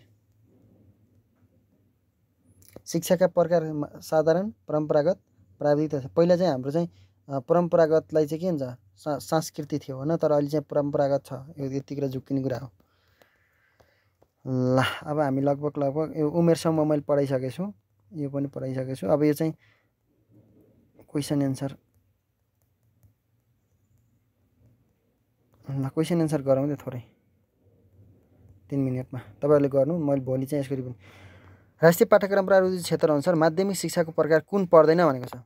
शिक्षाका प्रकार साधारण, परम्परागत, प्राविधिक। पहिला चाहिँ हाम्रो चाहिँ परम्परागतलाई चाहिँ के हुन्छ संस्कृति थियो होइन, तर अहिले चाहिँ परम्परागत छ। यो यतिखेर झुक्किने कुरा हो। ल अब हामी लगभग यो उमेर समूह मैले पढाइसकेको छु, यो पनि पढाइसकेको छु। अब यो चाहिँ क्वेसन एन्सर, ल क्वेसन एन्सर गरौँ त थोरै 3 मिनटमा तपाईँहरूले गर्नु। मैले भोलि चाहिँ यसरी पनि राष्ट्रिय पाठ्यक्रम प्राविधिक क्षेत्र अनुसार माध्यमिक शिक्षाको प्रकार कुन पर्दैन भनेको छ।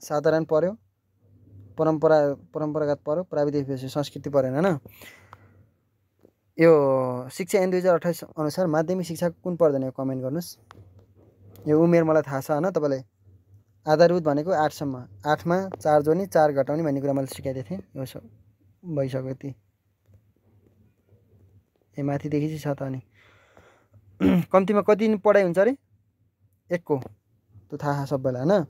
साधारण पर्यो, परम्परागत पर्यो, प्राविधिक संस्कृति परेन होइन। यो शिक्षा ऐन 2028 अनुसार माध्यमिक शिक्षाको कुन पर्दैन कमेन्ट गर्नुहोस्। यो उमेर मलाई थाहा छ होइन तपाईँलाई। आधारभूत भनेको 8 सम्म, 8 मा 4 जोड्ने 4 घटाउने भन्ने कुरा मैले सिकाइदिएको थिएँ। यो सब भइसक्यो यति। ए माथिदेखि चाहिँ छ त। अनि कम्तीमा कति दिन पढाइ हुन्छ अरे 1 को, त्यो थाहा सबैलाई होइन।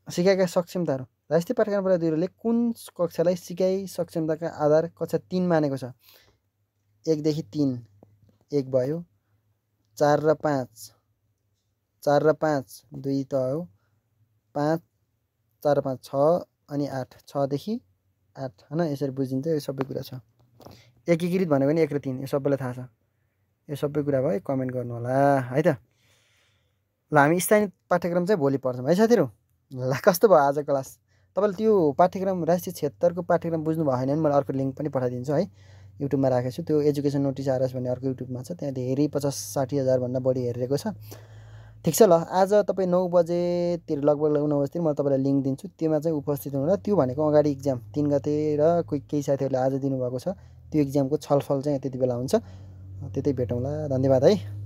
सिकाइका सक्षमताहरू राष्ट्रिय पाठ्यक्रम प्रणाली 2ले कुन कक्षालाई सिकाइ सक्षमताका आधार कक्षा 3 मानेको छ। 1 देखि 3 1 भयो, 4 र 5 2 त हो, 5 4 र 5 6 अनि 8 6 देखि 8 होइन, यसरी बुझिन्छ। यो सबै कुरा छ। एकीकृत भन्यो भने 1 र 3 यो सबैलाई थाहा छ। यो सबै कुरा भयो, कमेन्ट गर्नु होला है त। ल हामी स्थानीय पाठ्यक्रम चाहिँ भोलि पढ्छौँ है साथीहरू। ल कस्तो भयो आज क्लास? तपाईँले त्यो पाठ्यक्रम राष्ट्रिय क्षेत्रको पाठ्यक्रम बुझ्नु भएन भने मैले अर्को लिङ्क पनि पठाइदिन्छु है, युट्युबमा राखेको छु। त्यो एजुकेसन नोटिस आरएस भन्ने अर्को युट्युबमा छ, त्यहाँ धेरै 50-60 हजारभन्दा बढी हेरिरहेको छ। ठिक छ, ल आज तपाईँ 9 बजेतिर लगभग 9 बजेतिर म तपाईँलाई लिङ्क दिन्छु, त्योमा चाहिँ उपस्थित हुनु। र त्यो भनेको अगाडि इक्जाम 3 गते र केही साथीहरूले आज दिनुभएको छ, त्यो इक्जामको छलफल चाहिँ त्यति बेला हुन्छ। त्यतै भेटौँला, धन्यवाद है।